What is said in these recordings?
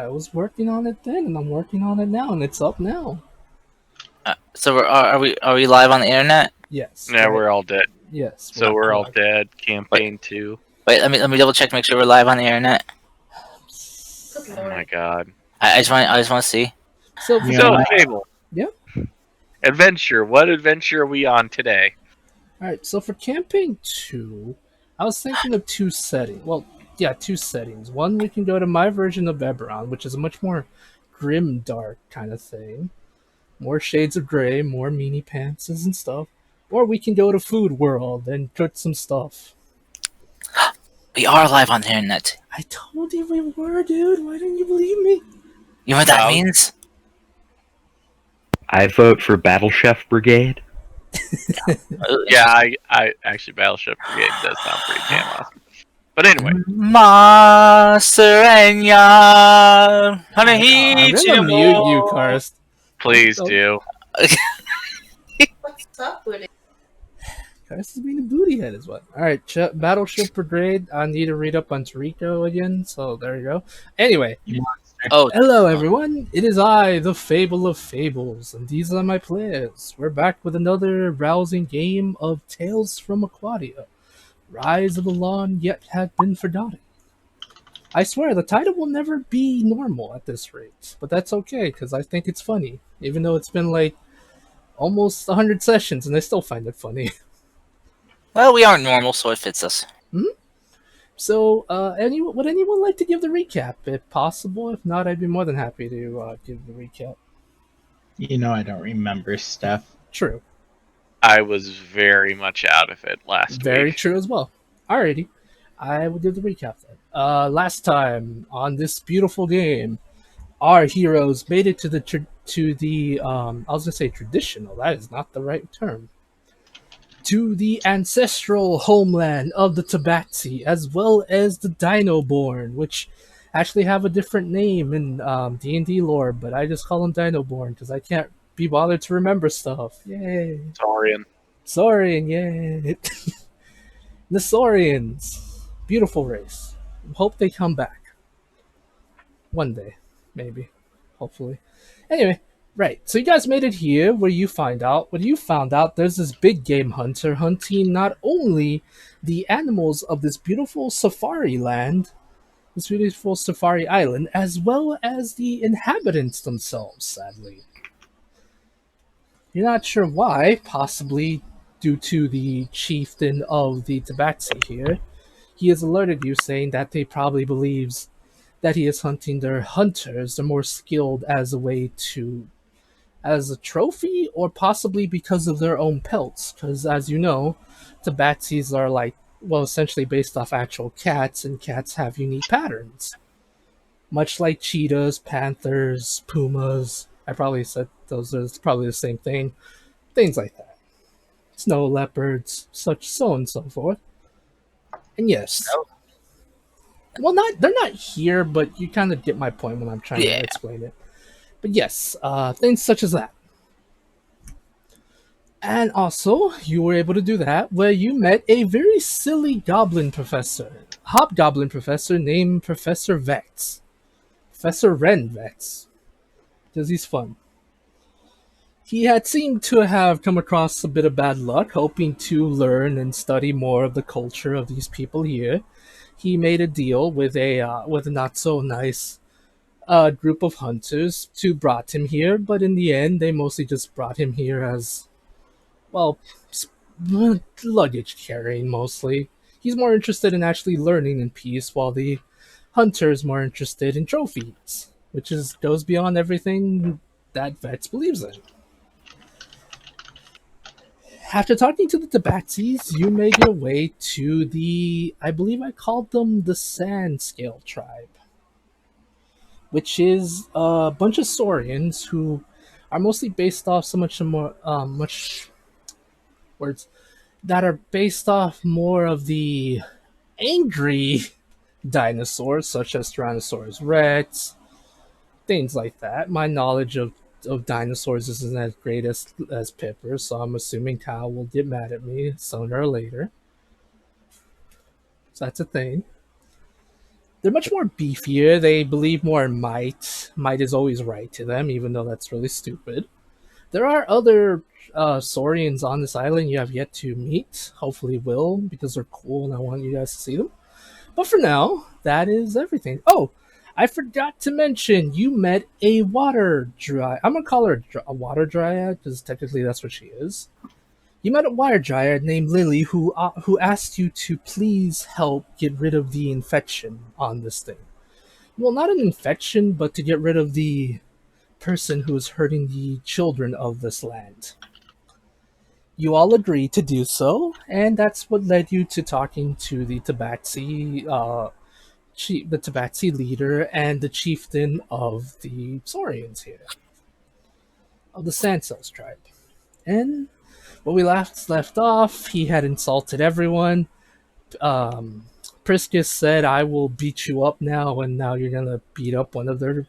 I was working on it then, and I'm working on it now, and it's up now. So are we live on the internet? Yes. Yeah, right. we're all dead. Yes. So we're all live. dead. Campaign 2. Wait, let me double check to make sure we're live on the internet. Oh my god. I just want to see. So, Yeah. So, Fable. Yep. Adventure. What adventure are we on today? All right. So for campaign 2, I was thinking of two settings. Well, yeah, two settings. One, we can go to my version of Eberron, which is a much more grim, dark kind of thing. More shades of gray, more meanie pantses and stuff. Or we can go to Food World and cook some stuff. We are live on the internet. I told you we were, dude. Why didn't you believe me? You know what that Wow. means? I vote for Battle Chef Brigade. Yeah, I actually Battleship Brigade does sound pretty damn awesome. But anyway, Maserenya, honey, I'm gonna mute you, Karst. please Oh. do. What's up with it? Karst is being a booty head as well. Alright, Battleship Brigade. I need to read up on Toriko again, so there you go. Anyway. Oh, Hello, everyone. It is I, the Fable of Fables, and these are my players. We're back with another rousing game of Tales from Ocraria Rise of the Long Yet Had Been Forgotten. I swear, the title will never be normal at this rate, but that's okay, because I think it's funny, even though it's been like almost 100 sessions, and I still find it funny. well, we aren't normal, so it fits us. So, would anyone like to give the recap, if possible? If not, I'd be more than happy to give the recap. You know I don't remember stuff. True. I was very much out of it last Very week. true as well. Alrighty. I will give the recap then. Last time on this beautiful game, our heroes made it to the I was gonna say traditional. That is not the right term. To the ancestral homeland of the Tabaxi, as well as the Dinoborn, which actually have a different name in D&D lore, but I just call them Dinoborn because I can't be bothered to remember stuff. Yay! Saurian. Saurian, yay! The Saurians, beautiful race. Hope they come back one day, maybe, hopefully. Anyway, right. So you guys made it here, where you found out there's this big game hunter hunting not only the animals of this beautiful safari land, this beautiful safari island, as well as the inhabitants themselves. Sadly, you're not sure why. Possibly due to the chieftain of the Tabaxi here. He has alerted you, saying that they probably believes that he is hunting their hunters. They're more skilled as a trophy, or possibly because of their own pelts. Because as you know, Tabaxis are essentially based off actual cats, and cats have unique patterns. Much like cheetahs, panthers, pumas. I probably said those are probably the same thing. Things like that. Snow leopards, so and so forth. And yes. Snow? Well, they're not here, but you kind of get my point when I'm trying to explain it. But yes, things such as that. And also, you were able to do that where you met a very silly hobgoblin professor named Professor Vex. Professor Ren Vex. Because he's fun. He had seemed to have come across a bit of bad luck, hoping to learn and study more of the culture of these people here. He made a deal with a not so nice group of hunters to brought him here, but in the end, they mostly just brought him here as, well, luggage carrying mostly. He's more interested in actually learning in peace, while the hunter is more interested in trophies, which goes beyond everything that Vex believes in. After talking to the Tabaxis, you made your way to I believe I called them the Sand Scale Tribe, which is a bunch of Saurians who are mostly based off much words that are based off more of the angry dinosaurs, such as Tyrannosaurus Rex, things like that. My knowledge of dinosaurs isn't as great as Pipper's, so I'm assuming Kyle will get mad at me sooner or later. So that's a thing. They're much more beefier. They believe more in might. Might is always right to them, even though that's really stupid. There are other Saurians on this island you have yet to meet. Hopefully, will because they're cool, and I want you guys to see them. But for now, that is everything. Oh, I forgot to mention you met a water dryad. I'm gonna call her a water dryad because technically that's what she is. You met a water dryad named Lily who asked you to please help get rid of the infection on this thing. Well, not an infection, but to get rid of the person who is hurting the children of this land. You all agreed to do so, and that's what led you to talking to the Tabaxi, the Tabaxi leader and the chieftain of the Saurians here, of the Sandcells tribe. And when we left off, he had insulted everyone. Priscus said, "I will beat you up now, and now you're gonna beat up one of their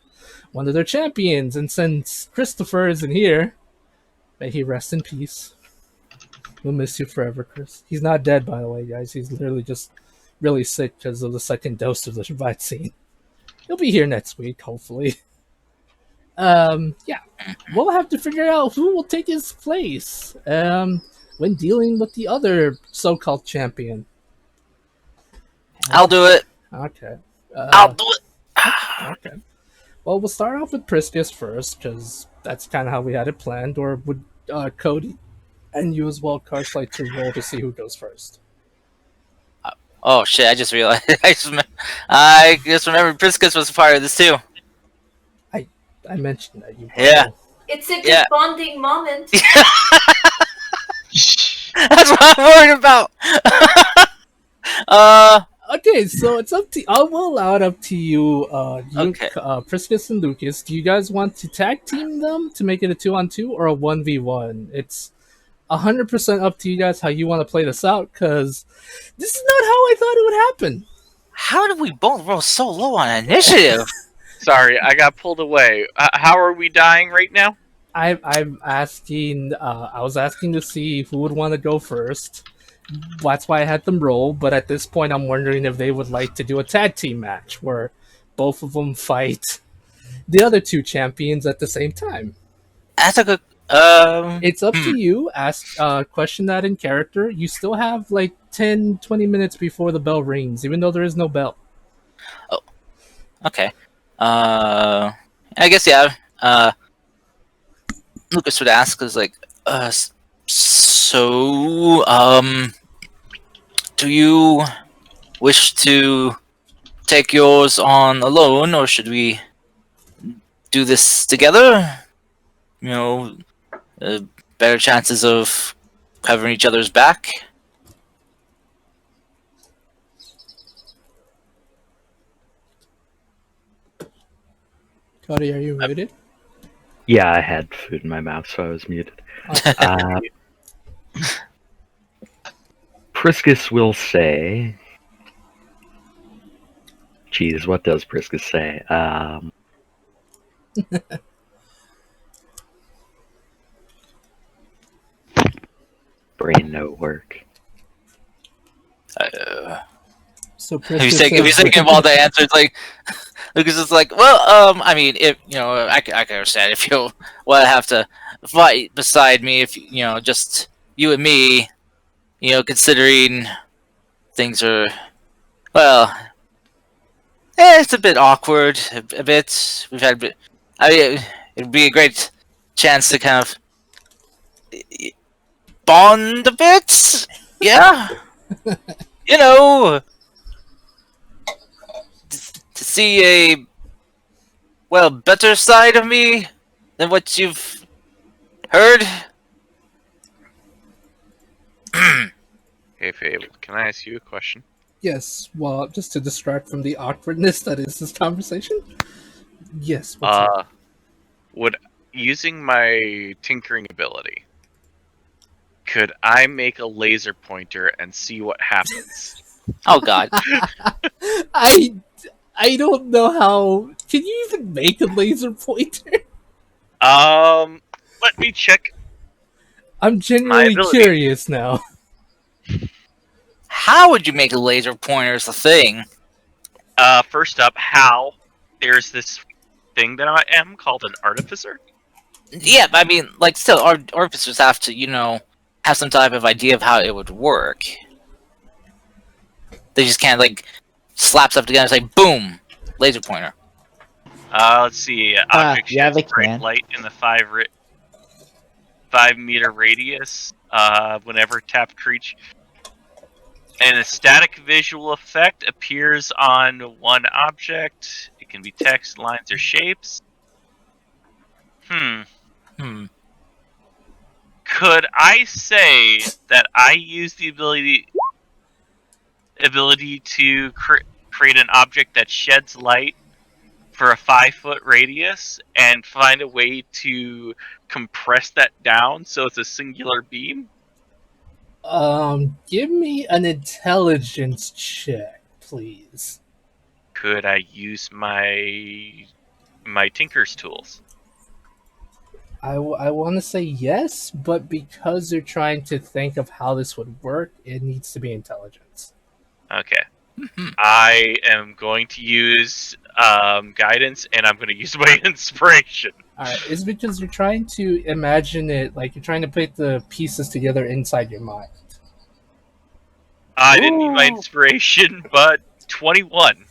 champions." And since Christopher isn't here, may he rest in peace. We'll miss you forever, Chris. He's not dead, by the way, guys. He's literally just really sick because of the second dose of the vaccine. He'll be here next week, hopefully. Yeah, we'll have to figure out who will take his place when dealing with the other so-called champion. I'll do it. Okay. I'll do it. Okay. Well, we'll start off with Priscus first, because that's kind of how we had it planned. Or would Cody and you as well, Karsh, like to roll to see who goes first? Oh shit! I just realized. I just remembered Priscus was a part of this too. I mentioned that you. Yeah. It's a good Yeah. bonding moment. That's what I'm worried about. Okay, so it's up to. I will allow it up to you. Okay. Priscus and Lucas. Do you guys want to tag team them to make it a 2-on-2 or a 1v1? It's 100% up to you guys how you want to play this out. Because this is not how I thought it would happen. How did we both roll so low on initiative? Sorry, I got pulled away. How are we dying right now? I'm asking. I was asking to see who would want to go first. That's why I had them roll. But at this point, I'm wondering if they would like to do a tag team match where both of them fight the other two champions at the same time. That's a good. It's up to you. Ask question that in character. You still have like 10-20 minutes before the bell rings, even though there is no bell. Okay. I guess yeah. Lucas would ask is like, so do you wish to take yours on alone, or should we do this together? You know, better chances of covering each other's back. Cody, are you muted? Yeah, I had food in my mouth, so I was muted. Priscus will say... Geez, what does Priscus say? Brain no work. So If he's thinking of all the answers, like Lucas is like, well, I mean, if you know, I can understand if you want to have to fight beside me, if you know, just you and me, you know, considering things are, well, it's a bit awkward, a bit. We've had, I mean, it'd be a great chance to kind of bond a bit, yeah, you know. To see a better side of me than what you've heard. Hey, Fable, can I ask you a question? Yes, well, just to distract from the awkwardness that is this conversation. Yes. What's up? Would using my tinkering ability, could I make a laser pointer and see what happens? Oh God! I don't know how. Can you even make a laser pointer? Let me check. I'm genuinely ability. curious now. How would you make a laser pointer as a thing? First up, how there's this thing that I am called an artificer. Yeah, I mean, like, still, artificers have to, have some type of idea of how it would work. They just can't, like, slap stuff together and say, boom, laser pointer. Let's see. Object yeah, sheds they bright can. light in the 5-meter radius. Whenever tapped creature. And a static visual effect appears on one object. It can be text, lines, or shapes. Hmm. Could I say that I use the ability to create an object that sheds light for a 5-foot radius and find a way to compress that down so it's a singular beam? Give me an intelligence check, please. Could I use my Tinker's tools? I want to say yes, but because they're trying to think of how this would work, it needs to be intelligence. Okay. I am going to use guidance, and I'm going to use my inspiration. Alright, it's because you're trying to imagine it, like you're trying to put the pieces together inside your mind. I didn't need my Ooh. inspiration, but 21.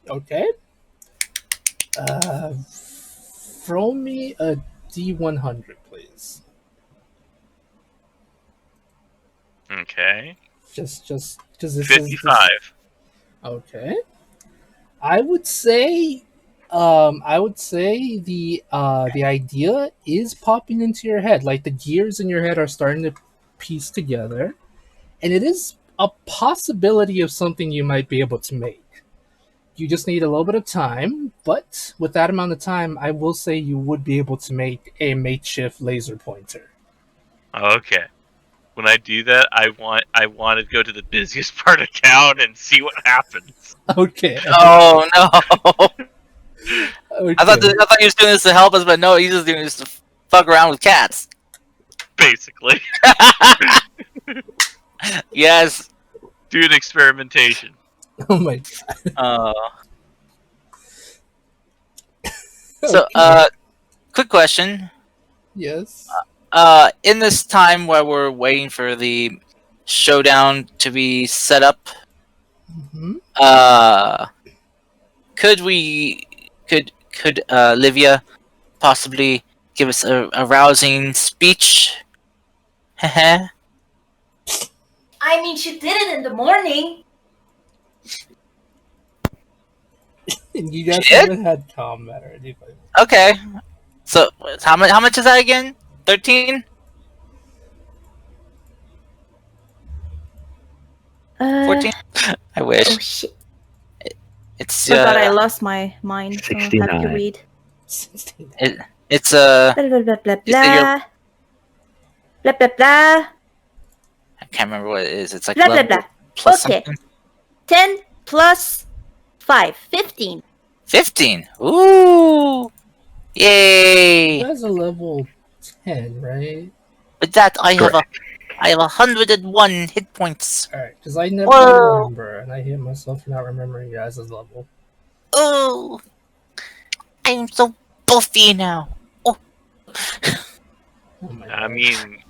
Okay. Throw me a D100, please. Okay. Just because this 55. Okay. I would say the idea is popping into your head. Like the gears in your head are starting to piece together, and it is a possibility of something you might be able to make. You just need a little bit of time, but with that amount of time, I will say you would be able to make a makeshift laser pointer. Okay. When I do that, I want to go to the busiest part of town and see what happens. Okay. Oh, no. Okay. I thought he was doing this to help us, but no, he's just doing this to fuck around with cats. Basically. Yes. Do an experimentation. Oh my god. So, Okay. quick question. Yes. In this time where we're waiting for the showdown to be set up, hmm could Livia possibly give us a rousing speech? Heh. I mean, she did it in the morning. And you guys Shit? haven't had combat or anything. Okay. So how much is that again? 13? 14? I wish. Oh shit! It's Forgot I lost my mind, so I have to 69. read. 16. it's Blah blah blah blah You say blah. Blah blah blah. I can't remember what it is. It's like Blah blah level blah. plus Okay. something. 10 plus 5. 15. 15. Ooh. You Yay. guys are level 10, right? With that I have Correct. I have 101 hit points. Alright, because I never Whoa. remember, and I hate myself for not remembering you guys' level. Oh. I'm so buffy now. Oh my I god. mean,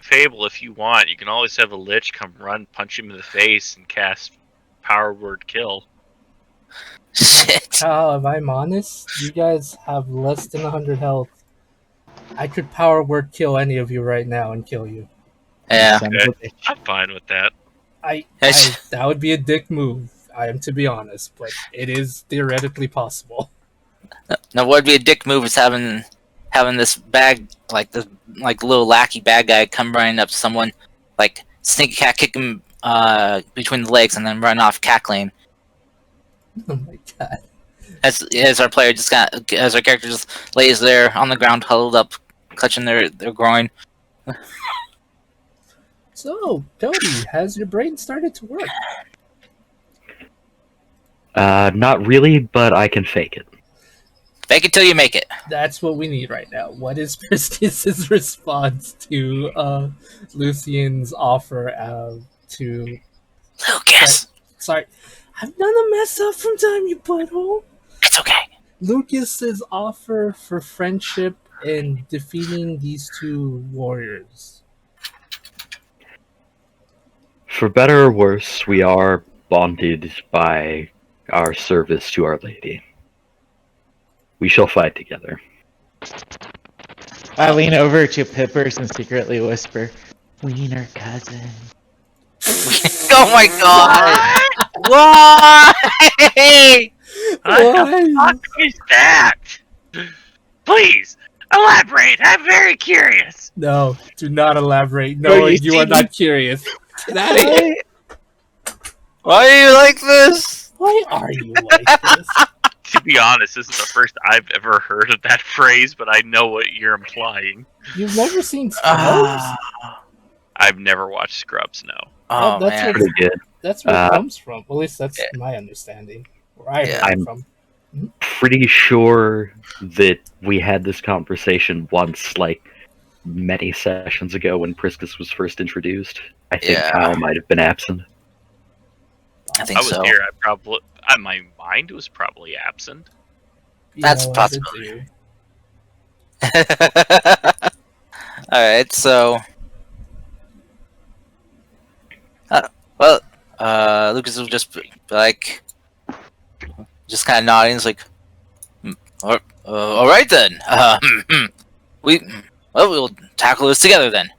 Fable, if you want, you can always have a Lich come run, punch him in the face, and cast Power Word Kill. Shit. Kyle, if I'm honest, you guys have less than 100 health. I could power word kill any of you right now and kill you. Yeah. Son of a bitch. I'm fine with that. That would be a dick move, I am to be honest, but it is theoretically possible. Now, what would be a dick move is having this bag, like this little lackey bad guy come running up to someone, like sneak cat kick him between the legs and then run off cackling. Oh my god. As our player as our character just lays there on the ground, huddled up, clutching their groin. So, Cody, has your brain started to work? Not really, but I can fake it. Fake it till you make it. That's what we need right now. What is Christie's response to Lucian's offer to... Lucas. Sorry, I'm gonna mess up from time, you butthole. It's okay. Lucas's offer for friendship in defeating these two warriors. For better or worse, we are bonded by our service to Our Lady. We shall fight together. I lean over to Pippers and secretly whisper, "Wiener cousin." Oh my god! Why? What the fuck is that? Please elaborate. I'm very curious. No, do not elaborate. Bro, No, you you are see- not curious. Get out of here. Why are you like this? Why are you like this? To be honest, this is the first I've ever heard of that phrase, but I know what you're implying. You've never seen Scrubs? Ah. I've never watched Scrubs, no. Oh that's man. what- Pretty good. That's where it Uh, comes from. At least that's my understanding. Where I heard Yeah. it from. Pretty sure that we had this conversation once, like many sessions ago when Priscus was first introduced. I think Yeah. Kyle might have been absent. I think I was so. here. My mind was probably absent. That's Yeah, a well, did possibility. you? Alright, so Lucas will just be like, just kind of nodding. It's like, all right then. We'll tackle this together then.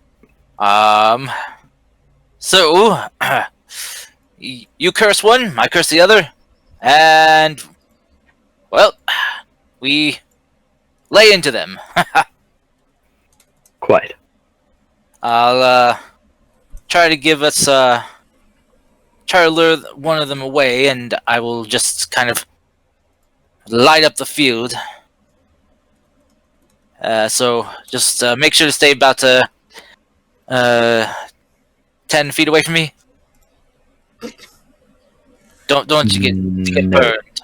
So you curse one, I curse the other, and well, we lay into them. Quite. I'll try to give us try to lure one of them away, and I will just kind of light up the field. So just make sure to stay about 10 feet away from me. Don't you get No. burned.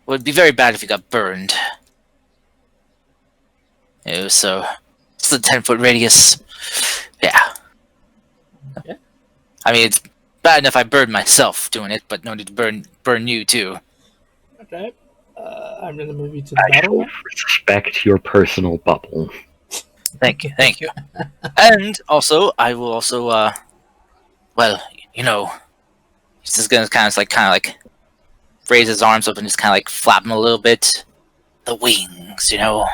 Would be very bad if you got burned. So it's the 10-foot radius. Yeah. Okay. I mean, it's bad enough I burned myself doing it, but no need to burn you too. Okay. I'm gonna move you to the I battle shall map. respect your personal bubble. Thank you. And also, I will also, well, you know, he's just gonna kind of like raise his arms up and just kind of like flap them a little bit. The wings, you know,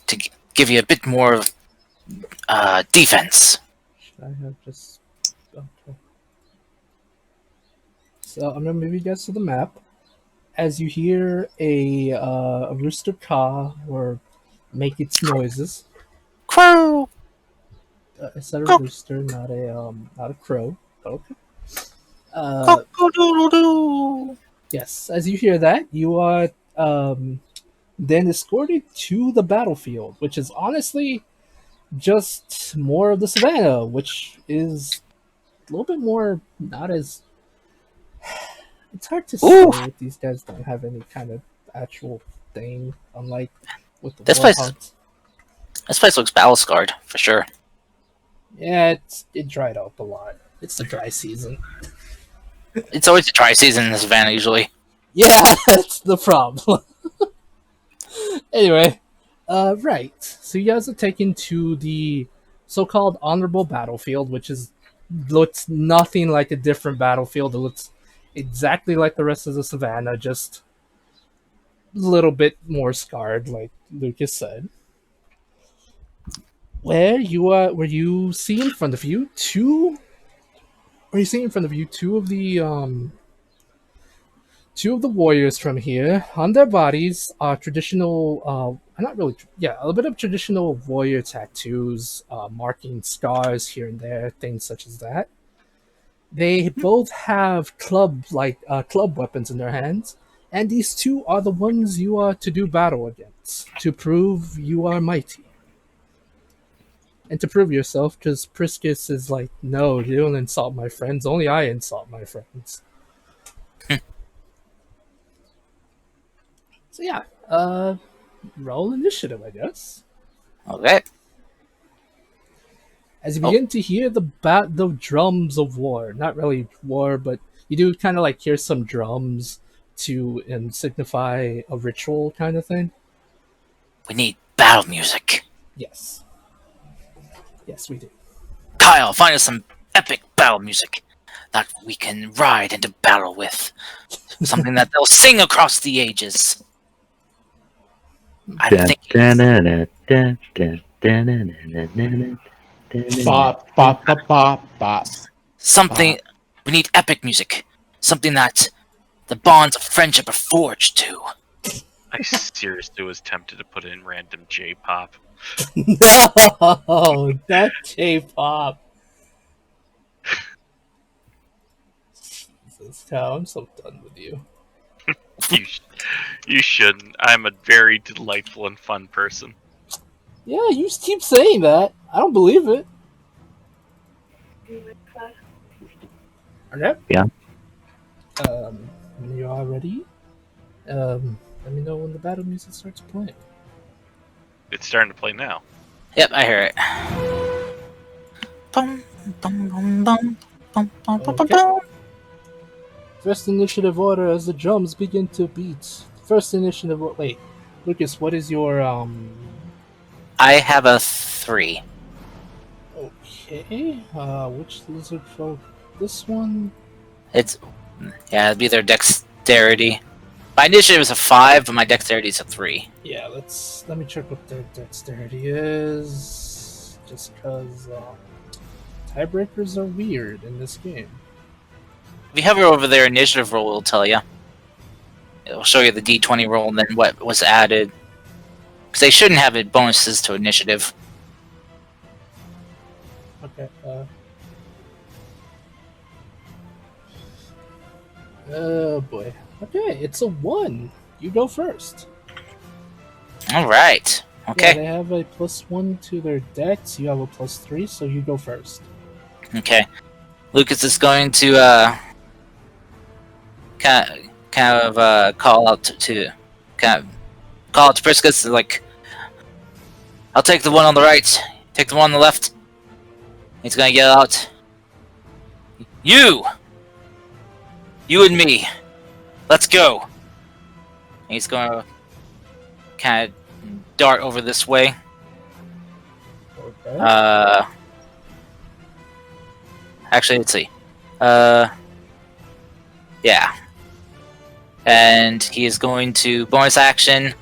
to give you a bit more of defense. Should I have just... Okay. So I'm gonna move you guys to the map. As you hear a rooster caw or make its noises. Crow. I said a Crow. rooster, not a crow. But okay. Cock-a-doodle-doo. Yes, as you hear that, you are then escorted to the battlefield, which is honestly just more of the savannah, which is a little bit more not as. It's hard to say Oof. if these guys don't have any kind of actual thing, unlike with the This place- warhounds. This place looks battle scarred for sure. Yeah, it dried up a lot. It's the dry season. It's always a dry season in the savannah usually. Yeah, that's the problem. Anyway, right. So you guys are taken to the so-called honorable battlefield, which looks nothing like a different battlefield. It looks exactly like the rest of the savannah, just a little bit more scarred, like Lucas said. Where you see in front of you two of the two of the warriors from here. On their bodies are traditional, not really, yeah, a little bit of traditional warrior tattoos, marking scars here and there, things such as that. They both have club weapons in their hands, and these two are the ones you are to do battle against to prove you are mighty. And to prove yourself, because Priscus is like, no, you don't insult my friends, only I insult my friends. So yeah, roll initiative, I guess. Okay. As you Oh. begin to hear the drums of war, not really war, but you do kind of like hear some drums to signify a ritual kind of thing. We need battle music. Yes, yes, we do. Kyle, find us some epic battle music that we can ride into battle with. Something that they'll sing across the ages. I'm thinking Bop, bop, bop, bop, bop. something. We need epic music. Something that the bonds of friendship are forged to. I seriously was tempted to put in random J-pop. No, not J-pop. Jesus, Cal, I'm so done with you. You shouldn't. I'm a very delightful and fun person. Yeah, you just keep saying that. I don't believe it. Okay. Yeah. When you are ready, let me know when the battle music starts playing. It's starting to play now. Yep, I hear it. Bum, bum, bum, bum, bum, bum, bum, Okay. bum. First initiative order as the drums begin to beat. First initiative. Wait, Lucas, what is your I have a 3. Okay. Which lizard folk? This one. It's it'd be their dexterity. My initiative is a 5, but my dexterity is a 3. Yeah. Let me check what their dexterity is. Just because tiebreakers are weird in this game. If you hover over their initiative roll, it'll tell you. It'll show you the D20 roll and then what was added. Because they shouldn't have it bonuses to initiative. Okay. Oh boy. Okay, it's a 1. You go first. All right. Yeah, Okay. they have a +1 to their dex. You have a +3, so you go first. Okay. Lucas is going to kind of call out to call out to Priscus, like, I'll take the one on the right, take the one on the left. He's gonna yell out, You and me, let's go. And he's gonna kind of dart over this way. Okay. Actually, let's see. Yeah. And he is going to bonus action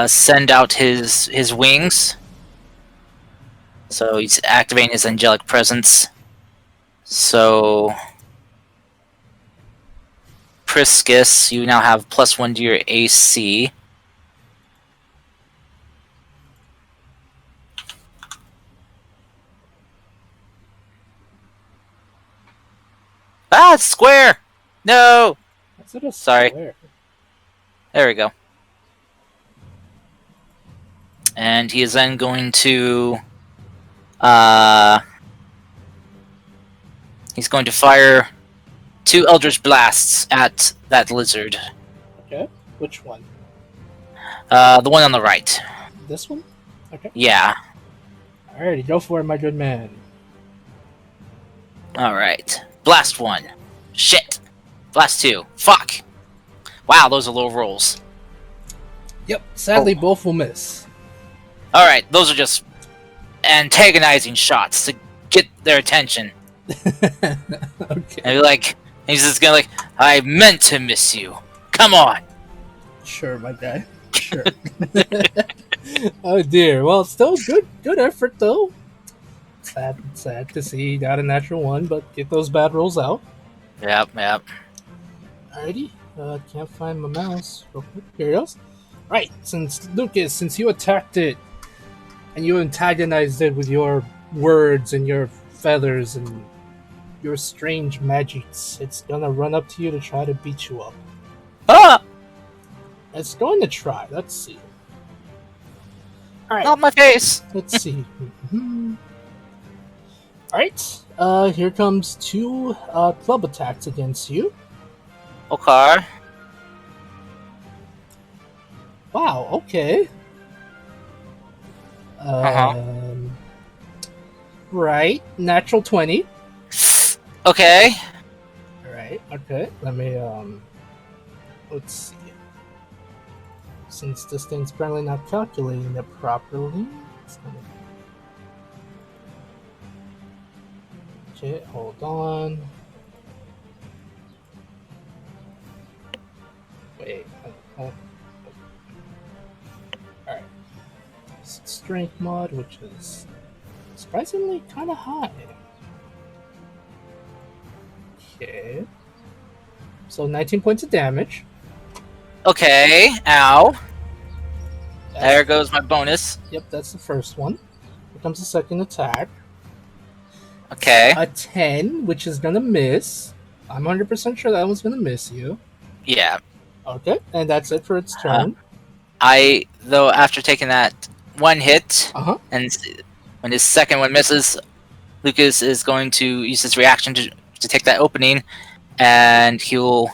send out his wings. So he's activating his angelic presence. So Priscus, you now have +1 to your AC. Ah, it's square! No! Is it a Sorry. square? There we go. And he is then going to he's going to fire 2 Eldritch Blasts at that lizard. Okay. Which one? The one on the right. This one? Okay. Yeah. Alrighty, go for it, my good man. Alright. Blast 1. Shit. Blast 2. Fuck. Wow, those are low rolls. Yep. Sadly, both will miss. Alright, those are just antagonizing shots to get their attention. Okay. And he's just gonna I meant to miss you. Come on. Sure, my guy. Sure. Oh dear. Well, still good effort though. Sad to see you got a natural 1, but get those bad rolls out. Yep. Alrighty. Can't find my mouse. Real quick. Here it goes. Right. Lucas, since you attacked it and you antagonized it with your words and your feathers and your strange magics, it's gonna run up to you to try to beat you up. Ah! It's going to try. Let's see. Alright. Not my face. Let's see. Alright. Here comes 2 club attacks against you. Okay. Wow, okay. Right. Natural 20. Okay. Alright, okay. Let me, let's see. Since this thing's apparently not calculating it properly, it's gonna... Okay, hold on. Wait. Alright. Strength mod, which is surprisingly kind of high. Okay. So 19 points of damage. Okay. Ow. That's, There goes my bonus. Yep, that's the first one. Here comes the second attack. Okay. A 10, which is gonna miss. I'm 100% sure that one's gonna miss you. Yeah. Okay, and that's it for its turn. Though, after taking that one hit, Uh-huh. and when his second one misses, Lucas is going to use his reaction to take that opening, and he'll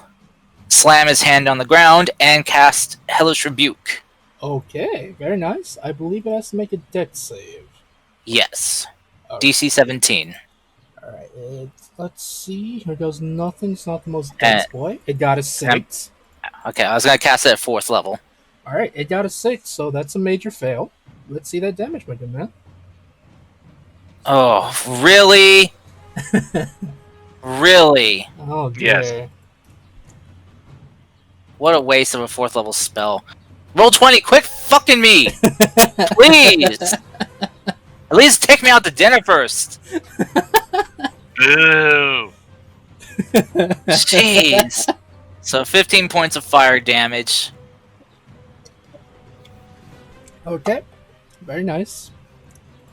slam his hand on the ground and cast Hellish Rebuke. Okay, very nice. I believe it has to make a dex save. Yes. Okay. DC 17. Alright, let's see. Here goes nothing. It's not the most dense boy. It got a 6. Okay, I was going to cast it at 4th level. Alright, it got a 6, so that's a major fail. Let's see that damage, my good man. Oh, really? Really? Oh, dear. Yes. What a waste of a 4th level spell. Roll 20, quit fucking me! Please! At least take me out to dinner first! Boo! Jeez. So 15 points of fire damage. Okay, very nice.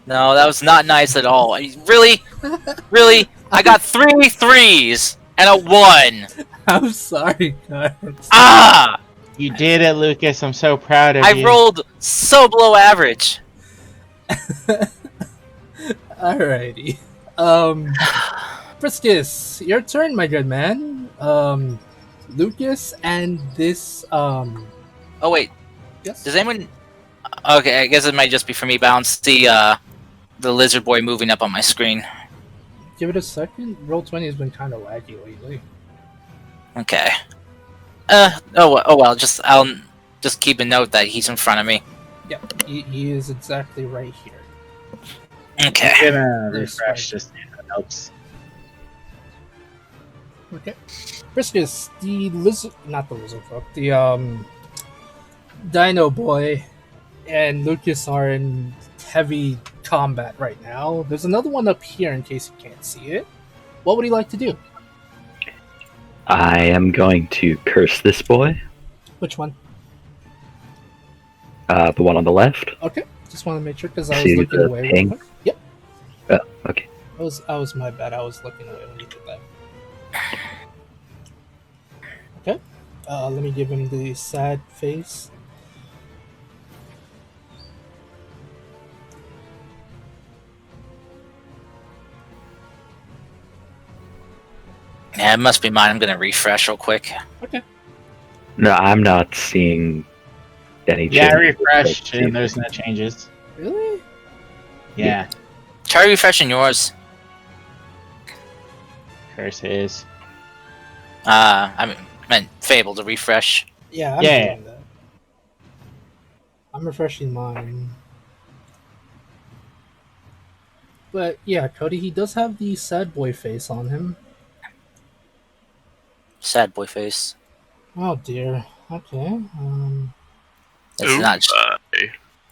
No, that was not nice at all. Really? Really? I got 3 3s and a 1! I'm sorry, guys. Ah! You did it, Lucas. I'm so proud of I you. rolled so below average. Alrighty. Priscus, your turn, my good man. Lucas and this, Oh, wait. yes? Does anyone... Okay, I guess it might just be for me, but I don't see the lizard boy moving up on my screen. Give it a second. Roll20 has been kind of laggy lately. Okay. Oh well. I'll just keep a note that he's in front of me. Yep, he is exactly right here. Okay. I'm gonna There's refresh right. just so it helps. Okay. Priscus, the lizard, not the lizard folk, the Dino boy and Lucas are in heavy combat right now. There's another one up here in case you can't see it. What would he like to do? I am going to curse this boy. Which one? The one on the left. Okay, just want to make sure because I was See looking the away. ping? Real quick. Yep, Oh, okay. I was my bad. I was looking away when you did that. Okay, let me give him the sad face. Yeah, it must be mine. I'm gonna refresh real quick. Okay. No, I'm not seeing any Yeah, I changes. refreshed and there's no changes. Really? Yeah, Try refreshing yours. curse is. I meant Fable to refresh. Yeah, I'm Yeah. doing that. I'm refreshing mine. But yeah, Cody, he does have the sad boy face on him. Sad boy face. Oh dear. Okay. It's not.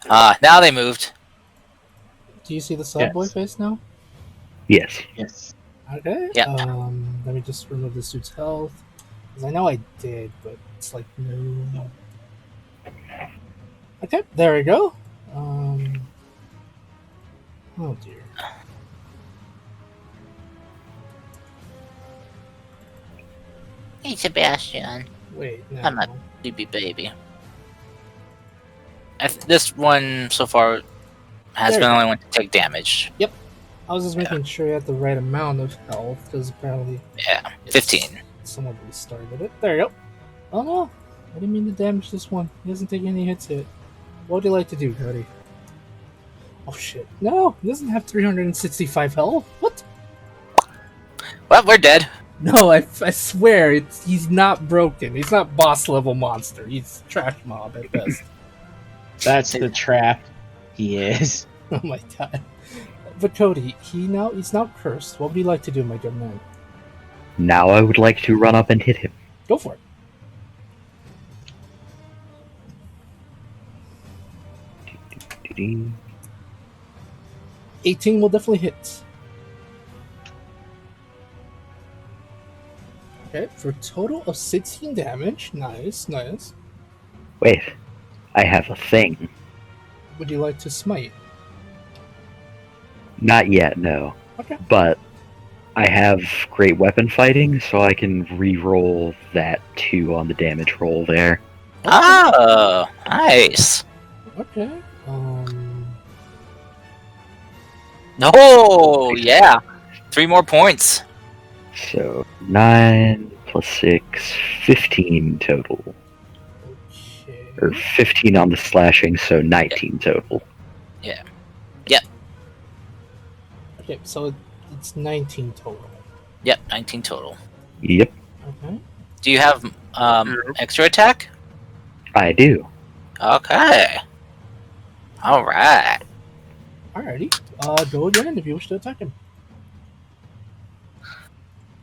Bye. Now they moved. Do you see the sad boy Yes. face now? Yes. Yes. Okay. Yeah. Let me just remove this dude's health. Because I know I did, but it's like no. Okay, there we go. Oh dear. Hey, Sebastian. Wait, no. I'm not- Sleepy baby. This one so far has There been the you only one to take damage. I was just making sure you had the right amount of health, because apparently Yeah, it's- 15. someone restarted it. There you go. Oh no, I didn't mean to damage this one. He doesn't take any hits yet. What would you like to do, Cody? Oh shit. No, he doesn't have 365 health. What? Well, we're dead. No, I swear, he's not broken. He's not boss level monster. He's trash mob at best. That's the trap. He is. Oh my god. But Cody, he's now cursed. What would you like to do, my good man? Now I would like to run up and hit him. Go for it. Doo-doo. 18 will definitely hit. Okay, for a total of 16 damage. Nice, nice. Wait, I have a thing. Would you like to smite? Not yet, no. Okay. But I have great weapon fighting, so I can re-roll that 2 on the damage roll there. Oh, nice. Okay. Oh, yeah. 3 more points. So 9 plus 6, 15 total. Okay. Or 15 on the slashing, so 19 total. Okay, so it's 19 total. Yep, 19 total. Yep, Okay. Do you have extra attack? I do. Okay. All right. Alrighty. Go again if you wish to attack him.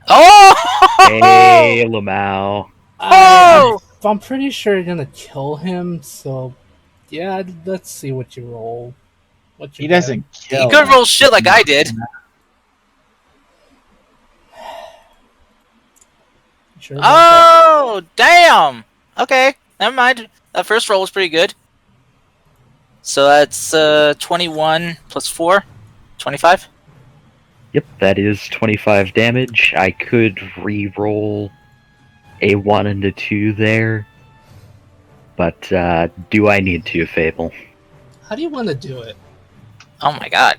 Oh! Hey, Lamau. Oh! I'm pretty sure you're gonna kill him, so yeah, let's see what you roll. What you He doesn't kill. You could roll shit like I did. Sure about that? Oh, damn. Okay, never mind. That first roll was pretty good. So that's 21 plus 4, 25. Yep, that is 25 damage. I could re-roll a 1 and a 2 there. But do I need to, Fable? How do you want to do it? Oh my god.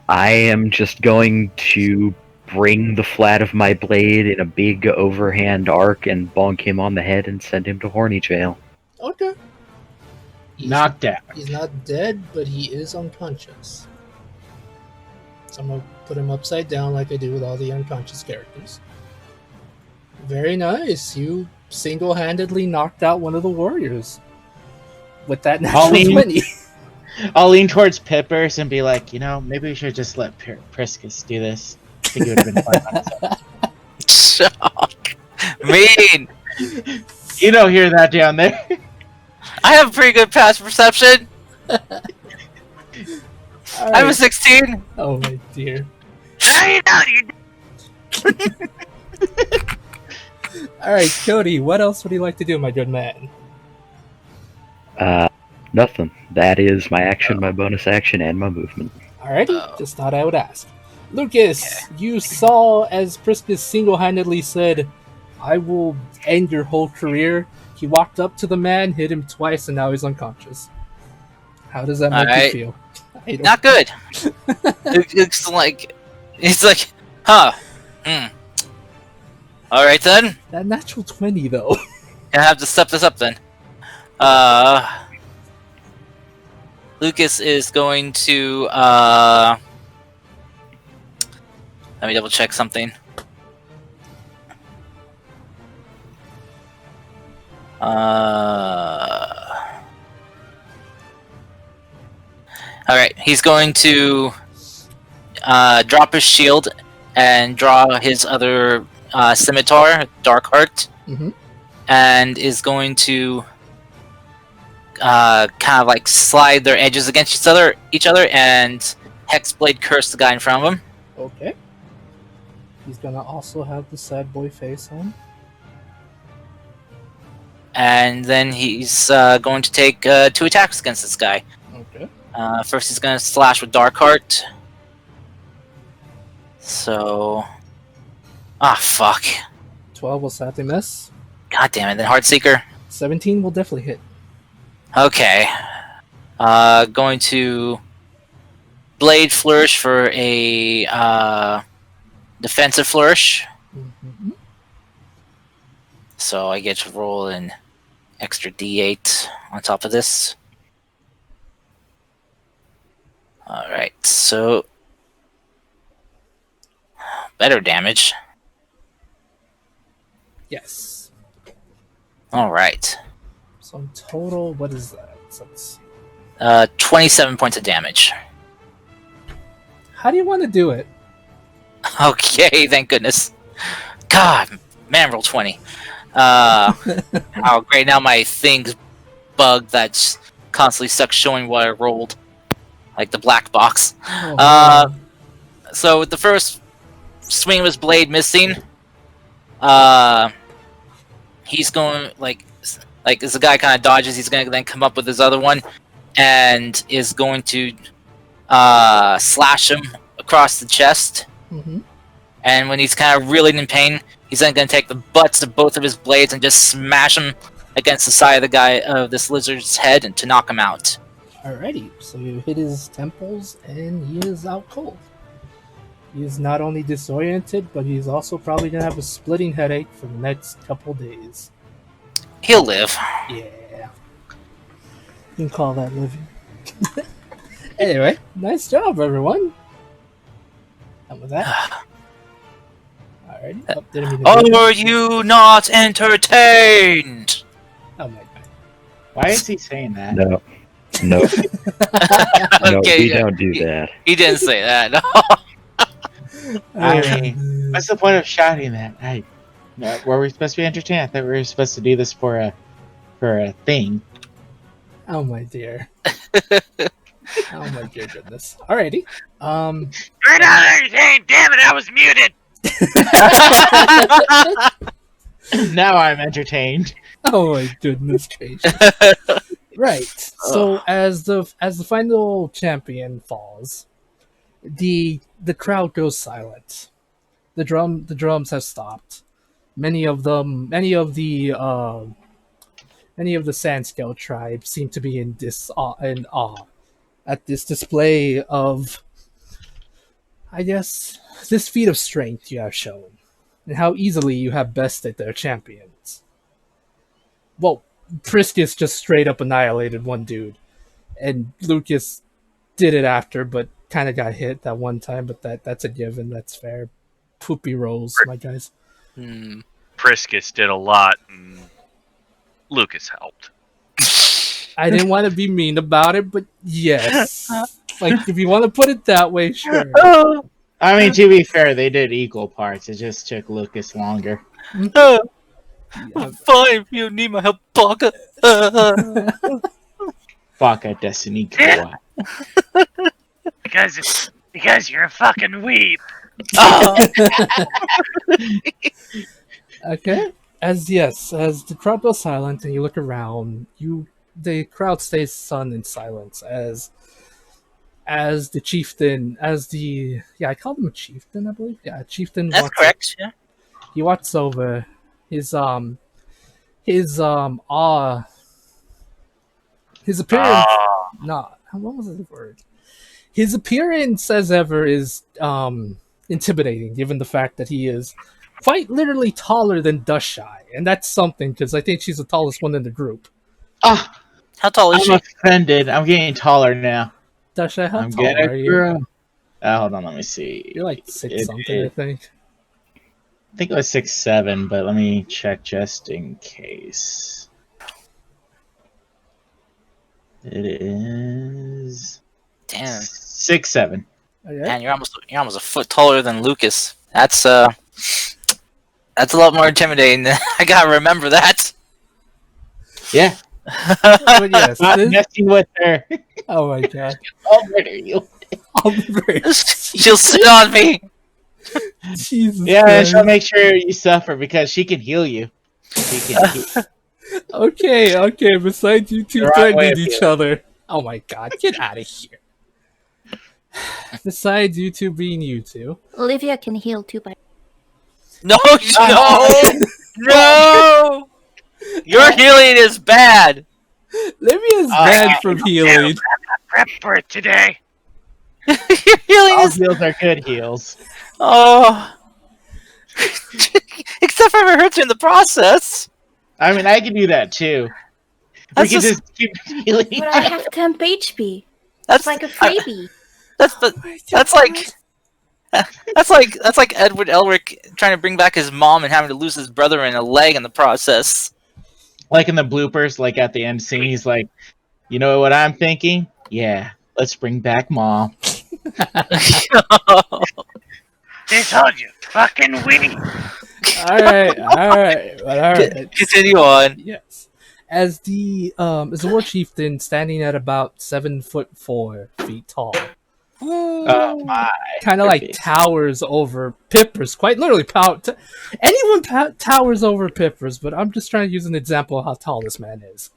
I am just going to bring the flat of my blade in a big overhand arc and bonk him on the head and send him to horny jail. Okay. Knocked out. He's not dead, but he is unconscious. So I'm gonna put him upside down like I do with all the unconscious characters. Very nice. You single-handedly knocked out one of the warriors with that natural Pauline. 20. I'll lean towards Pippers and be like, maybe we should just let Priscus do this. I think it would have been fun on his own. Shock. Mean. You don't hear that down there. I have pretty good passive perception. I have a Alright. 16. Oh my dear. Alright, Cody, what else would you like to do, my good man? Nothing. That is my action, my bonus action, and my movement. Alrighty, Oh. just thought I would ask. Lucas, you saw as Priscus single-handedly said, I will end your whole career. He walked up to the man, hit him twice, and now he's unconscious. How does that make Alright. you feel? I don't- Not good. It's like, huh. Alright then. That natural 20, though. Gonna have to step this up then. Lucas is going to let me double check something. Alright, he's going to drop his shield and draw his other scimitar, Darkheart, Mhm. and is going to kind of like slide their edges against each other, and Hexblade curse the guy in front of him. Okay. He's gonna also have the sad boy face on. And then he's going to take 2 attacks against this guy. Okay. First, he's going to slash with Darkheart. So, fuck. 12 will sadly miss. God damn it! Then Heartseeker. 17 will definitely hit. Okay. Going to Blade Flourish for a defensive flourish. Mhm. So I get to roll an extra D8 on top of this. Alright, so better damage. Yes. Alright. So in total, what is that? So let's see. 27 points of damage. How do you want to do it? Okay, thank goodness. God, man, roll 20. Oh, great, now my thing's bugged that's constantly stuck showing what I rolled. Like the black box. Oh, man. So with the first swing of his blade missing, he's going, like as the guy kind of dodges, he's going to then come up with his other one, and is going to slash him across the chest. Mm-hmm. And when he's kind of reeling in pain, he's then going to take the butts of both of his blades and just smash him against the side of this lizard's head and to knock him out. Alrighty, so you hit his temples and he is out cold. He is not only disoriented, but he's also probably going to have a splitting headache for the next couple days. He'll live. Yeah. You can call that living. Anyway, nice job, everyone. And with that... Alrighty. Oh, didn't mean to do Are that. you not entertained? Oh my god. Why is he saying that? No. No. No, Okay, we yeah. don't do that. He didn't say that. No. I mean, what's the point of shouting that? Were we supposed to be entertained? I thought we were supposed to do this for a thing. Oh my dear. Oh my dear goodness. Alrighty. You're not entertained. Damn it! I was muted. Now I'm entertained. Oh my goodness gracious. Right. So as the final champion falls, the crowd goes silent. The drums have stopped. Many of the Sandscale tribe seem to be in awe at this display of, I guess, this feat of strength you have shown, and how easily you have bested their champions. Well, Priscus just straight up annihilated one dude, and Lucas did it after, but kind of got hit that one time. But that's a given. That's fair. Poopy rolls, my guys. Priscus did a lot, and Lucas helped. I didn't want to be mean about it, but yes. Like, if you want to put it that way, sure. I mean, to be fair, they did equal parts. It just took Lucas longer. Yeah. Fine, you need my help, Baka. Baka Destiny Kawa. Because you're a fucking weeb. Okay. As the crowd goes silent and you look around, the crowd stays stunned in silence as the chieftain, I called him a chieftain, I believe. Yeah, chieftain. That's correct. Yeah. He walks over. His appearance. No, what was the word? His appearance, as ever, is intimidating, given the fact that he is quite literally taller than Dushy, and that's something because I think she's the tallest one in the group. Ah, How tall is I'm she? offended. I'm getting taller now. Dushy, how I'm tall gonna are you? grow. Hold on, let me see. You're like 6 It something, I is- think. I think it was 6'7", but let me check just in case. It is Damn, 6'7". Okay. man, you're almost a foot taller than Lucas. That's a lot more intimidating. I gotta remember that. Yeah, But yes, not messing with her. oh my god. I'll murder you. She'll sit on me. Jesus Yeah, and Christ. she'll make sure you suffer because she can heal you. She can heal. Okay, besides you two The wrong way threatening of each feeling. other. Oh my god, get out of here. Besides you two being you two. Olivia can heal too by No, no. Your healing is bad. Livia's bad from healing. Prep for it today. Your healing All is heals are good heals. oh. Except for if it hurts you in the process. I mean, I can do that too. That's We can just- just keep healing. But I have temp HP. That's It's like a freebie. That's Oh the, my that's God. like that's like Edward Elric trying to bring back his mom and having to lose his brother and a leg in the process. Like in the bloopers, like at the end scene, he's like, "You know what I'm thinking? Yeah, let's bring back Mom." They told you, fucking we. All right, all right. Continue on. Yes, as the war chieftain standing at about 7'4" tall, Oh my! kind of like Perfect. towers over Pippers. Quite literally, anyone towers over Pippers. But I'm just trying to use an example of how tall this man is.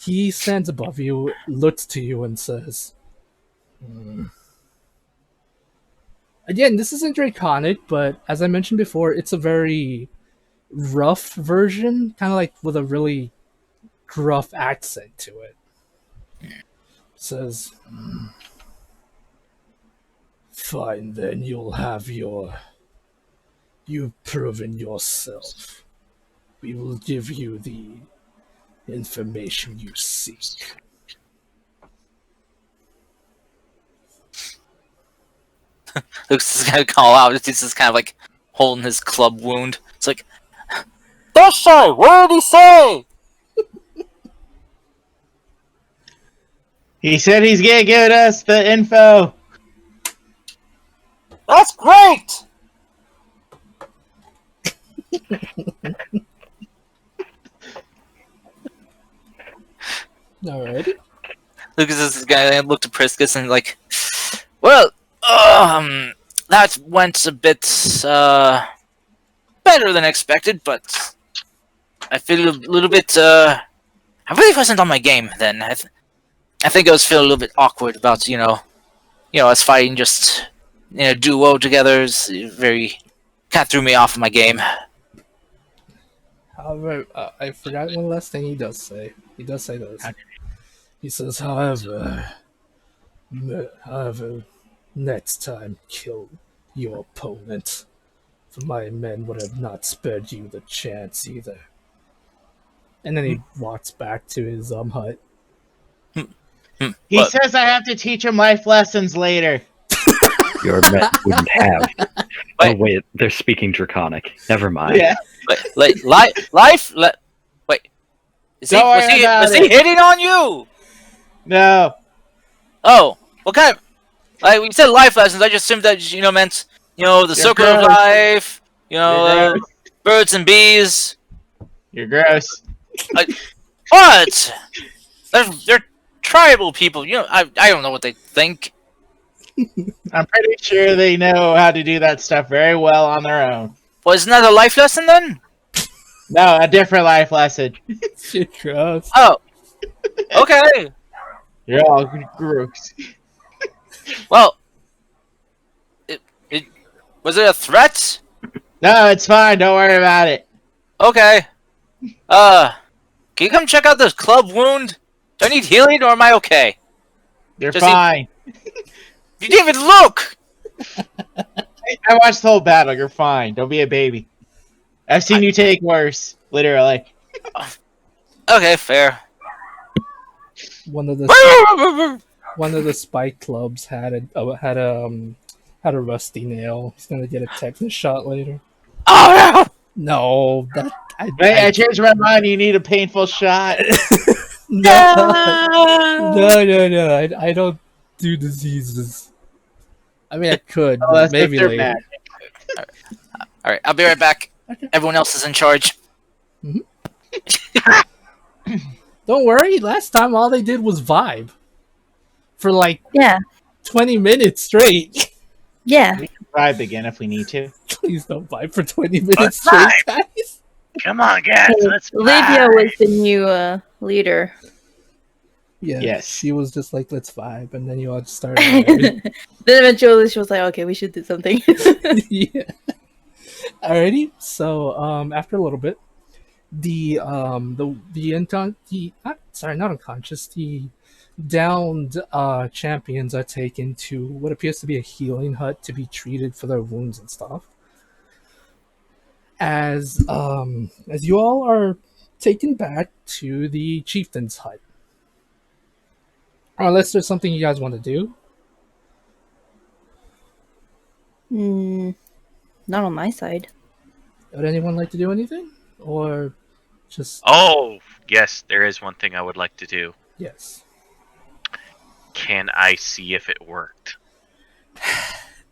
He stands above you, looks to you, and says, "Hmm." Again, this isn't draconic, but as I mentioned before, it's a very rough version, kind of like with a really gruff accent to it. Says, "Fine, then you'll have you've proven yourself. We will give you the information you seek." Luke's is gonna call out. He's just kind of like holding his club wound. It's like, "This say, what did he say?" He said he's gonna give us the info. That's great. Alrighty. Lucas is gonna look to Priscus and like, well, that went a bit better than expected, but I feel a little bit. I really wasn't on my game then. I think I was feeling a little bit awkward about us fighting just in a duo together. Is very kind of threw me off of my game. However, I forgot one last thing he does say. He does say this. He says, however, next time kill your opponent, for my men would have not spared you the chance either. And then he walks back to his hut. He What? says I have to teach him life lessons later. Your men wouldn't have. Oh Wait. wait, they're speaking Draconic. Never mind. Yeah. Wait, wait. Don't worry about Was he it. hitting on you? No. Oh, what kind of? Like when you said life lessons, I just assumed that meant the You're circle of gross. life, You're gross. birds and bees. You're gross. What? They're tribal people. I don't know what they think. I'm pretty sure they know how to do that stuff very well on their own. Well, isn't that a life lesson then? No, a different life lesson. Shit, gross. Oh, okay. You're all gross. Well, it was it a threat? No, it's fine. Don't worry about it. Okay. Can you come check out this club wound? Do I need healing or am I okay? You're Just fine. You didn't even look! I watched the whole battle. You're fine. Don't be a baby. I've seen you take worse. Literally. Okay, fair. One of the spike clubs had a rusty nail. He's gonna get a tetanus shot later. Oh No, Wait, I changed my mind. You need a painful shot. no, no. I don't do diseases. I mean, I could, Oh, but that's maybe Mr. later. Matt. Alright, I'll be right back. Okay. Everyone else is in charge. Don't worry. Last time, all they did was vibe for like Yeah. 20 minutes straight. Yeah. Vibe again if we need to. Please don't vibe for 20 minutes Let's straight, vibe. guys. Come on, guys, let's Olivia vibe. was the new leader. Yeah. Yes. She was just like, let's vibe, and then you all just started. vibing. Then eventually she was like, okay, we should do something. Yeah. Alrighty. So after a little bit, the not unconscious, the downed champions are taken to what appears to be a healing hut to be treated for their wounds and stuff. As you all are taken back to the chieftain's hut. Unless there's something you guys want to do. Mm, not on my side. Would anyone like to do anything? Or just. Oh, yes, there is one thing I would like to do. Yes. Can I see if it worked?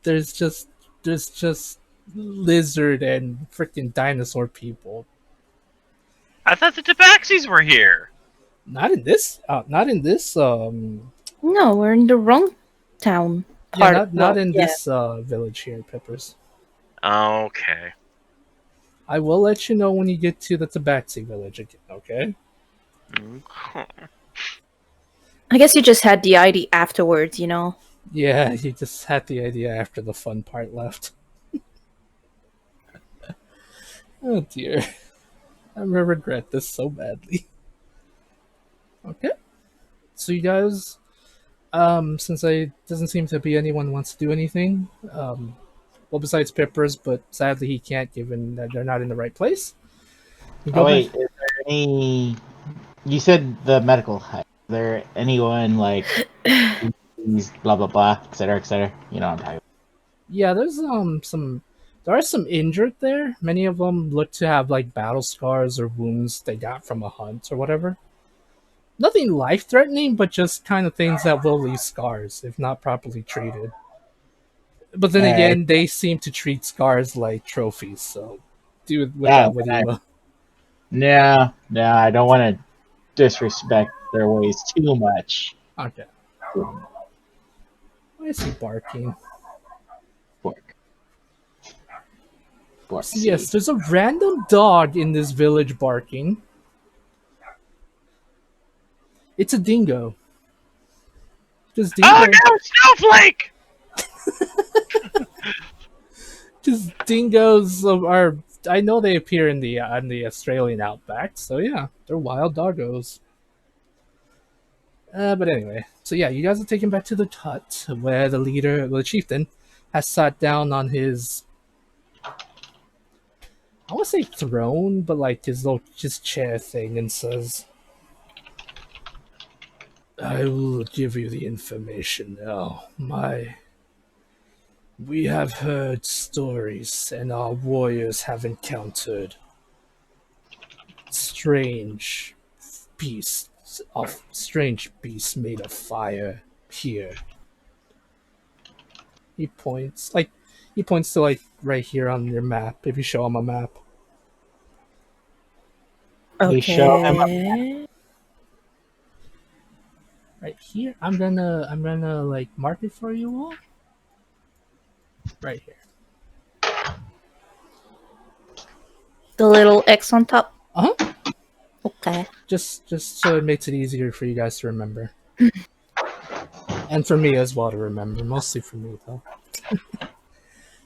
There's just. There's just lizard and freaking dinosaur people. I thought the Tabaxis were here. Not in this. Not in this. No, we're in the wrong town. Yeah, Part. not in yeah. this village here, Peppers. Okay. I will let you know when you get to the Tabaxi village again. Okay. I guess you just had the ID afterwards, you know. Yeah, you just had the idea after the fun part left. Oh dear. I'm gonna regret this so badly. Okay. So you guys, since I doesn't seem to be anyone wants to do anything, well besides Pippers, but sadly he can't given that they're not in the right place. You Oh go wait, back. is there any? You said the medical hut. Is there anyone like blah blah blah, etc. etc. You know what I'm talking about. Yeah, there's some there are some injured there. Many of them look to have like battle scars or wounds they got from a hunt or whatever. Nothing life threatening, but just kind of things that will leave scars if not properly treated. But then Alright. again, they seem to treat scars like trophies, so do with Yeah, that what you will. no, I don't want to disrespect their ways too much. Okay. I see barking. Bork. So yes, there's a random dog in this village barking. It's a dingo. Just Oh dingo. no, Snowflake! Just dingoes are. I know they appear in the Australian outback, so yeah, they're wild doggos. But anyway, so yeah, you guys are taken back to the hut where the leader, the chieftain, has sat down on his. I want to say throne, but like his little just chair thing, and says, "I will give you the information now. We have heard stories, and our warriors have encountered strange strange beasts made of fire here." He points to like right here on your map. If you show him a map, You show him Okay. right here, I'm gonna like mark it for you all. Right here. The little X on top. Uh huh. Okay. Just so it makes it easier for you guys to remember, and for me as well to remember. Mostly for me though.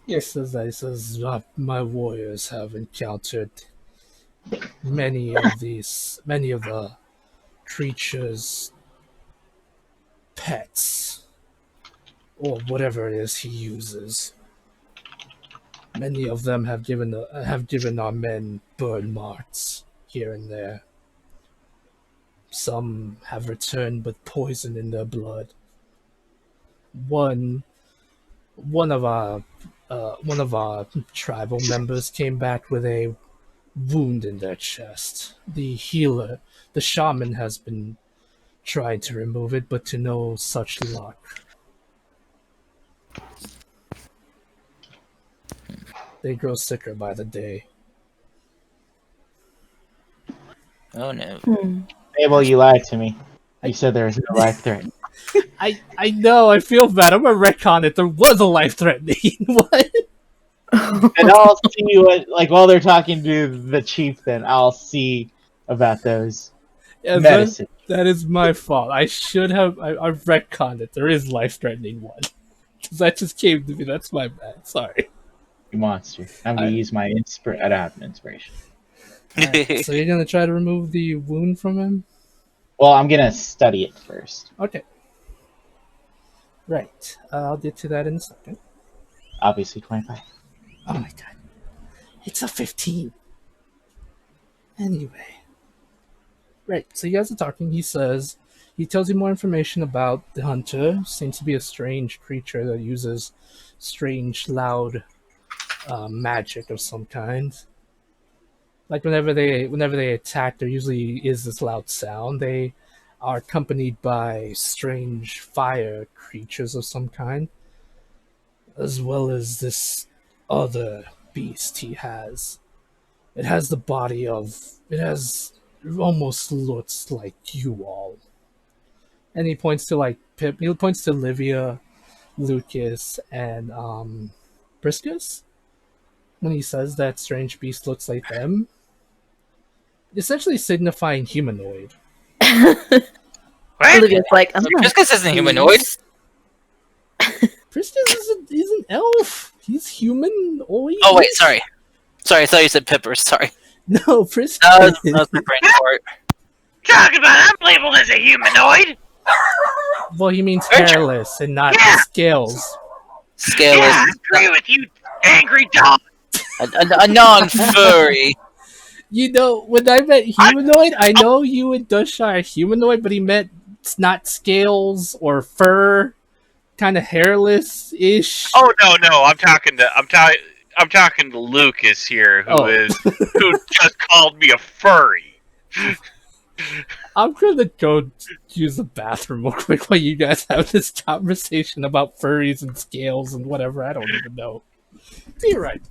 He says, my warriors have encountered many of the creatures, pets, or whatever it is he uses. Many of them have given our men burn marks here and there. Some have returned with poison in their blood. One one of our tribal members came back with a wound in their chest. The healer, the shaman, has been trying to remove it, but to no such luck. They grow sicker by the day. Oh no. Hmm. Abel, you lied to me. You said there was no life threat. I know, I feel bad. I'm gonna retcon it. There was a life threatening. What? And I'll see what, like, while they're talking to the chieftain, I'll see about those Yes, medicine. that is my fault. I should have. I retconned it. There is life threatening one. Because that just came to me. That's my bad. Sorry. You monster. I'm gonna use my inspiration. I don't have an inspiration. Alright, so you're gonna try to remove the wound from him? Well, I'm gonna study it first. Okay. Right. I'll get to that in a second. Obviously, 25. Oh my god. It's a 15. Anyway. Right, so you guys are talking. He tells you more information about the hunter. Seems to be a strange creature that uses strange, loud magic of some kind. Like whenever they attack, there usually is this loud sound. They are accompanied by strange fire creatures of some kind, as well as this other beast he has. It has the body of it almost looks like you all. And he points to like Pip. He points to Livia, Lucas, and Briscus when he says that strange beast looks like them, essentially signifying humanoid. What? Olivia's like, I'm not Priscus isn't humanoid. Briscus is an elf. He's humanoid. Oh wait, sorry. I thought you said Pipper. Sorry. No, Briscus. That was my brain fart. Talk about I'm labeled as a humanoid. Well, he means hairless and not Yeah. scales. Scaleless. Yeah, I agree with you, angry dog. A non-furry. You know, when I meant humanoid, I know you and Dusha are humanoid, but he meant not scales or fur, kind of hairless-ish. Oh no, I'm talking to Lucas here, who just called me a furry. I'm gonna go use the bathroom real quick while you guys have this conversation about furries and scales and whatever. I don't even know. Be right.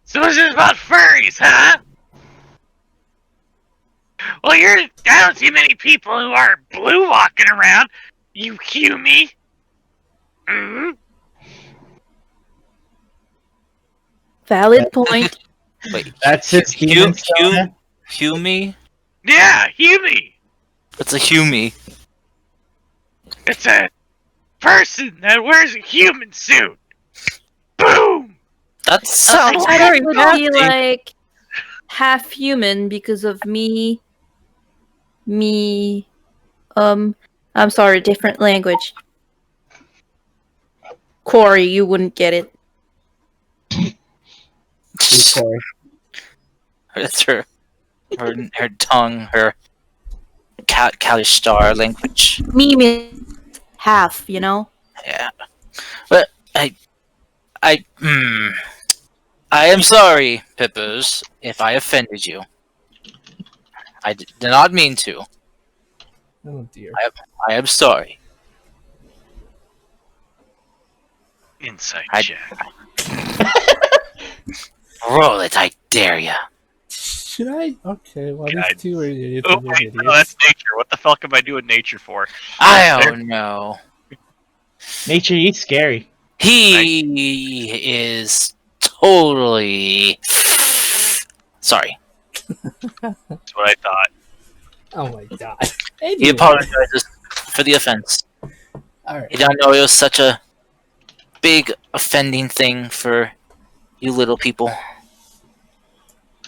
So this is about furries, huh? Well, I don't see many people who are blue walking around. You cue me. Hmm. valid point. Wait, That's his demon stone. Humi? Yeah, Humi. What's a Humi? It's a person that wears a human suit. Boom. That sounds I very would nasty. be like half human because of me. I'm sorry, different language. Corey, you wouldn't get it. That's her tongue, her Kalishtar language. Me means half, you know? Yeah, but I am sorry, Pippers, if I offended you. I did not mean to. Oh dear. I am sorry. Insight I- check. Roll it, I dare ya. Should I? Okay, well, God. these two are idiots. Oh and wait, idiots. no, that's nature. What the fuck am I doing nature for? I don't know. Nature, he's scary. He is totally sorry. That's what I thought. Oh my god. He Anyway. apologizes for the offense. Alright. He didn't know it was such a big offending thing for you little people.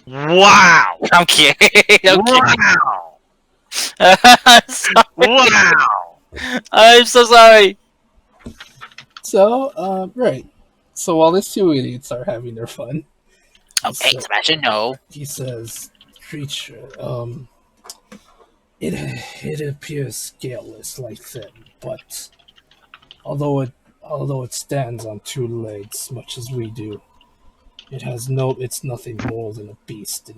Wow! I'm kidding. I'm kidding. Wow! I'm sorry. Wow! I'm so sorry. So, right. So while these two idiots are having their fun, Okay, so imagine no. he says, "Creature, it appears scaleless like them, but although it stands on two legs, much as we do, it's nothing more than a beast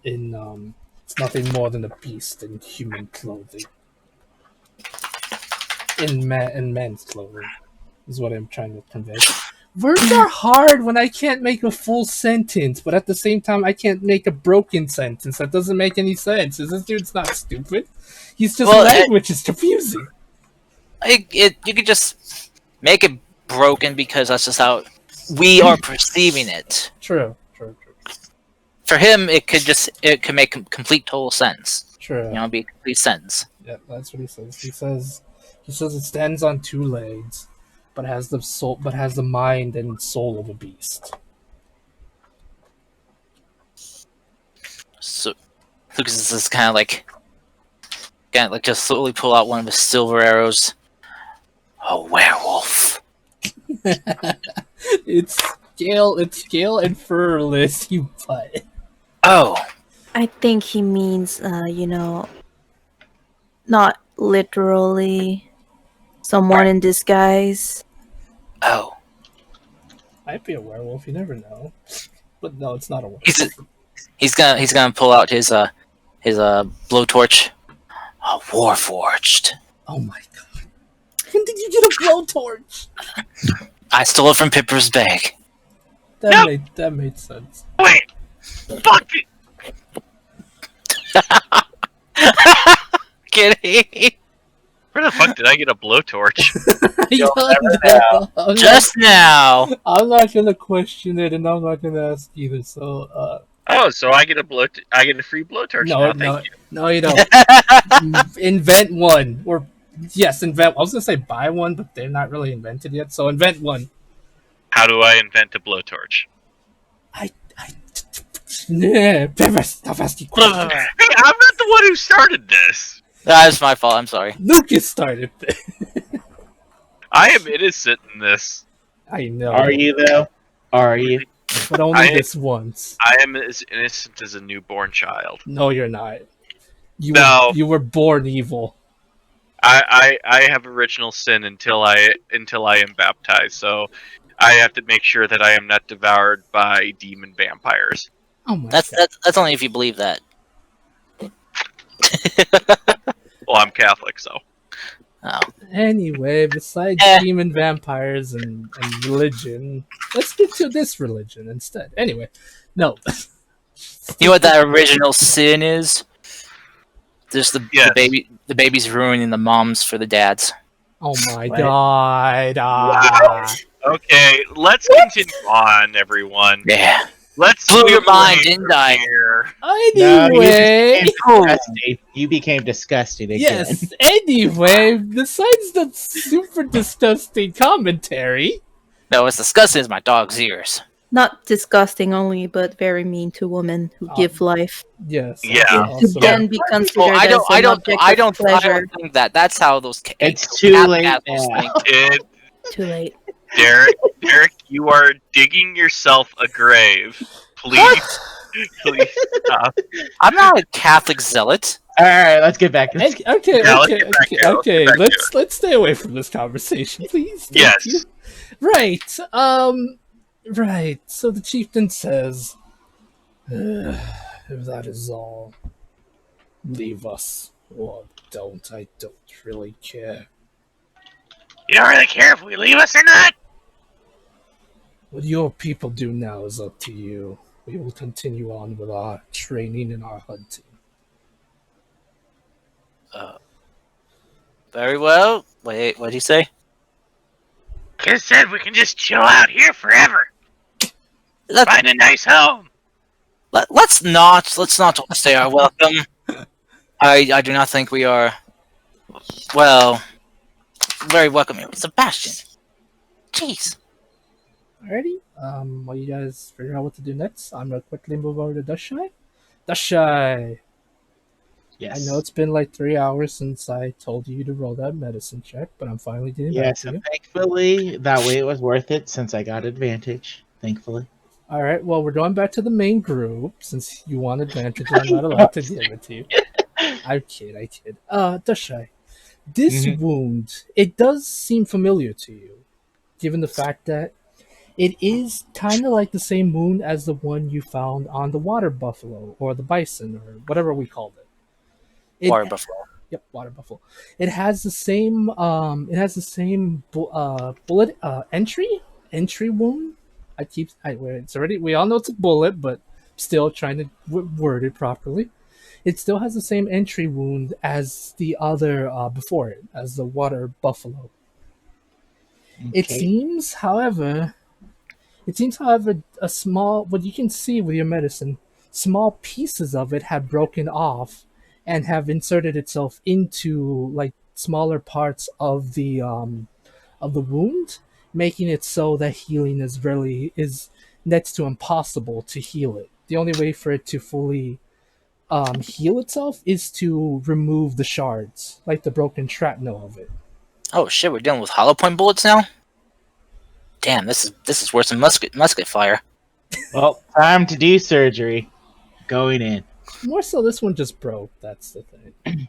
it's nothing more than a beast in human clothing, in man's clothing, is what I'm trying to convey." Words are hard when I can't make a full sentence, but at the same time, I can't make a broken sentence. That doesn't make any sense. This dude's not stupid. He's just language is confusing. You could just make it broken because that's just how we are perceiving it. True. For him, it could make complete total sense. True. You know, be a complete sentence. Yeah, that's what he says. He says it stands on two legs, but has the mind and soul of a beast. So Lucas is kind of like just slowly pull out one of his silver arrows. A werewolf. It's scale and furless, you butt. Oh, I think he means, not literally someone in disguise? Oh, Might be a werewolf. You never know. But no, it's not a werewolf. he's gonna pull out his blowtorch. Oh, Warforged. Oh my god! When did you get a blowtorch? I stole it from Pipper's bag. That made sense. Wait! Fuck it! Kidding. Where the fuck did I get a blowtorch? I don't know. Just now. I'm not gonna question it, and I'm not gonna ask either. So, Oh, so I get a free blowtorch now. Thank you. no, you don't. Invent one, or yes, invent. I was gonna say buy one, but they're not really invented yet. So invent one. How do I invent a blowtorch? Yeah, sadfasdfasfd. Hey, I'm not the one who started this. That's my fault. I'm sorry. Lucas started this. I am innocent in this. I know. Are you though? Are you? But only this once. I am as innocent as a newborn child. No, you're not. No. You were born evil. I have original sin until I am baptized, so I have to make sure that I am not devoured by demon vampires. Oh my That's god. that's only if you believe that. Well, I'm Catholic, so. Oh. Anyway, besides demon vampires and religion, let's get to this religion instead. Anyway, no. You know what that original sin is? There's the baby's ruining the moms for the dads. Oh my What? god. Wow. Okay, let's continue on, everyone. Yeah. Let's Blew your move mind, away didn't from I? here. Anyway. You became disgusting again. Yes, anyway, besides the super disgusting commentary. No, what's disgusting is my dog's ears. Not disgusting only, but very mean to women who give life. Yes. Yeah. To Awesome. then be considered I don't. as I an don't. object I of don't. I pleasure. don't think that. That's how those. It's too late assholes now. think. Kid, Too late. Derek, you are digging yourself a grave. Please, please stop. I'm not a Catholic zealot. All right, let's get back to this. Okay, Yeah, let's get back to it. okay. Let's get back to Let's stay away from this conversation, please. Thank Yes. you. Right. Right. So the chieftain says, "If that is all, leave us or don't. I don't really care. You don't really care if we leave us or not? What your people do now is up to you. We will continue on with our training and our hunting." Very well. Wait, what did he say? Kid said we can just chill out here forever. Let, Find a nice home. let's not say our welcome. I do not think we are. Well, very welcome here, Sebastian. Jeez. Alrighty. While you guys figure out what to do next, I'm gonna quickly move over to Dushai. Dushai! Yes. I know it's been like 3 hours since I told you to roll that medicine check, but I'm finally getting back Yes, to you. thankfully, that way it was worth it since I got advantage. Thankfully. Alright, well, we're going back to the main group since you want advantage and I'm not allowed to give it to you. I kid. Dushai, this wound, it does seem familiar to you, given the fact that it is kind of like the same wound as the one you found on the water buffalo or the bison or whatever we called it. Water buffalo. Yep, water buffalo. It has the same. Bullet entry wound. It's already. We all know it's a bullet, but still trying to word it properly. It still has the same entry wound as the other before it, as the water buffalo. It seems, however, a small. What you can see with your medicine, small pieces of it have broken off and have inserted itself into like smaller parts of the wound, making it so that healing is next to impossible to heal it. The only way for it to fully heal itself is to remove the shards, like the broken shrapnel of it. Oh shit, we're dealing with hollow point bullets now. Damn, this is worse than musket fire. Well, time to do surgery. Going in. More so, this one just broke. That's the thing.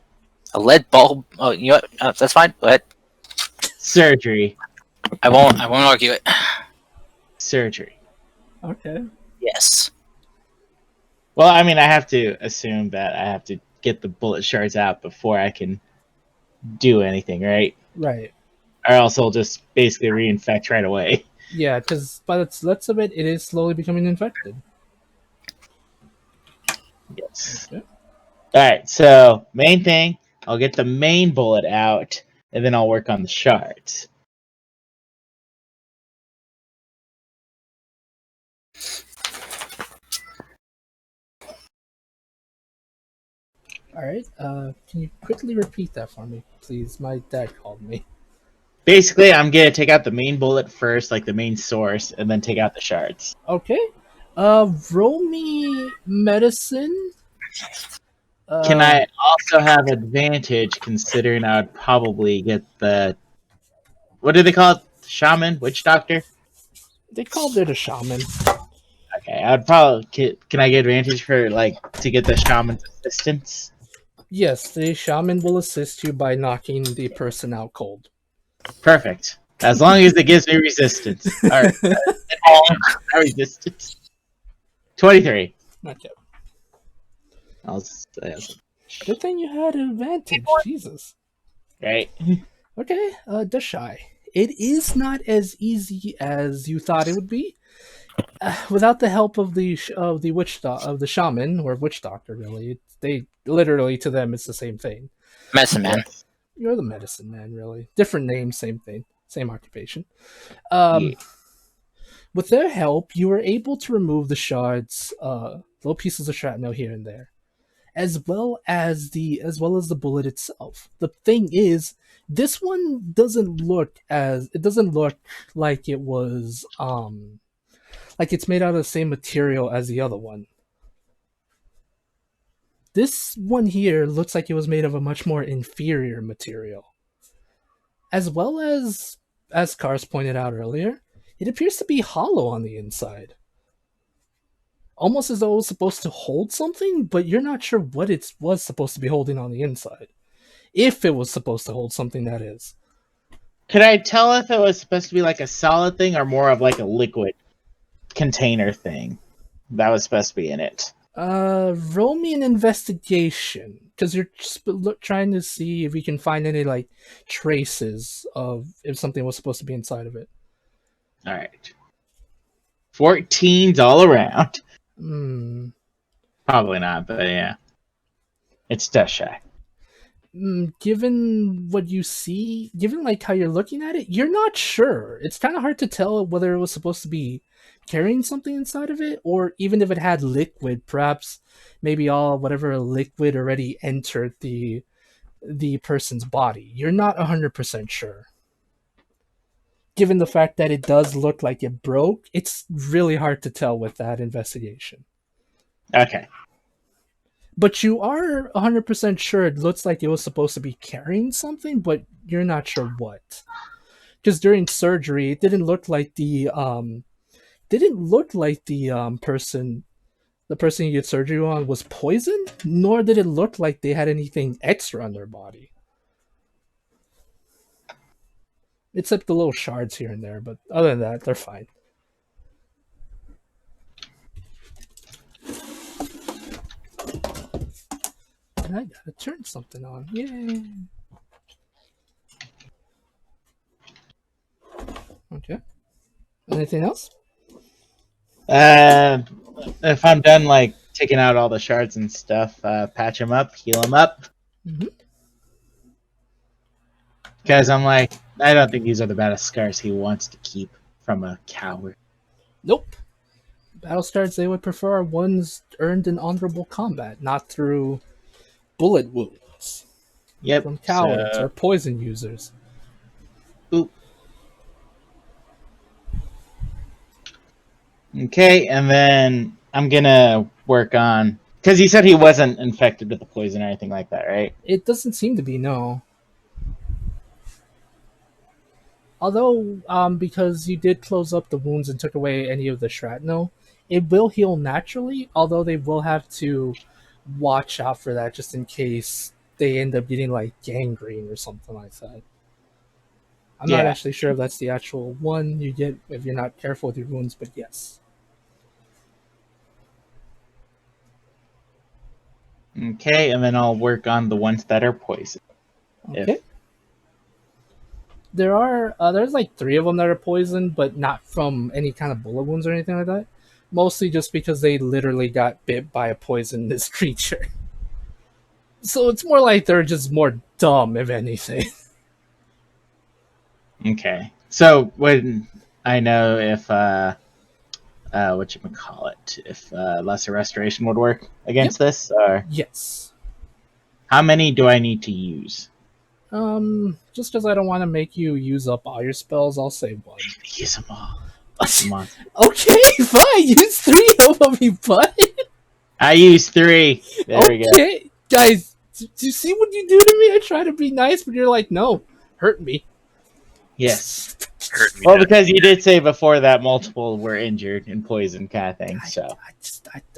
A lead bulb. Oh, you know what? That's fine. Go ahead. Surgery. I won't. I won't argue it. Surgery. Okay. Yes. Well, I mean, I have to assume that I have to get the bullet shards out before I can do anything, right? Right. Or else I'll just basically reinfect right away. Yeah, because by the looks of it, it is slowly becoming infected. Yes. Okay. Alright, so main thing, I'll get the main bullet out, and then I'll work on the shards. All right. Can you quickly repeat that for me, please? My dad called me. Basically, I'm gonna take out the main bullet first, like the main source, and then take out the shards. Okay. Roll me medicine. Can I also have advantage considering I would probably get the what do they call it? Shaman? Witch doctor? They called it a shaman. Okay, I'd probably can I get advantage for like to get the shaman's assistance? Yes, the shaman will assist you by knocking the person out cold. Perfect. As long as it gives me resistance. Alright. Resistance. 23. Okay. I'll say Good thing you had advantage. Jesus. right. Okay. Dashai. It is not as easy as you thought it would be. Without the help of the of the shaman or witch doctor, really, they literally to them it's the same thing. Medicine man. You're the medicine man, really. Different name, same thing, same occupation. Yeah. With their help, you were able to remove the shards, little pieces of shrapnel here and there, as well as the bullet itself. The thing is, this one doesn't look like it was like it's made out of the same material as the other one. This one here looks like it was made of a much more inferior material. As well as Cars pointed out earlier, it appears to be hollow on the inside. Almost as though it was supposed to hold something, but you're not sure what it was supposed to be holding on the inside. If it was supposed to hold something, that is. Could I tell if it was supposed to be like a solid thing or more of like a liquid container thing that was supposed to be in it? Roll me an investigation, because you're trying to see if you can find any like traces of if something was supposed to be inside of it. All right. 14s all around. Probably not, but yeah. It's Deshai. Given what you see, given like how you're looking at it, you're not sure. It's kind of hard to tell whether it was supposed to be carrying something inside of it, or even if it had liquid. Perhaps, maybe all whatever liquid already entered the person's body. You're not 100% sure. Given the fact that it does look like it broke, it's really hard to tell with that investigation. Okay. But you are 100% sure it looks like it was supposed to be carrying something, but you're not sure what. Because during surgery, it didn't look like the person you did surgery on was poisoned, nor did it look like they had anything extra on their body. Except the little shards here and there, but other than that, they're fine. And I gotta turn something on. Yay! Okay. Anything else? If I'm done like taking out all the shards and stuff, patch him up, heal him up. Because I'm like, I don't think these are the baddest scars he wants to keep from a coward. Nope. Battle stars they would prefer are ones earned in honorable combat, not through bullet wounds. Yep. From cowards or poison users. Oop. Okay, and then I'm gonna work on because he said he wasn't infected with the poison or anything like that, right? It doesn't seem to be, no. Although, because you did close up the wounds and took away any of the shrapnel, it will heal naturally, although they will have to watch out for that just in case they end up getting like gangrene or something like that. I'm not Yeah. actually sure if that's the actual one you get if you're not careful with your wounds, but yes. Okay, and then I'll work on the ones that are poison. Okay. There's like 3 of them that are poisoned, but not from any kind of bullet wounds or anything like that. Mostly just because they literally got bit by a poisonous creature. So it's more like they're just more dumb, if anything. Okay. So when I know if whatchamacallit, if lesser restoration would work against this, or Yes. how many do I need to use? Just because I don't want to make you use up all your spells, I'll say 1. Use them all. Come on. Okay, fine. Use 3 of them, you butt. I use 3. There we go. Okay, guys, do you see what you do to me? I try to be nice, but you're like, no, hurt me. Yes. Hurt me. Well, because you did say before that multiple were injured and poisoned kind of thing, so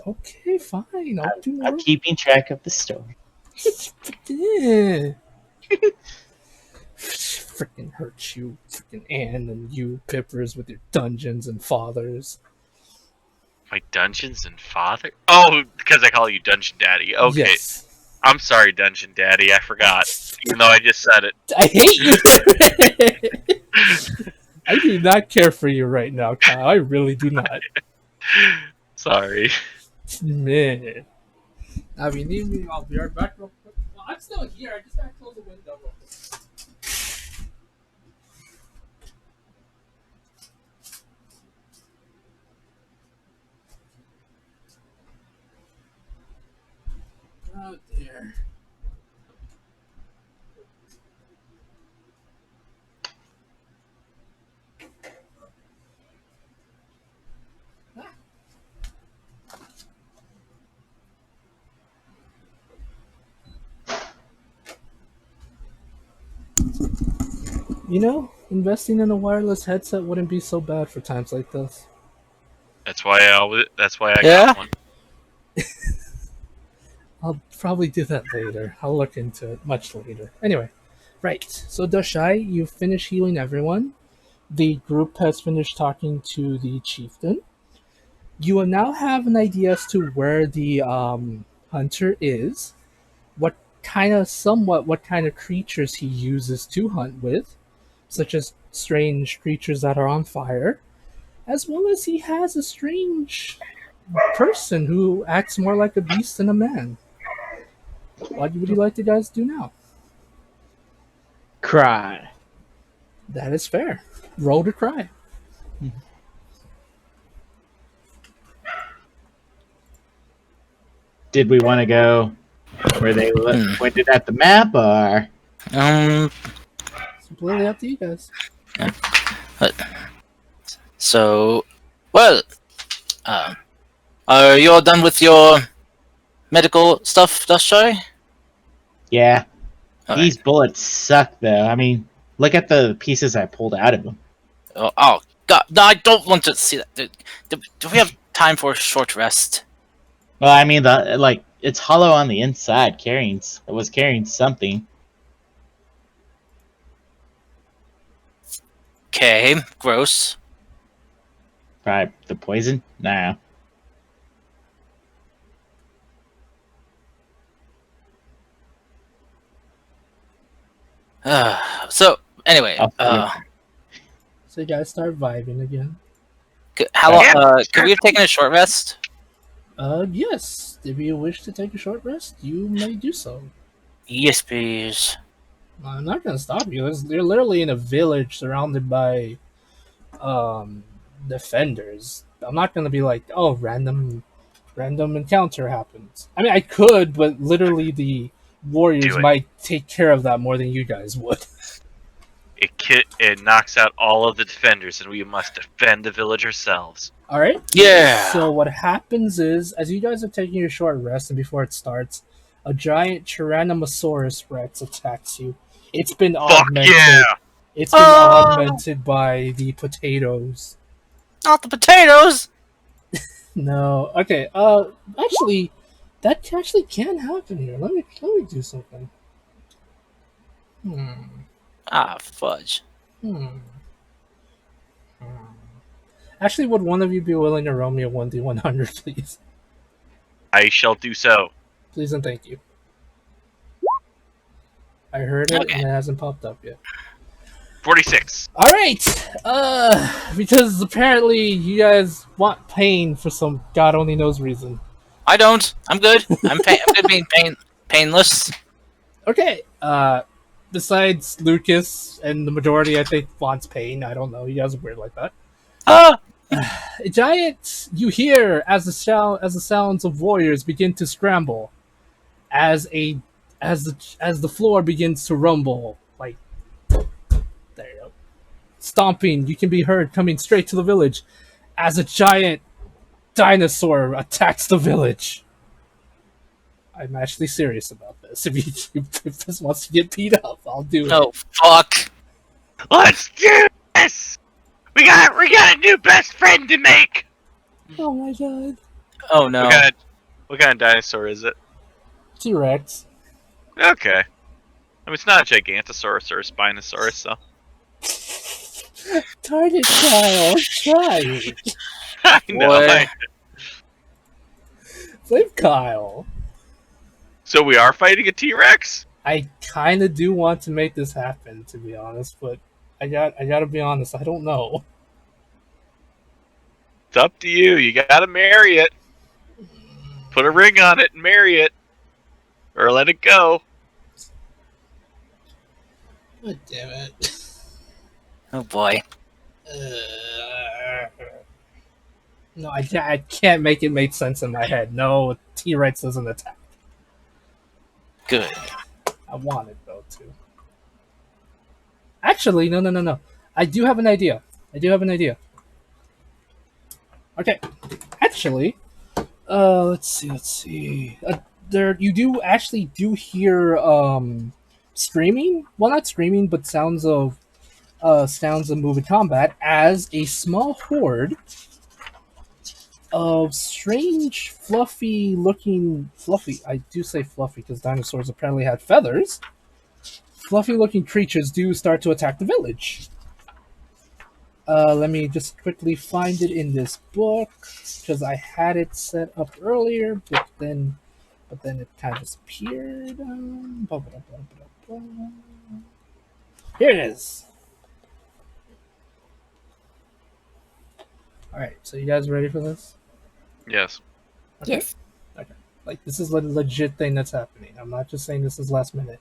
Okay, fine. I'll do I'm more. keeping track of the story. Yeah. Freaking hurt you, freaking Anne, and you, Pippers, with your dungeons and fathers. My Dungeons and Father? Oh, because I call you Dungeon Daddy. Okay. Yes. I'm sorry, Dungeon Daddy. I forgot. Even though I just said it. I hate you. I do not care for you right now, Kyle. I really do not. Sorry. Man. Now, if you need me, I'll be right back real quick. Well, I'm still here. I just gotta close the window real quick. Oh, dear. You know, investing in a wireless headset wouldn't be so bad for times like this. That's why I Yeah? got one. I'll probably do that later. I'll look into it much later. Anyway, right. So Doshai, you've finished healing everyone. The group has finished talking to the chieftain. You will now have an idea as to where the hunter is, what what kind of creatures he uses to hunt with, such as strange creatures that are on fire, as well as he has a strange person who acts more like a beast than a man. What would you like the guys to do now? Cry. That is fair. Roll to cry. Did we want to go where they pointed at the map, or? It's completely up to you guys. So, well, are you all done with your medical stuff, Dustshy? Yeah. Okay. These bullets suck, though. I mean, look at the pieces I pulled out of them. Oh, God, no, I don't want to see that. Do we have time for a short rest? Well, I mean, it's hollow on the inside. It was carrying something. Okay, gross. Probably the poison? Nah. So, anyway, So you guys start vibing again. how long? Could we have taken a short rest? Yes. If you wish to take a short rest, you may do so. Yes, please. I'm not gonna stop you. You're literally in a village surrounded by defenders. I'm not gonna be like, oh, random encounter happens. I mean, I could, but literally the warriors Do it. might take care of that more than you guys would. It knocks out all of the defenders, and we must defend the village ourselves. All right. Yeah. So what happens is, as you guys are taking your short rest, and before it starts, a giant Tyrannosaurus Rex attacks you. It's been Fuck augmented. yeah! It's been augmented by the potatoes. Not the potatoes. No. Okay. Actually, that actually can happen here. Let me do something. Ah, fudge. Hmm. Actually, would one of you be willing to roll me a 1d100, please? I shall do so. Please and thank you. I heard it Okay. and it hasn't popped up yet. 46. All right. Because apparently you guys want pain for some God only knows reason. I don't. I'm good. I'm good being painless. Okay. Besides Lucas and the majority, I think wants pain. I don't know. You guys are weird like that. Ah! A giant you hear as the sounds of warriors begin to scramble, as the floor begins to rumble. Like there you go. Stomping, you can be heard coming straight to the village as a giant dinosaur attacks the village. I'm actually serious about this. If this wants to get beat up, I'll do it. Oh, fuck. Let's do this! We got a new best friend to make! Oh my god. Oh, no. What kind of dinosaur is it? T-Rex. Okay. I mean, it's not a Gigantosaurus or a Spinosaurus, so. Darn it, Kyle. Try. I know. What? Blame Kyle. So we are fighting a T-Rex? I kind of do want to make this happen, to be honest, but I gotta be honest. I don't know. It's up to you. You gotta marry it. Put a ring on it and marry it. Or let it go. God damn it. Oh, boy. No, I can't make it make sense in my head. No, T-Rex doesn't attack. Good. I want it though too. Actually, no. I do have an idea. Okay. Actually, let's see. There, you do actually hear screaming. Well, not screaming, but sounds of moving combat as a small horde of strange, fluffy. I do say fluffy because dinosaurs apparently had feathers. Fluffy-looking creatures do start to attack the village. Let me just quickly find it in this book because I had it set up earlier, but then it kind of disappeared. Here it is. All right, so you guys ready for this? Yes. Okay. Yes. Okay. Like this is a legit thing that's happening. I'm not just saying this is last minute.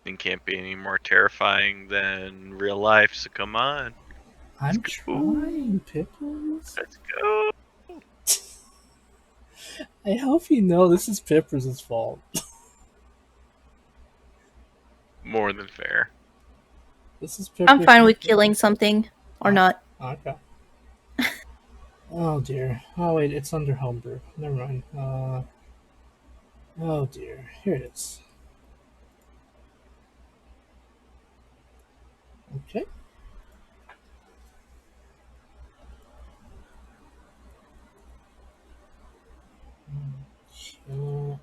It can't be any more terrifying than real life, so come on. I'm trying, Pippers. Let's go. I hope you know this is Pippers' fault. More than fair. This is Pippers'. I'm fine with killing something or not. Okay. Oh dear. Oh wait, it's under homebrew. Never mind. Oh dear. Here it is. Okay. The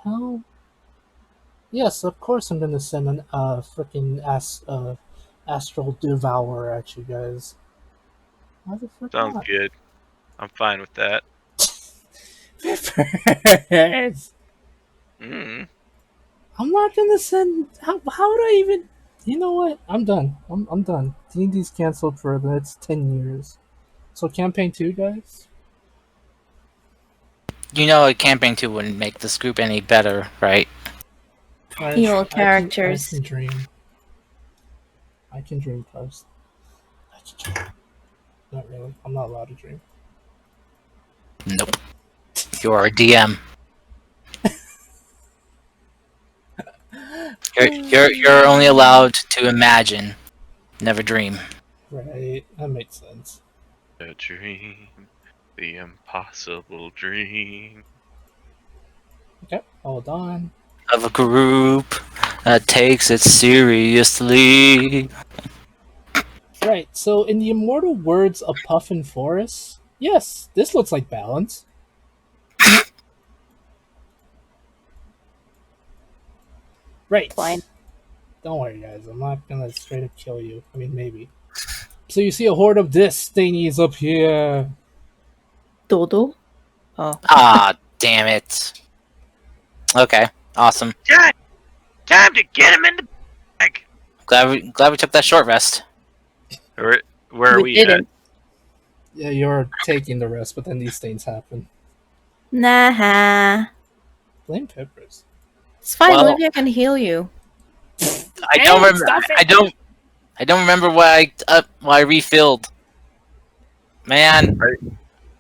hell? Yes, of course I'm gonna send an freaking astral devourer at you guys. Why the frick Sounds not? good. I'm fine with that. Pippers! Mm. I'm not gonna send. How would I even? You know what? I'm done. I'm done. D&D's canceled for the next 10 years. So campaign 2, guys. You know a campaign 2 wouldn't make this group any better, right? Evil characters. I can dream. I can dream first. I can dream. Not really. I'm not allowed to dream. Nope. You're a DM. You're only allowed to imagine, never dream. Right. That makes sense. The dream. The impossible dream. Okay. Hold on. Of a group that takes it seriously. Right. So in the immortal words of Puffin Forest, yes, this looks like balance. Right. Fine. Don't worry, guys. I'm not gonna straight up kill you. I mean, maybe. So you see a horde of this thingies up here. Dodo? Oh. Ah, damn it. Okay, awesome. God, time to get him in the bag. Glad we took that short rest. Where are We we didn't. Yeah, you're taking the rest, but then these things happen. Nah. Blame Peppers. It's fine. Well- Olivia can heal you. I don't remember. I don't remember why I refilled. Man,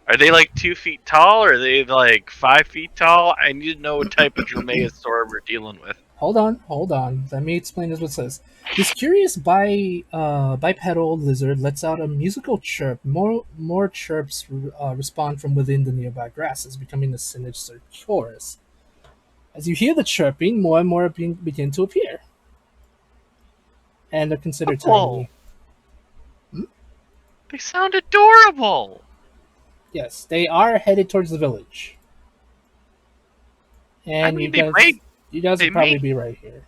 Are they like 2 feet tall, or are they like 5 feet tall? I need to know what type of dromaeosaur we're dealing with. Hold on. Let me explain this. What it says. This curious bipedal lizard lets out a musical chirp. More chirps respond from within the nearby grasses, becoming a sinister chorus. As you hear the chirping, more and more begin to appear. And they're considered Whoa. tiny. They sound adorable. Yes, they are headed towards the village. And I mean, you guys they will probably may- be right here.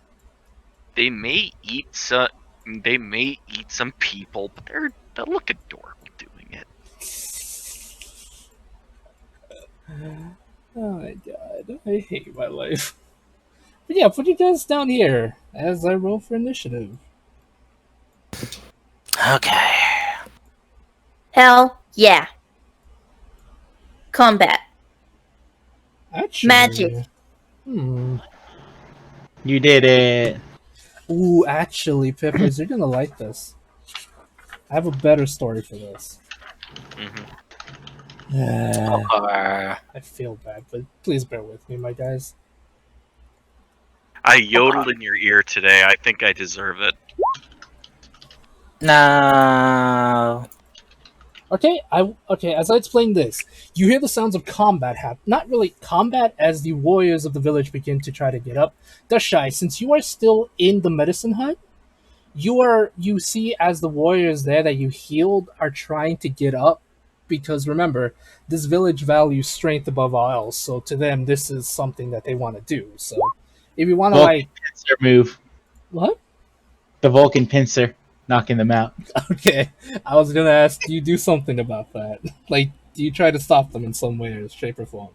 They may eat some. They may eat some people, but they'll look adorable doing it. Oh my god, I hate my life. But yeah, put you guys down here as I roll for initiative. okay. Hell yeah. Combat. Actually, Magic. You did it. Ooh, actually, Pippers, you're gonna like this. I have a better story for this. I feel bad, but please bear with me, my guys. I yodeled in your ear today. I think I deserve it. No. Okay, as I explain this, you hear the sounds of combat happen. Not really combat, as the warriors of the village begin to try to get up. Dashai, since you are still in the medicine hut, you see as the warriors there that you healed are trying to get up, because remember, this village values strength above all else, so to them this is something that they want to do. So if you want to Vulcan pincer move. what? The Vulcan pincer, knocking them out. Okay, I was gonna ask, do you do something about that? Like, do you try to stop them in some way or shape or form?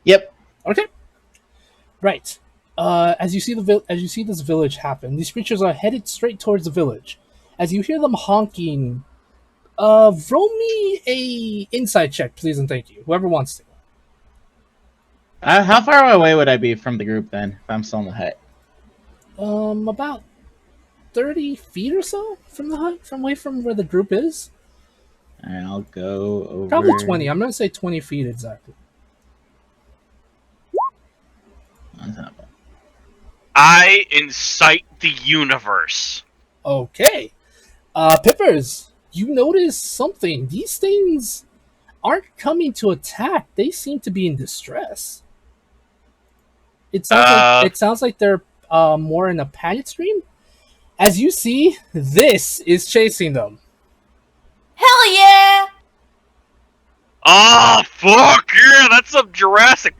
Yep. Okay. Right. As you see this village happen, these creatures are headed straight towards the village. As you hear them honking, roll me a insight check, please and thank you. Whoever wants to. How far away would I be from the group then, if I'm still in the hut? About 30 feet or so from the hut, away from where the group is. Alright, I'll go over. Probably 20. I'm gonna say 20 feet exactly. That's not bad. I incite the universe. Okay. Pippers, you notice something. These things aren't coming to attack. They seem to be in distress. It sounds like they're more in a panic stream. As you see, this is chasing them. Hell yeah! Oh fuck yeah! That's some Jurassic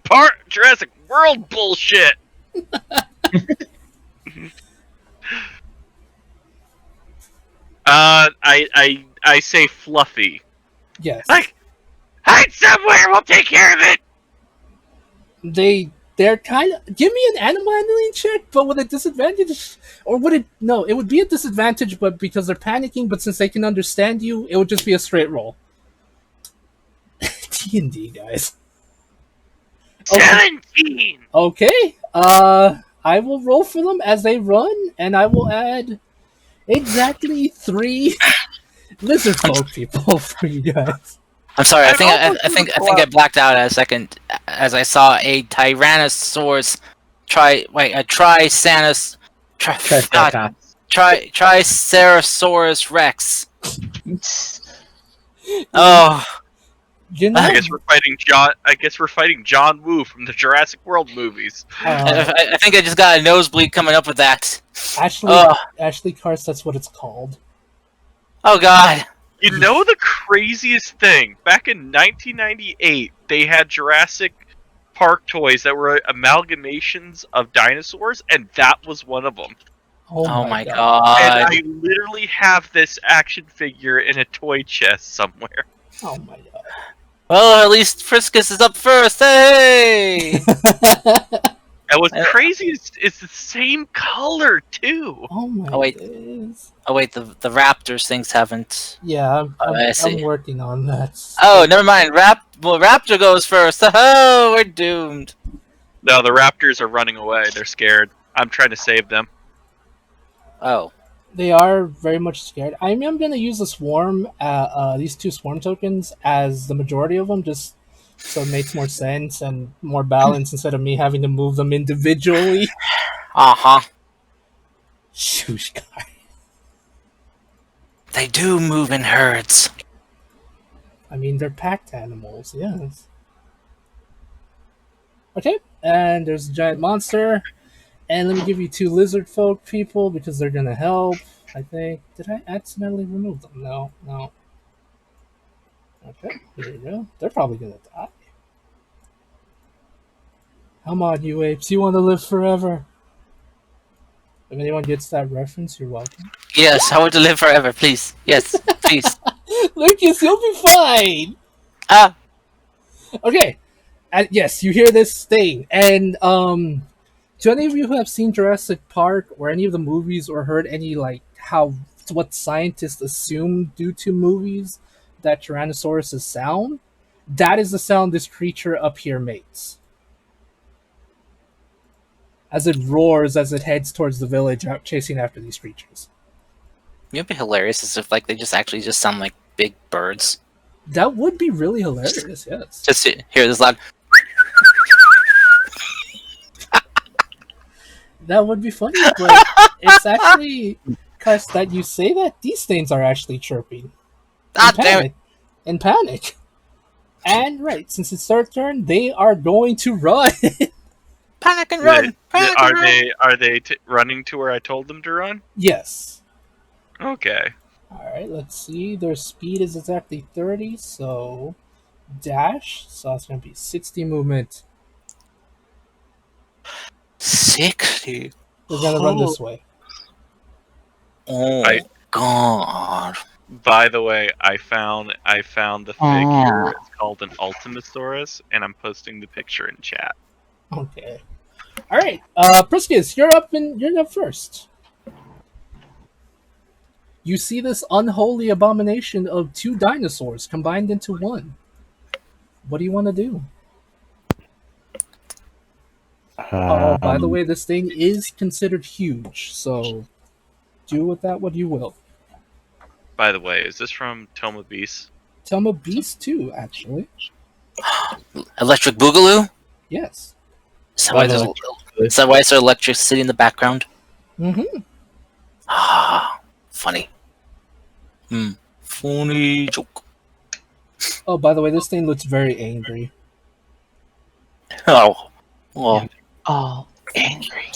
World bullshit. I say Fluffy. Yes. Like, hide somewhere. We'll take care of it. They're kind of, give me an animal handling check, but with a disadvantage, or would it? No, it would be a disadvantage, but because they're panicking. But since they can understand you, it would just be a straight roll. D&D, guys. Okay. 17. Okay. I will roll for them as they run, and I will add exactly 3 lizard folk people for you guys. I'm sorry. I I'm almost think gonna I blacked out a second as I saw a Tyrannosaurus Triceratops Rex. Oh, You know, I guess we're fighting John Woo from the Jurassic World movies. I think I just got a nosebleed coming up with that. Ashley Cars, that's what it's called. Oh God. You know the craziest thing? Back in 1998, they had Jurassic park toys that were amalgamations of dinosaurs, and that was one of them. Oh Oh my my god. And god. I literally have this action figure in a toy chest somewhere. Oh my Well, at least Friskus is up first. Hey! god. And what's crazy is it's the same color too. Oh my Oh wait. days. Oh wait, the Raptors things haven't. Yeah, I I'm see. working on that. Oh, never mind. Raptor goes first. Oh, we're doomed. No, the Raptors are running away. They're scared. I'm trying to save them. Oh, They are very much scared. I am going to use the swarm, these 2 swarm tokens as the majority of them, just so it makes more sense and more balance instead of me having to move them individually. uh-huh. Shoosh, guy. They do move in herds. I mean, they're packed animals, yes. Okay, and there's a giant monster. And let me give you 2 lizard folk people because they're going to help, I think. Did I accidentally remove them? No, no. Okay, here you go. They're probably going to die. Come on, you apes. You want to live forever. If anyone gets that reference, you're welcome. Yes, I want to live forever, please. Yes, please. Lucas, you'll be fine. Ah, Okay. Yes, you hear this thing. And, to any of you who have seen Jurassic Park or any of the movies or heard any, like, what scientists assume due to movies that Tyrannosaurus sound, that is the sound this creature up here makes. As it roars as it heads towards the village out chasing after these creatures. it'd be hilarious as if like they just actually just sound like big birds. That would be really hilarious, yes. Just hear this loud. That would be funny, but it's actually because that you say that these things are actually chirping. Ah, damn it! In panic. And right, since it's their turn, they are going to run. Panic and run! Panic and run! Are they running to where I told them to run? Yes. Okay. Alright, let's see. Their speed is exactly 30, so dash. So it's going to be 60 movement. 60. They're going to run this way. Oh god! By the way, I found the figure. It's called an Ultimasaurus, and I'm posting the picture in chat. Okay. Alright, Priscus, you're up first. You see this unholy abomination of 2 dinosaurs combined into one. What do you want to do? Oh, by the way, this thing is considered huge, so do with that what you will. By the way, is this from Toma Beast? Thelma Beast too, actually. Electric Boogaloo? Yes. Is that why there's electricity in the background? Mm-hmm. Ah, funny. Funny joke. Oh, by the way, this thing looks very angry. Oh, well, All angry.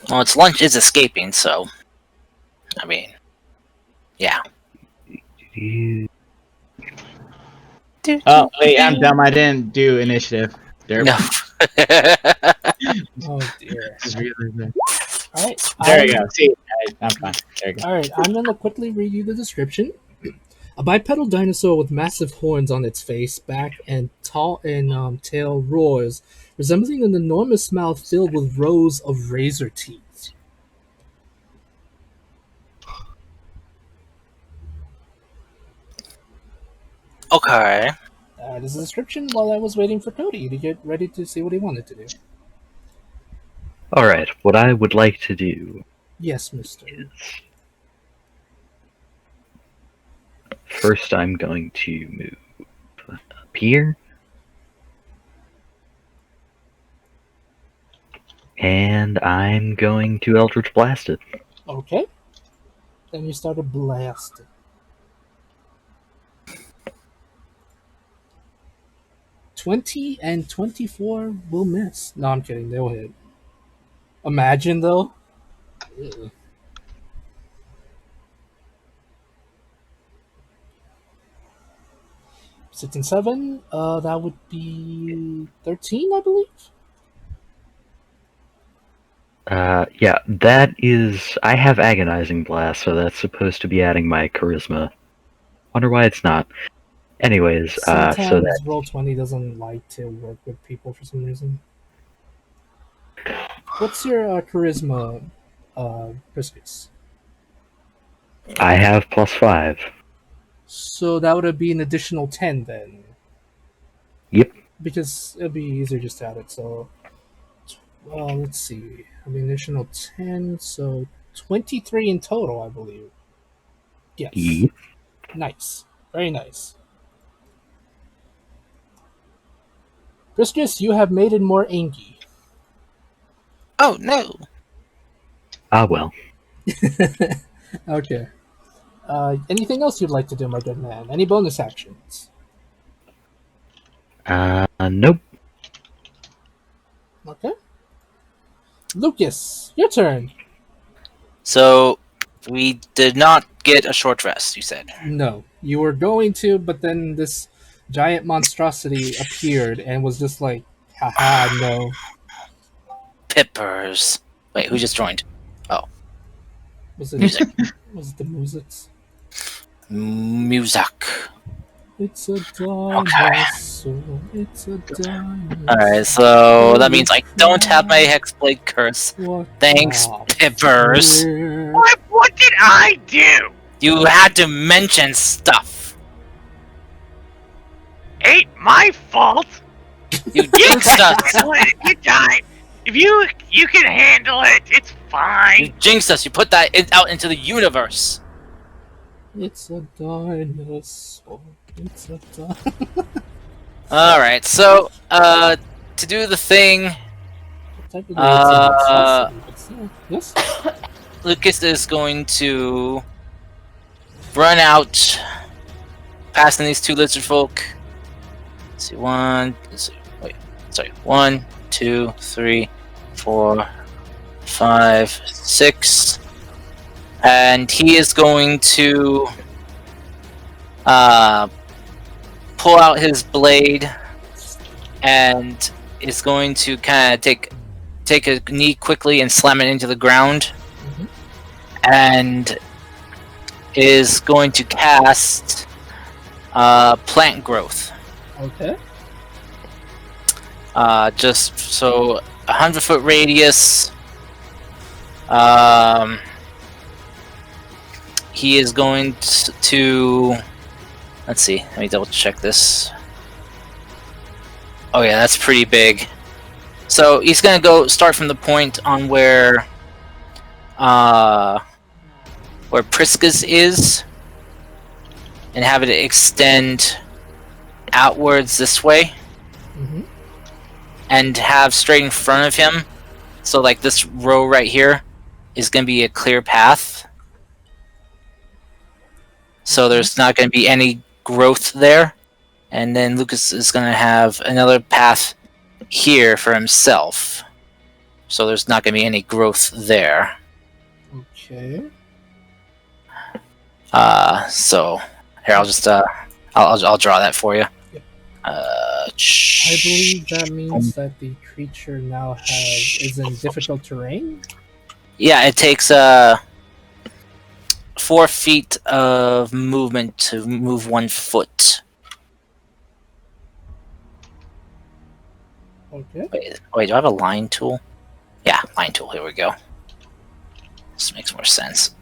well, its lunch is escaping, so I mean, yeah. Oh, wait, I'm dumb. I didn't do initiative. Derp. No. Oh dear. Just realized that. Alright. There we go. See, I'm fine. There we go. Alright, I'm gonna quickly read you the description. A bipedal dinosaur with massive horns on its face, back, and tail roars, resembling an enormous mouth filled with rows of razor teeth. Okay. That is the description while I was waiting for Cody to get ready to see what he wanted to do. Alright, what I would like to do Yes, mister. is first I'm going to move up here. And I'm going to Eldritch Blast it. Okay. Then you started blasting. $20 and 24 will miss. No, I'm kidding. They'll hit. Imagine, though. Ugh. 6 and 7. That would be 13, I believe. Yeah, that is. I have Agonizing Blast, so that's supposed to be adding my charisma. Wonder why it's not. Anyways, so Sometimes that Roll20 doesn't like to work with people for some reason. What's your charisma, Priscus? I have +5. So that would be an additional 10 then. Yep. Because it'd be easier just to add it. So, let's see. An additional 10, so 23 in total, I believe. Yes. Yep. Nice. Very nice. Priscus, you have made it more angy. Oh no! Ah well. Okay. Anything else you'd like to do, my good man? Any bonus actions? Nope. Okay. Lucas, your turn. So we did not get a short rest. You said. No, you were going to, but then this giant monstrosity appeared and was just like, haha, no. Pippers. Wait, who just joined? Was it Music. Was it the Musits? Music. It's a dinosaur. It's a dinosaur. Alright, so that means I don't have my Hexblade Curse. What Thanks, the Pippers. frick? What did I do? You had to mention stuff. Ain't my fault. You You jinxed can us. handle it if you die. If you can handle it, it's You fine. jinxed us. You put that out into the universe. It's a dinosaur. It's a dinosaur. Alright, so, to do the thing, Yes? Lucas is going to run out, passing these two lizard folk. Let's see, 1, 2, 3, 4, 5, 6. And he is going to pull out his blade and is going to kind of take a knee quickly and slam it into the ground. Mhm. And is going to cast plant growth. Okay. Just so 100-foot radius. He is going to. Let's see. Let me double check this. Oh yeah, that's pretty big. So he's gonna go start from the point on where Priscus is, and have it extend outwards this way, Mm-hmm. and have straight in front of him. So like this row right here is gonna be a clear path. So there's not gonna be any growth there. And then Lucas is going to have another path here for himself. So there's not going to be any growth there. Okay. So here, I'll just I'll draw that for you. Yep. I I believe that means that the creature now is in difficult terrain. Yeah, it takes 4 feet of movement to move 1 foot. Okay. Wait, do I have a line tool? Yeah, line tool. Here we go. This makes more sense.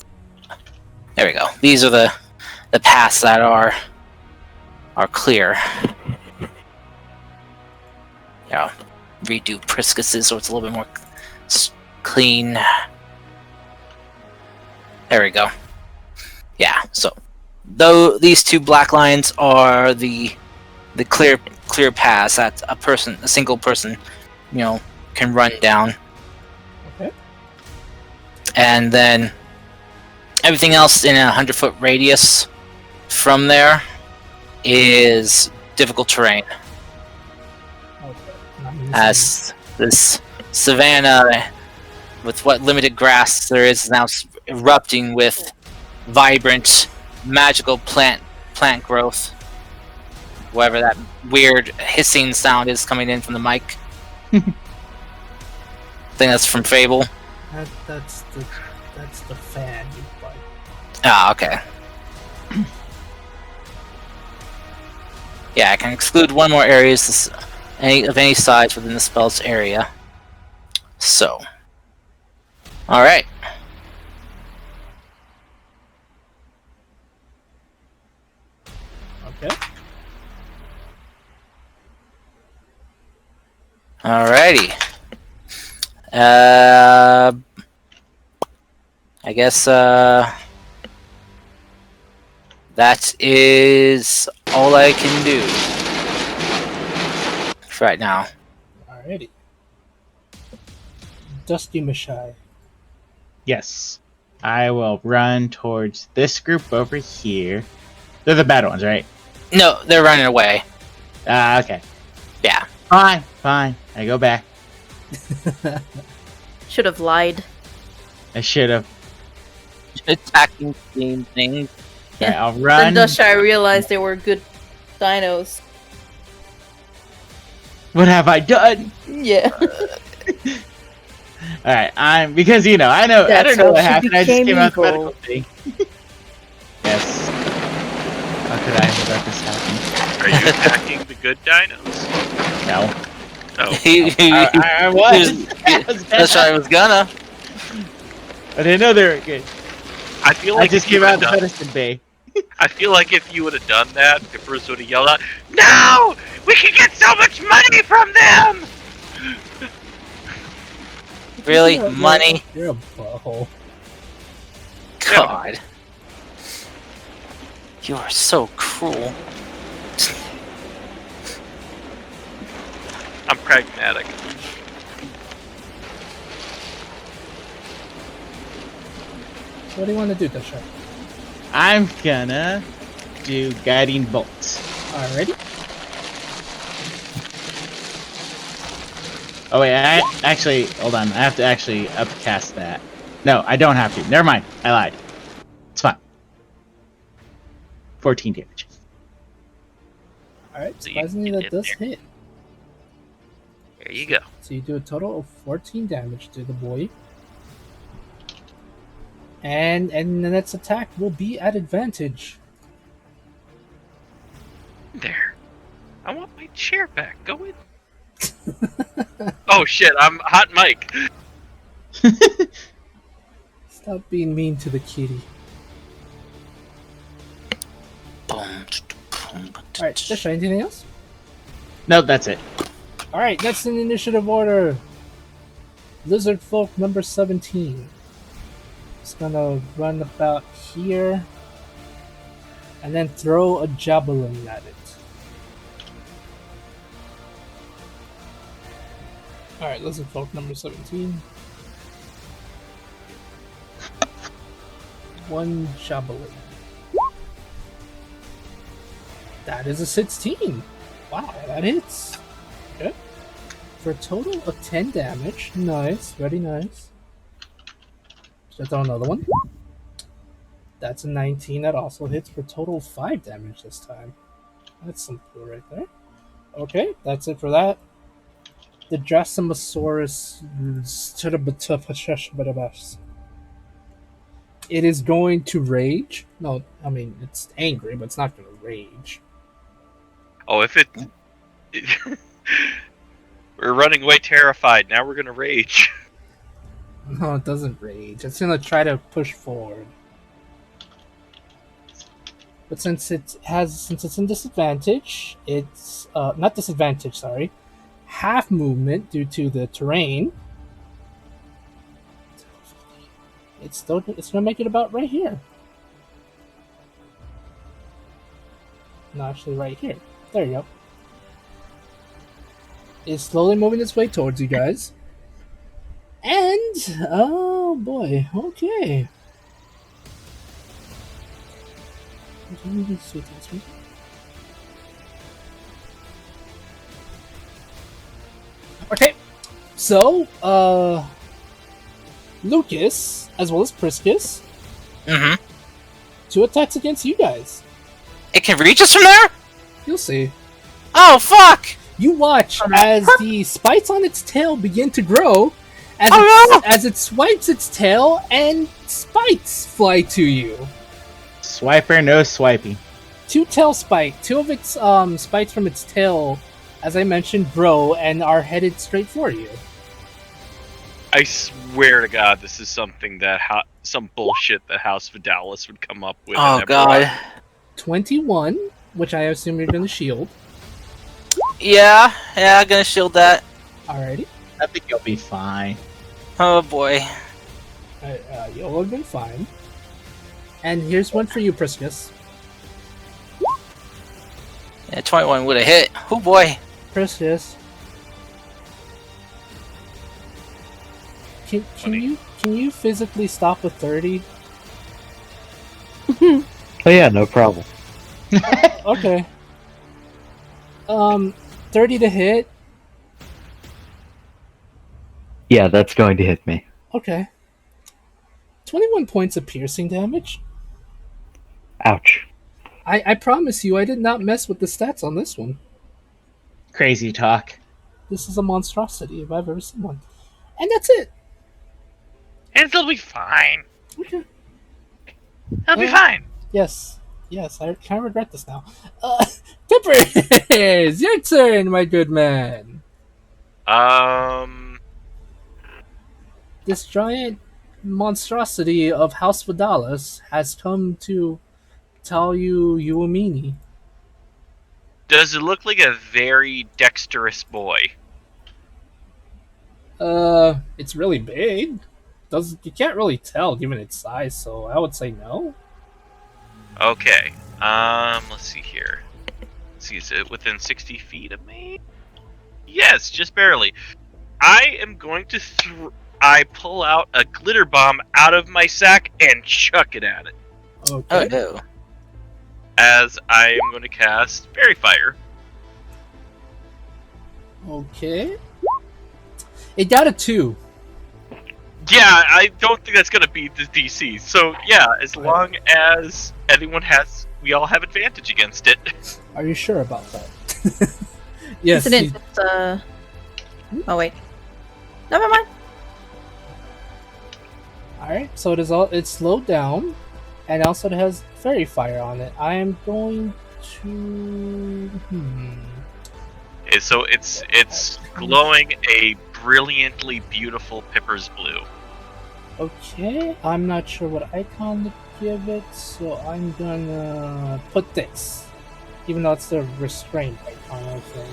There we go. These are the paths that are clear. Yeah, redo Priscus's so it's a little bit more clean. There we go. Yeah. So, though these 2 black lines are the clear paths that a single person, can run down. Okay. And then everything else in a 100-foot radius from there is difficult terrain. Okay. As this savanna, with what limited grass there is now erupting with vibrant, magical plant growth. whatever that weird hissing sound is coming in from the mic. I think that's from Fable. That's the fan you butt. Ah, okay. Yeah, I can exclude one more area of any size within the spell's area. So, all right. Okay. Alrighty. I guess that is all I can do for right now. Alrighty. Dusty Mashai. Yes. I will run towards this group over here. They're the bad ones, right? No, they're running away. Okay. Yeah. Fine. I go back. Should have lied. I should have. Attacking same thing. Okay, Yeah. I'll run. Then Dusha realized they were good dinos. What have I done? Yeah. Alright, because I know I That's don't know how what she happened. I just became came out the evil. medical thing. Yes. How could I have let this happen? Are you attacking the good dinos? No. Oh. I was. That's why I was gonna. I didn't know they were good. I feel I like just if you came out the would've done- medicine bay. I feel like if you would have done that, if Bruce would have yelled out, "No! We can get so much money from them!" Really? You're- Money? You're a butthole. God. You are so cruel. I'm pragmatic. So what do you want to do, Dusha? I'm gonna do guiding bolt. Alrighty. Oh wait, actually hold on. I have to actually upcast that. No, I don't have to. Never mind. I lied. It's fine. 14 damage. Alright, So you surprisingly did that does there. hit. There you go. So you do a total of 14 damage to the boy. And the next attack will be at advantage. There. I want my chair back. Go in. Oh shit! I'm hot mic. Stop being mean to the kitty. Alright, Dusha, anything else? Nope, that's it. Alright, next in the initiative order. Lizard Folk number 17. It's gonna run about here. And then throw a javelin at it. Alright, Lizard Folk number 17. One javelin. That is a 16. Wow, that hits. Okay. For a total of 10 damage. Nice, very nice. Should I throw another one? That's a 19. That also hits for a total of 5 damage this time. That's some cool right there. Okay, that's it for that. The Drasimosaurus. It is going to rage. No, I mean, it's angry, but it's not going to rage. Oh, if it. We're running away terrified. Now we're gonna rage. No, it doesn't rage. It's gonna try to push forward. But since it's in disadvantage, it's not disadvantage, sorry. Half movement due to the terrain. It's gonna make it about right here. No, actually right here. There you go. It's slowly moving its way towards you guys. And, oh boy, okay. Okay, so, Lucas, as well as Priscus, Mm-hmm. 2 attacks against you guys. It can reach us from there? You'll see. Oh fuck! You watch as the spikes on its tail begin to grow, as, Oh, no! as it swipes its tail, and spikes fly to you. Swiper, no swiping. Two of its spikes from its tail, as I mentioned, grow and are headed straight for you. I swear to God, this is something that some bullshit that House Vidalis would come up with. Oh and god. 21, which I assume you're going to shield. Yeah, I'm gonna shield that. Alrighty. I think you'll be fine. Oh boy. You'll have been fine. And here's one for you, Priscus. Yeah, 21 would have hit. Oh boy. Priscus. Can you physically stop a 30? Oh yeah, no problem. Okay. 30 to hit. Yeah, that's going to hit me. Okay. 21 points of piercing damage. Ouch. I promise you, I did not mess with the stats on this one. Crazy talk. This is a monstrosity if I've ever seen one. And that's it. And it'll be fine. Okay. It'll be fine. Yes, I kind of regret this now. Pippers, your turn, my good man. This giant monstrosity of House Vidalis has come to tell you a meanie. Does it look like a very dexterous boy? It's really big. You can't really tell given its size, so I would say no. Okay. Let's see here. Let's see, is it within 60 feet of me? Yes, just barely. I am going to I pull out a glitter bomb out of my sack and chuck it at it. Okay. Oh no. As I am going to cast Fairy Fire. Okay. It got a 2. Yeah, I don't think that's going to beat the DC. So, yeah, as long as we all have advantage against it. Are you sure about that? Yes. Isn't it? Oh wait. Never mind. Alright, so it's slowed down, and also it has fairy fire on it. I am going to... So it's glowing a brilliantly beautiful Pipper's Blue. Okay, I'm not sure what icon to give it, so I'm gonna put this. Even though it's the restraint icon, I think.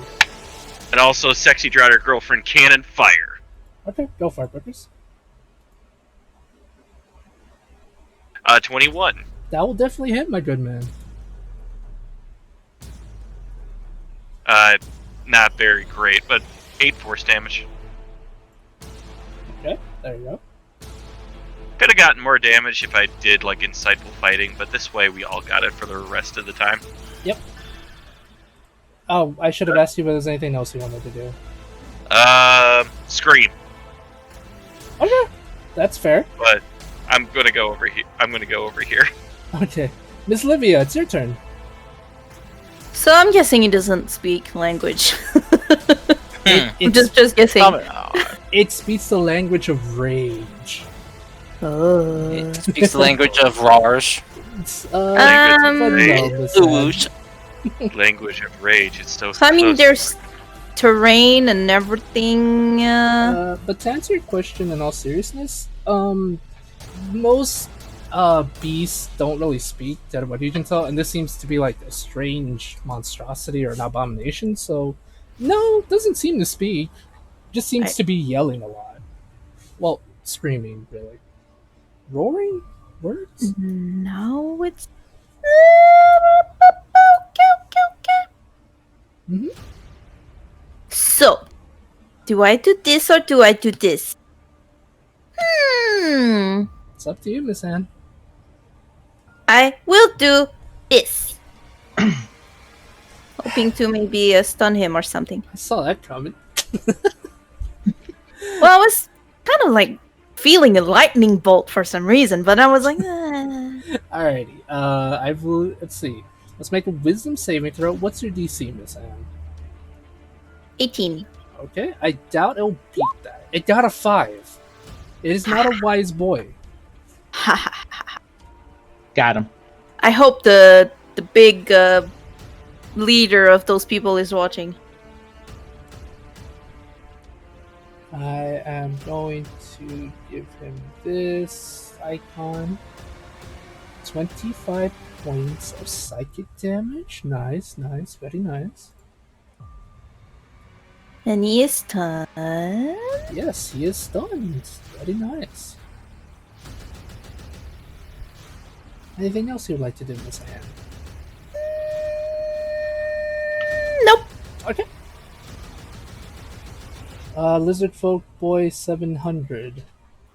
And also Sexy Drider Girlfriend Cannon Fire. Okay, go for it, Pippers. 21. That will definitely hit, my good man. Not very great, but 8 force damage. Okay, there you go. Could have gotten more damage if I did like insightful fighting, but this way we all got it for the rest of the time. Yep. Oh, I should have asked you if there's anything else you wanted to do. Scream. Okay, that's fair. But I'm gonna go over here. Okay, Miss Livia, it's your turn. So I'm guessing he doesn't speak language. It's, just guessing. it speaks the language of rage. It speaks the language of Rars. It's, Oosh. Language of rage. It's so. So I mean, there's terrain and everything. But to answer your question in all seriousness, most beasts don't really speak, that what you can tell, and this seems to be like a strange monstrosity or an abomination, so no, it doesn't seem to speak. Just seems to be yelling a lot. Well, screaming, really. Roaring? Words? No, it's. Mm-hmm. So, do I do this or do I do this? It's up to you, Miss Anne. I will do this. Hoping to maybe stun him or something. I saw that coming. Well, I was kind of like feeling a lightning bolt for some reason, but I was like, Alrighty. Let's see. Let's make a wisdom saving throw. What's your DC, Miss Anne? 18. Okay, I doubt it'll beat that. It got a 5. It is not a wise boy. Got him. I hope the big leader of those people is watching. I am going to give him this icon. 25 points of psychic damage. Nice, nice, very nice. And he is stunned. Yes, he is stunned. Very nice. Anything else you'd like to do, Miss Anne? Nope. Okay. Lizard Folk Boy 700.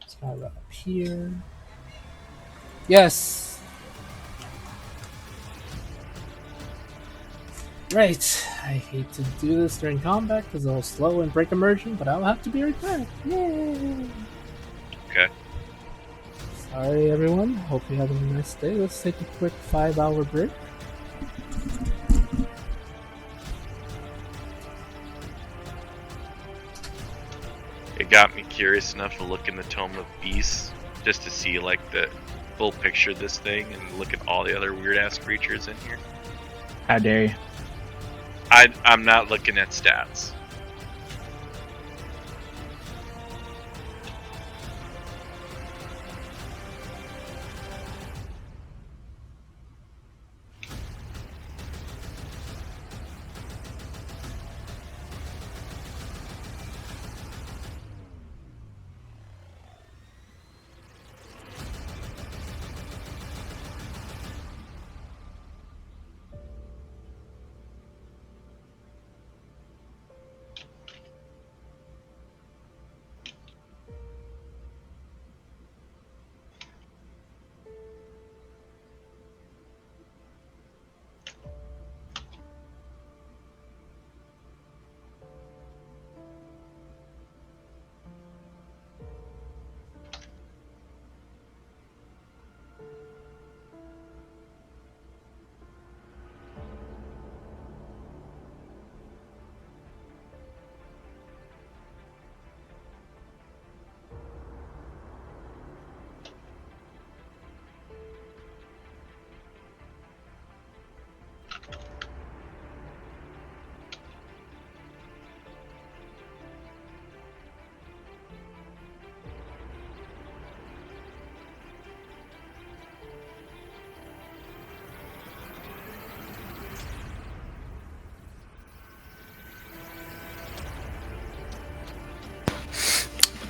It's not right up here. Yes. Right. I hate to do this during combat because it'll slow and break immersion, but I'll have to be right back. Yay. Okay. Sorry, everyone. Hope you have a nice day. Let's take a quick 5-hour break. It got me curious enough to look in the Tome of Beasts just to see like the full picture of this thing and look at all the other weird ass creatures in here. How dare you? I'm not looking at stats.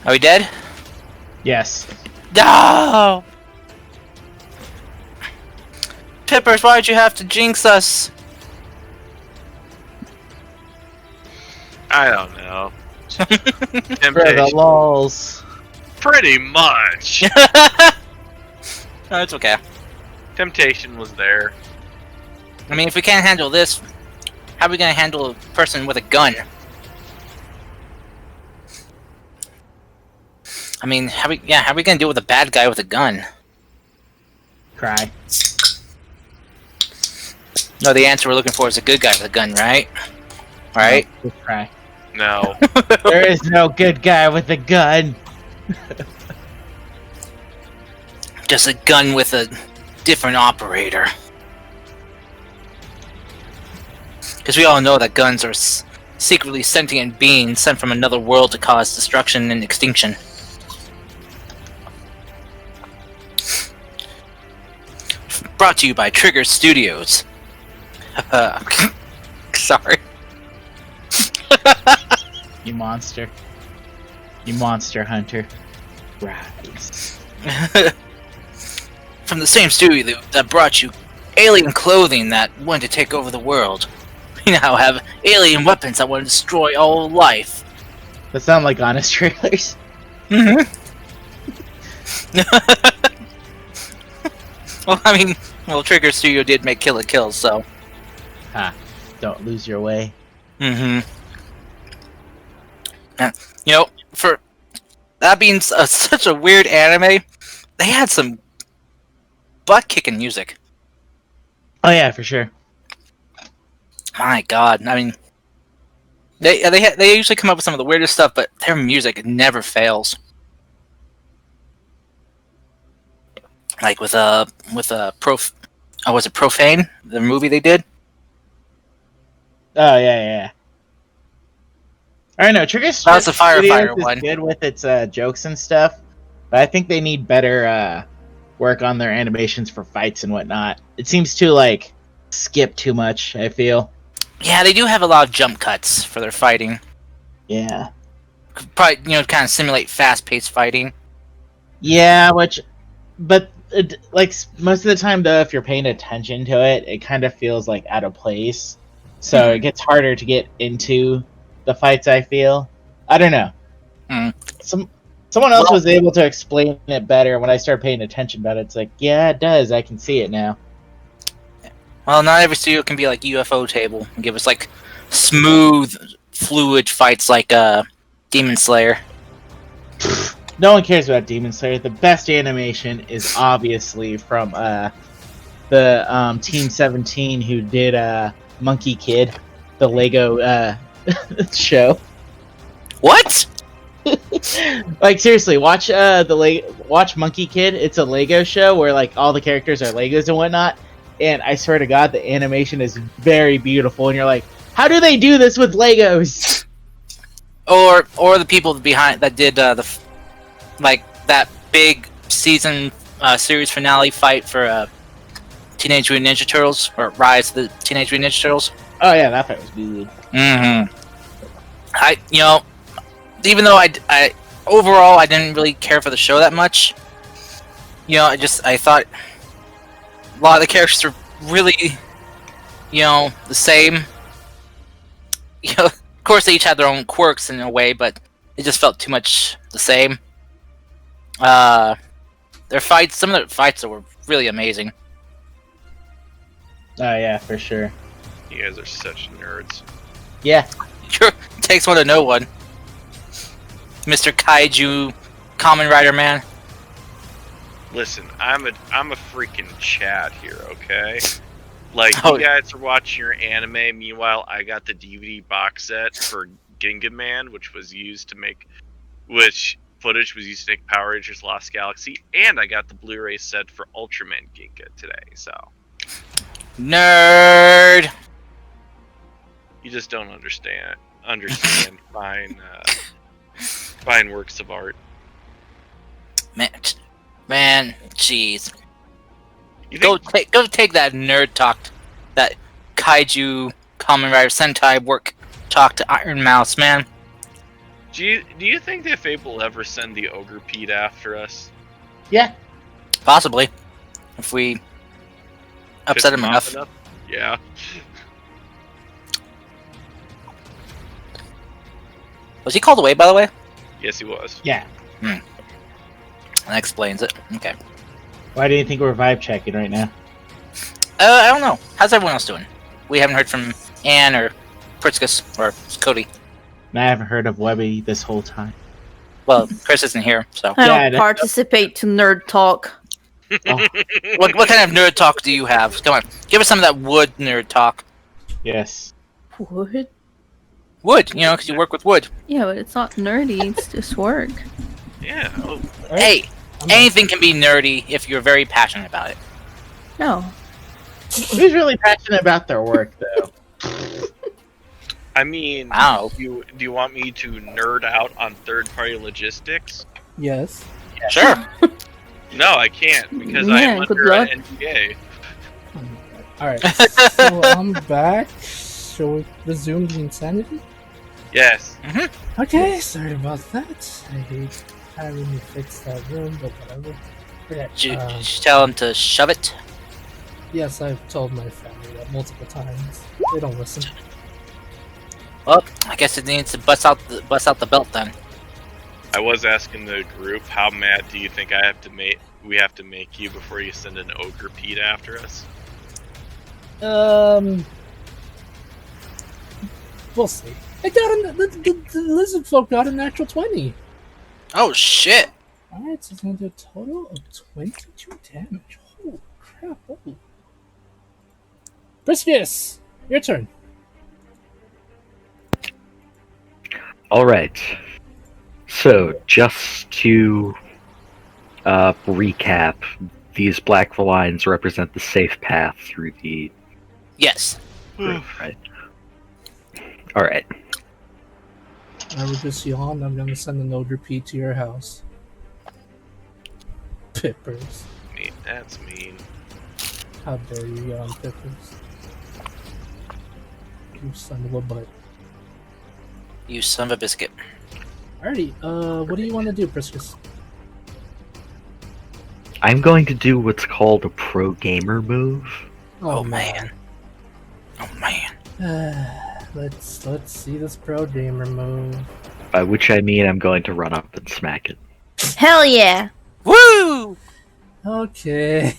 Are we dead? Yes. No! Pippers, why'd you have to jinx us? I don't know. For the Temptation. lols. Pretty much. No, it's okay. Temptation was there. I mean, if we can't handle this, how are we gonna handle a person with a gun? I mean, how are we gonna deal with a bad guy with a gun? Cry. No, the answer we're looking for is a good guy with a gun, right? Right? No, just cry. No. There is no good guy with a gun. Just a gun with a different operator. Because we all know that guns are secretly sentient beings sent from another world to cause destruction and extinction. Brought to you by Trigger Studios. Sorry. You monster. You monster hunter. Rise. From the same studio that brought you alien clothing that wanted to take over the world. We now have alien weapons that want to destroy all life. That sound like honest trailers. Mm-hmm. Well, I mean, Trigger Studio did make Kill la Kill, so. Ha. Don't lose your way. Mm-hmm. You know, for that being such a weird anime, they had some butt-kicking music. Oh yeah, for sure. My God, I mean, They usually come up with some of the weirdest stuff, but their music never fails. Like with was it Profane, the movie they did? Oh yeah. I don't know. Trigger That was the Studios firefighter is one. good with its jokes and stuff, but I think they need better work on their animations for fights and whatnot. It seems to like skip too much. I feel. Yeah, they do have a lot of jump cuts for their fighting. Yeah. Probably kind of simulate fast-paced fighting. Yeah, but like most of the time though, if you're paying attention to it, it kind of feels like out of place. So it gets harder to get into the fights. I feel. I don't know. Mm. Someone else Well- was able to explain it better when I started paying attention about it. It's like, yeah, it does. I can see it now. Well, not every studio can be like UFO Table and give us like smooth, fluid fights like Demon Slayer. No one cares about Demon Slayer. The best animation is obviously from the Team 17 who did Monkey Kid, the Lego show. What? Like seriously, watch watch Monkey Kid. It's a Lego show where like all the characters are Legos and whatnot. And I swear to God, the animation is very beautiful. And you're like, how do they do this with Legos? Or the people behind that did that big season series finale fight for Teenage Mutant Ninja Turtles or Rise of the Teenage Mutant Ninja Turtles. Oh yeah, that fight was good. Mm-hmm. Even though I overall I didn't really care for the show that much. I thought a lot of the characters were really, the same. Of course they each had their own quirks in a way, but it just felt too much the same. Some of their fights were really amazing. Oh yeah, for sure. You guys are such nerds. Yeah. Takes one to know one. Mr. Kaiju Kamen Rider Man. Listen, I'm a freaking chat here, okay? Like, Oh. you guys are watching your anime, meanwhile, I got the DVD box set for Ginga Man, which footage was used to make Power Rangers Lost Galaxy, and I got the Blu-ray set for Ultraman Ginga today, so... Nerd! You just don't understand fine works of art. Man, jeez. You Go think, take that nerd talk, that Kaiju Kamen Rider Sentai work talk to Iron Mouse, man. do you think that Fate will ever send the Ogre Pete after us? Yeah. Possibly. If we upset Piss him off enough. Yeah. Was he called away, by the way? Yes, he was. Yeah. That explains it. Okay. Why do you think we're vibe checking right now? I don't know. How's everyone else doing? We haven't heard from Anne or Pritzkus or Cody. And I haven't heard of Webby this whole time. Well, Chris isn't here, so. I Yeah, don't participate to nerd talk. Oh, What kind of nerd talk do you have? Come on, give us some of that wood nerd talk. yes. Wood? Wood, because you work with wood. Yeah, but it's not nerdy. It's just work. Yeah. Oh, Hey, anything can be nerdy if you're very passionate about it. No. Who's really passionate about their work, though? I mean, Wow. do you want me to nerd out on third-party logistics? Yes. Sure. No, I can't because I am Yeah, good under luck. an NDA. Alright, so I'm back. Shall we resume the insanity? Yes. Okay, sorry about that. I hate having to fix that room, but whatever. Okay, Did you tell him to shove it? yes, I've told my family that multiple times. They don't listen. Well, I guess it needs to bust out the belt then. I was asking the group, how mad do you think we have to make you before you send an Ogre Pete after us? We'll see. I got the lizard folk got a natural 20. Oh shit! Alright, so it's gonna do a total of 22 damage. Holy crap, holy. Briskius, your turn. Alright. So, just to recap, these black lines represent the safe path through the Yes. room, right? Alright. I would just yawn. I'm gonna send a node repeat to your house. Pippers. That's mean. How dare you yawn, Pippers? You son of a butt. You son of a biscuit. Alrighty, what do you want to do, Priscus? I'm going to do what's called a pro gamer move. Oh man. Oh man. Let's see this pro gamer move. By which I mean I'm going to run up and smack it. Hell yeah! Woo! Okay,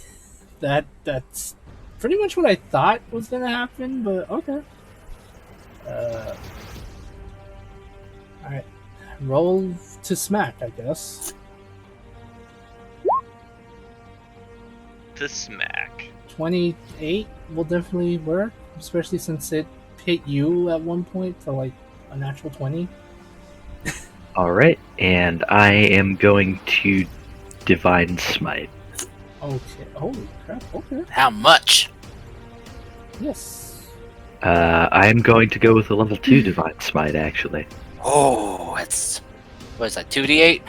that's pretty much what I thought was gonna happen, but okay. Alright, roll to smack, I guess. To smack. 28 will definitely work, especially since it hit you at one point for like a natural 20. Alright, and I am going to Divine Smite. Okay, holy crap, okay. How much? Yes. I'm going to go with a level 2 Divine Smite, actually. Oh, it's what is that? 2d8?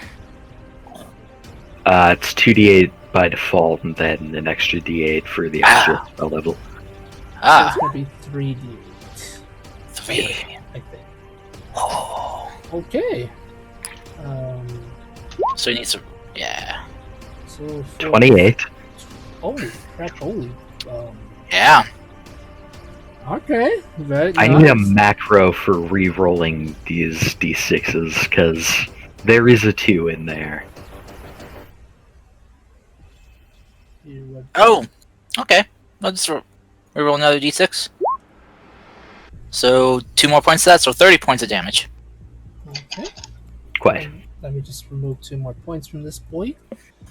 It's 2d8 by default, and then an extra d8 for the extra spell level. So Ah, it's gonna be 3d8, 3. I think. Oh. Okay. So you need some. Yeah. So for 28. Holy crap! Holy. Yeah. Okay. Very I need a nice. macro for re-rolling these d6s, because there is a 2 in there. Oh. Okay. I'll just reroll another d6. So 2 more points to that, so 30 points of damage. Okay. Quite. Let me just remove 2 more points from this boy.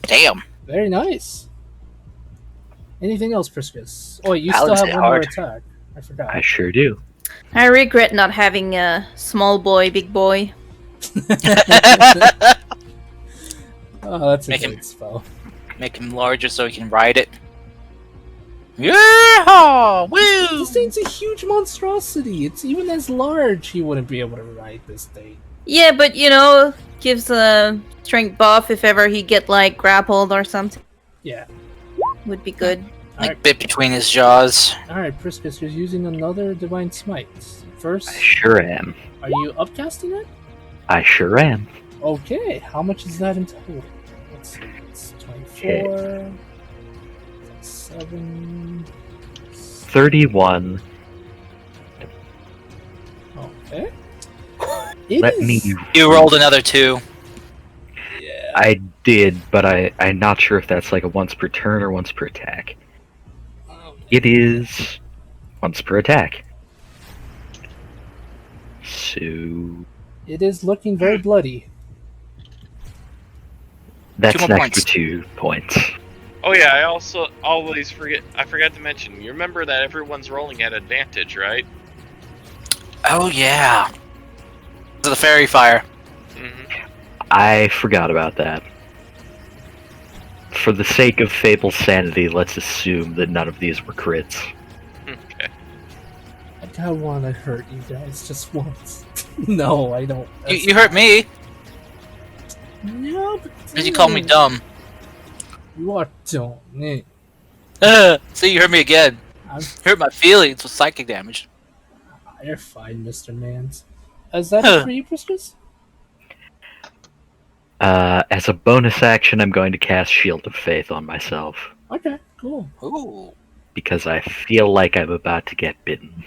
Damn. Very nice. Anything else, Priscus? Oh, you Paladins still hit have one more hard. attack. I forgot. I sure do. I regret not having a small boy, big boy. Oh, that's a Make him- great spell. Make him larger so he can ride it. Yeah! Woo! This thing's a huge monstrosity. It's even as large, he wouldn't be able to ride this thing. Yeah, but you know, gives a strength buff if ever he get like grappled or something. Yeah. Would be good. Like bit between his jaws. Alright, Priscus, you're using another Divine Smite. First, I sure am. are you upcasting it? I sure am. Okay, how much is that in total? Let's see, it's 24, 7. 31. Okay. It Let is- me. You rolled another 2. Yeah. I did, but I'm not sure if that's like a once per turn or once per attack. It is once per attack. So It is looking very bloody. that's 2 an more extra points. 2 points. Oh yeah, I also always forget. I forgot to mention. You remember that everyone's rolling at advantage, right? Oh, yeah. To the fairy fire. Mm-hmm. I forgot about that. For the sake of Fable's sanity, let's assume that none of these were crits. Okay. I kind of want to hurt you guys just once. No, I don't. You hurt me No, but because you called me dumb. You are dumb. Eh. See, you hurt me again. I'm Hurt my feelings with psychic damage. You're fine, Mr. Mans. Is that it for you, Priscus? As a bonus action, I'm going to cast Shield of Faith on myself, Okay, cool. Ooh. because I feel like I'm about to get bitten.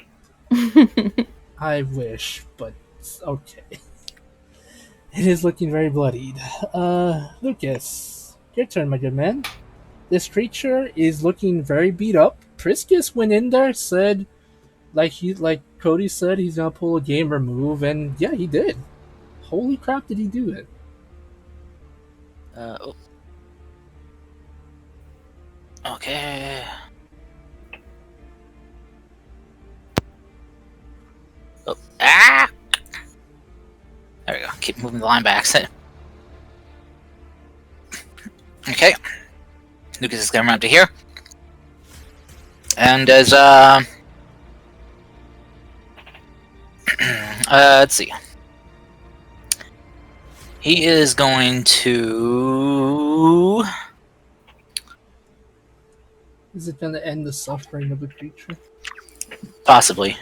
I wish, but okay. It is looking very bloodied. Lucas, your turn, my good man. This creature is looking very beat up. Priscus went in there, said, like Cody said, he's gonna pull a gamer move, and yeah, he did. Holy crap, did he do it? Oh. Okay. Oh. Ah! keep moving the line by accident. Okay. Lucas is gonna run up to here. And as let's see. He is going to Is it going to end the suffering of the creature? possibly.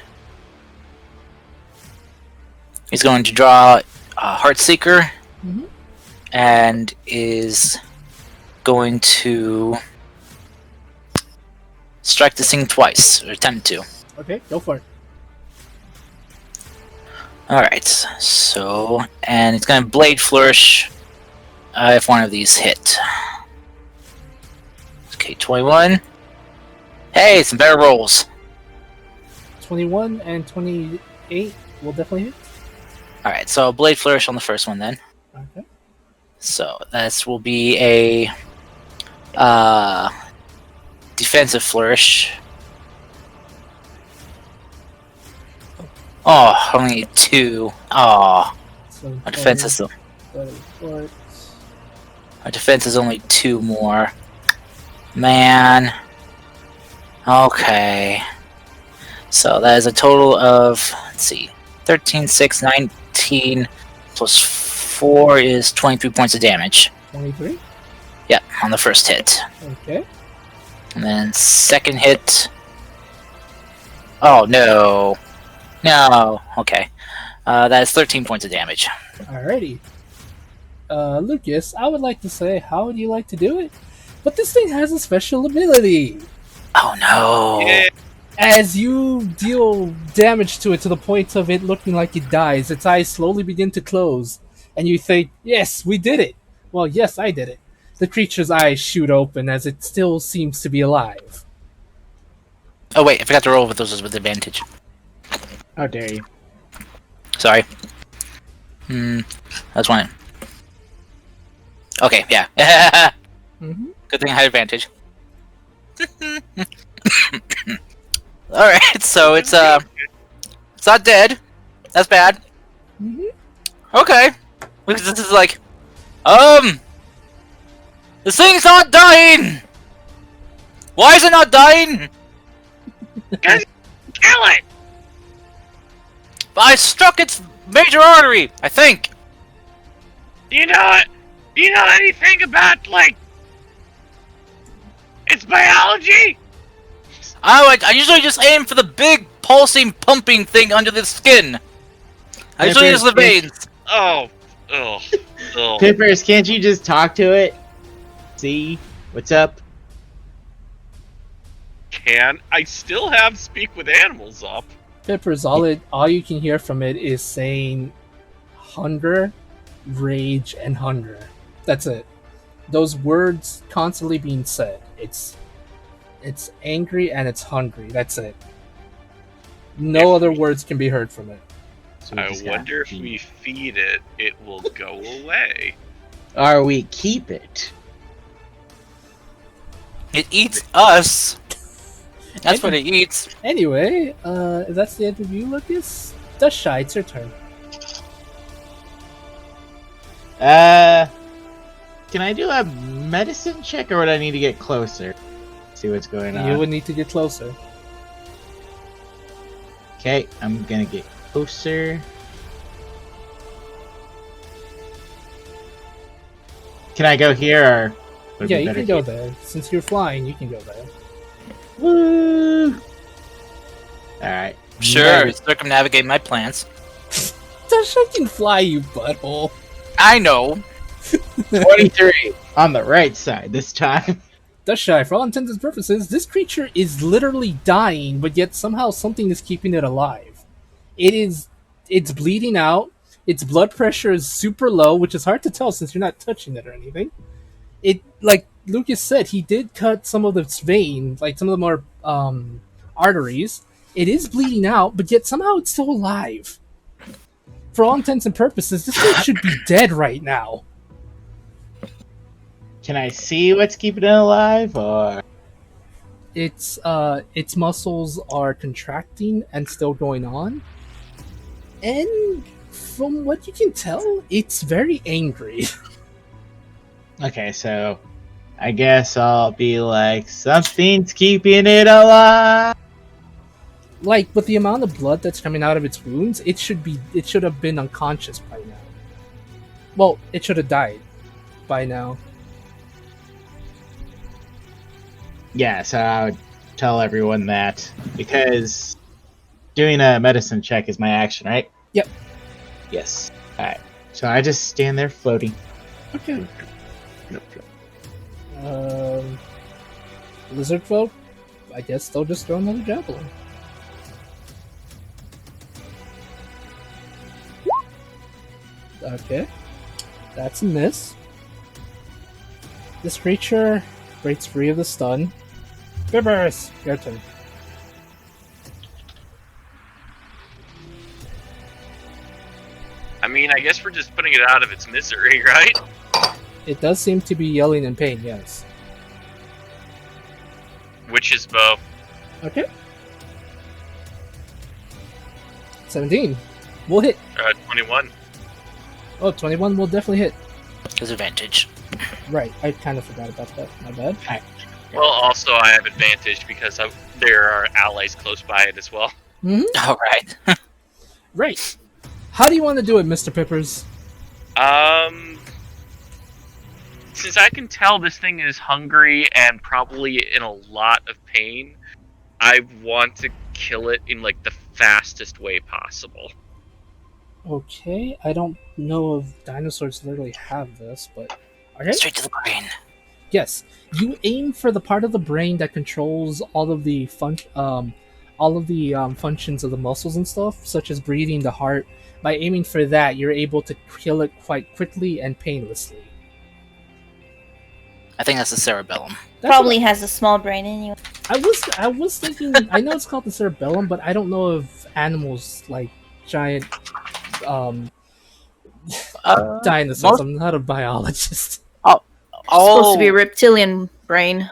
He's going to draw a Heartseeker Mm-hmm. and is going to strike this thing twice, or attempt to. Okay, go for it. Alright, so, and it's going to Blade Flourish if one of these hit. Okay, 21. Hey, some better rolls. 21 and 28 will definitely hit. Alright, so Blade Flourish on the first one then. Okay. So, this will be a defensive flourish. Oh, only 2. Oh, So our defense is our defense is only 2 more. Man. Okay. So that is a total of, let's see, 13, 6, 19 plus 4 is 23 points of damage. 23. Yep, on the first hit. Okay. And then second hit. Oh no. No. Okay. That is 13 points of damage. Alrighty. Lucas, I would like to say, how would you like to do it? But this thing has a special ability. Oh no. Yeah. As you deal damage to it to the point of it looking like it dies, its eyes slowly begin to close, and you think, yes, we did it. Well, yes, I did it. The creature's eyes shoot open as it still seems to be alive. Oh wait, I forgot to roll with those with advantage. How dare you? Sorry. That's one. Okay, yeah. Mm-hmm. Good thing I had advantage. Alright, so it's not dead. That's bad. Mm-hmm. Okay. Because this is like this thing's not dying! Why is it not dying? Kill it! I struck its major artery, I think. Do you know anything about, like, its biology? I usually just aim for the big pulsing pumping thing under the skin. I usually use the veins. Oh. Ugh. Ugh. Pippers, can't you just talk to it? See? What's up? I still have speak with animals up? Pippers, all you can hear from it is saying hunger, rage, and hunger. That's it. Those words constantly being said. It's angry and it's hungry. That's it. No other words can be heard from it. So we I just wonder if gotta we feed it, it will go away. Or we keep it. It eats us. That's what it eats. Anyway, if that's the end of you, Lucas, Dustshy, it's your turn. Can I do a medicine check, or would I need to get closer? See what's going on. You would need to get closer. Okay, I'm gonna get closer. Can I go here, or would it Yeah, be you better can go here? there. Since you're flying, you can go there. Woo! Alright. Sure, circumnavigate my plans. Dustshy can fly, you butthole. I know. 23 on the right side this time. Dustshy, for all intents and purposes, this creature is literally dying, but yet somehow something is keeping it alive. It's bleeding out. Its blood pressure is super low, which is hard to tell since you're not touching it or anything. It, like Lucas said, he did cut some of its veins, like some of the more arteries. It is bleeding out, but yet somehow it's still alive. For all intents and purposes, this thing should be dead right now. Can I see what's keeping it alive, or Its muscles are contracting and still going on, and From what you can tell, it's very angry. Okay, so I guess I'll be like, something's keeping it alive. Like with the amount of blood that's coming out of its wounds, it should have been unconscious by now. Well, it should have died by now. Yeah, so I would tell everyone that because doing a medicine check is my action, right? Yep. Yes. Alright. So I just stand there floating. Okay. Lizard folk, I guess they'll just throw another javelin. Okay. That's a miss. This creature breaks free of the stun. Bibbers! Your turn. I mean, I guess we're just putting it out of its misery, right? It does seem to be yelling in pain, yes. Witch's bow. Okay. 17. We'll hit. 21. Oh, 21 will definitely hit. Disadvantage. Right, I kind of forgot about that. My bad. Well, also I have advantage because there are allies close by it as well. All right. Right. How do you want to do it, Mr. Pippers? Since I can tell this thing is hungry and probably in a lot of pain, I want to kill it in like the fastest way possible. Okay, I don't know if dinosaurs literally have this, but okay. Straight to the brain. Yes, you aim for the part of the brain that controls all of the functions of the muscles and stuff, such as breathing, the heart. By aiming for that, you're able to kill it quite quickly and painlessly. I think that's the cerebellum. That's Probably has a small brain anyway. I was thinking. I know it's called the cerebellum, but I don't know if animals like giant dinosaurs. most- I'm not a biologist. Supposed to be a reptilian brain.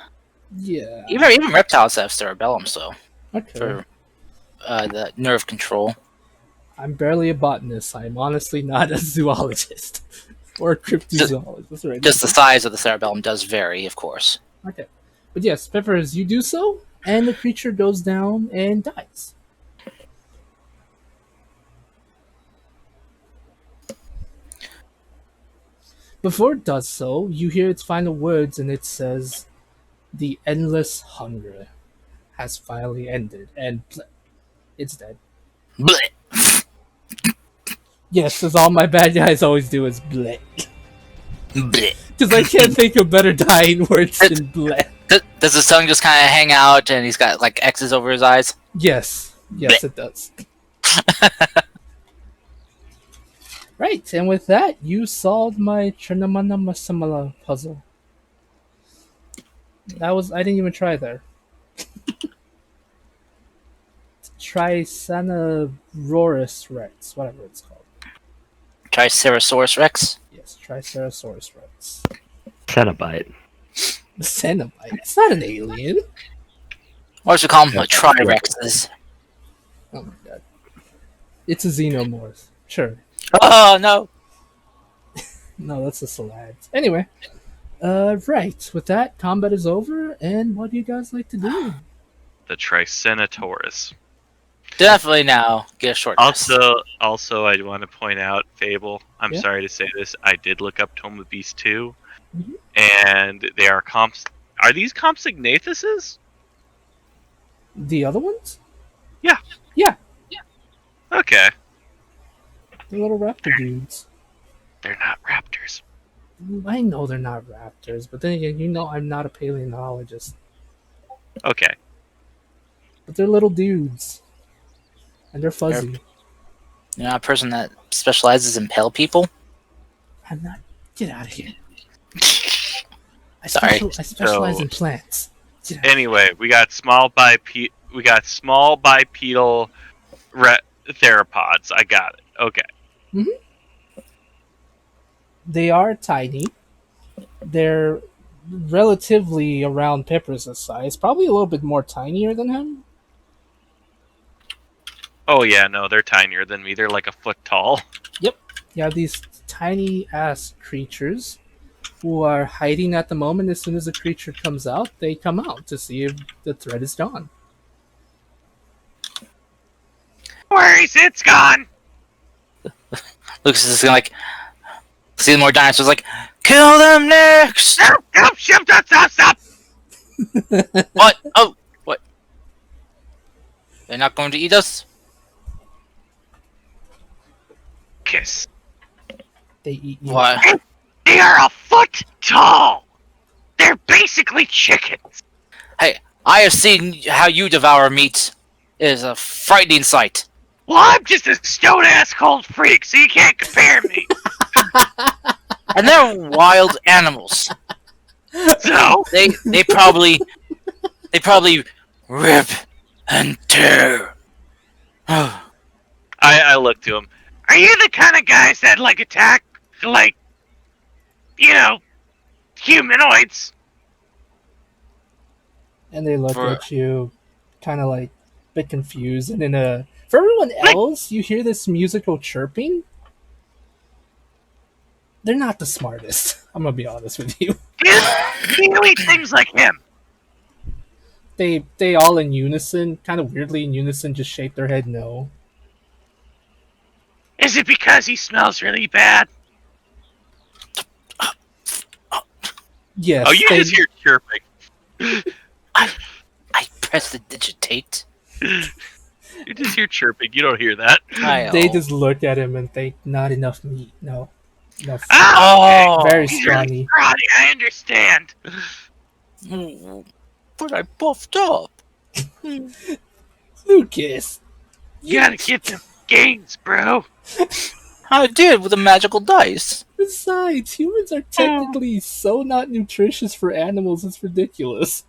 Yeah. Even reptiles have cerebellum, so Okay. for the nerve control. I'm barely a botanist. I'm honestly not a zoologist or a cryptozoologist. Right? Just the size of the cerebellum does vary, of course. Okay. But yes, Peppers, you do so, and the creature goes down and dies. Before it does so, you hear its final words, and it says, "The endless hunger has finally ended," and it's dead. Bleh. Yes, that's all my bad guys always do is bleh. Bleh. Because I can't think of better dying words than bleh. Does his tongue just kind of hang out and he's got like X's over his eyes? Yes, it does. Right, and with that, you solved my Trinamana Masamala puzzle. I didn't even try there. Triceratops Rex, whatever it's called. Triceratops Rex? Yes, Triceratops Rex. Cenobite. The Cenobite. It's not an alien. What should we call them? Trirexes. Oh my god. It's a xenomorph. Sure. Oh no! No, that's a Salads. Anyway. Right. With that, combat is over, and what do you guys like to do? The Triceratops. Definitely now get a short rest. Also, I want to point out, Fable. I'm Yeah? sorry to say this. I did look up Tome of Beast 2, Mhm. and they are comps. Are these Compsognathuses? The other ones? Yeah. Yeah. Okay, The little raptor dudes. they're not raptors. I know they're not raptors, but then again, you know I'm not a paleontologist. Okay, But they're little dudes. And they're fuzzy. You're not a person that specializes in pale people? I'm not. Get out of here. Sorry. I specialize So- in plants. Get out. anyway, we got small bipedal theropods. I got it. Okay. They are tiny. They're relatively around Pepper's size. Probably a little bit more tinier than him. Oh yeah, no, they're tinier than me. They're like a foot tall. You have these tiny ass creatures who are hiding at the moment. As soon as the creature comes out, they come out to see if the threat is gone. Worries, it's gone. Lucas is like, see more dinosaurs. Like, kill them next. Stop! What? Oh, what? They're not going to eat us? Kiss. They eat you. What? They are a foot tall. They're basically chickens. Hey, I have seen how you devour meat. It is a frightening sight. Well, I'm just a stone-ass cold freak, so you can't compare me. And they're wild animals. So, They probably rip and tear. I look to him. Are you the kind of guys that, like, attack, like, you know, humanoids? And they look For- at you, kind of like a bit confused. And for everyone else, you hear this musical chirping. They're not the smartest. I'm gonna be honest with you. Do you eat things like him? They all in unison, kind of weirdly in unison, just shake their head no. Is it because he smells really bad? Yes. Oh, you they, just hear chirping. I press the digitate. You just hear chirping. You don't hear that. they just look at him and think, not enough meat. No. No. Ah, Oh, Very he's really scrawny. scrawny, I understand. but I buffed up. Lucas. You gotta give them gains, bro. I did with the magical dice. Besides, humans are technically so not nutritious for animals, it's ridiculous.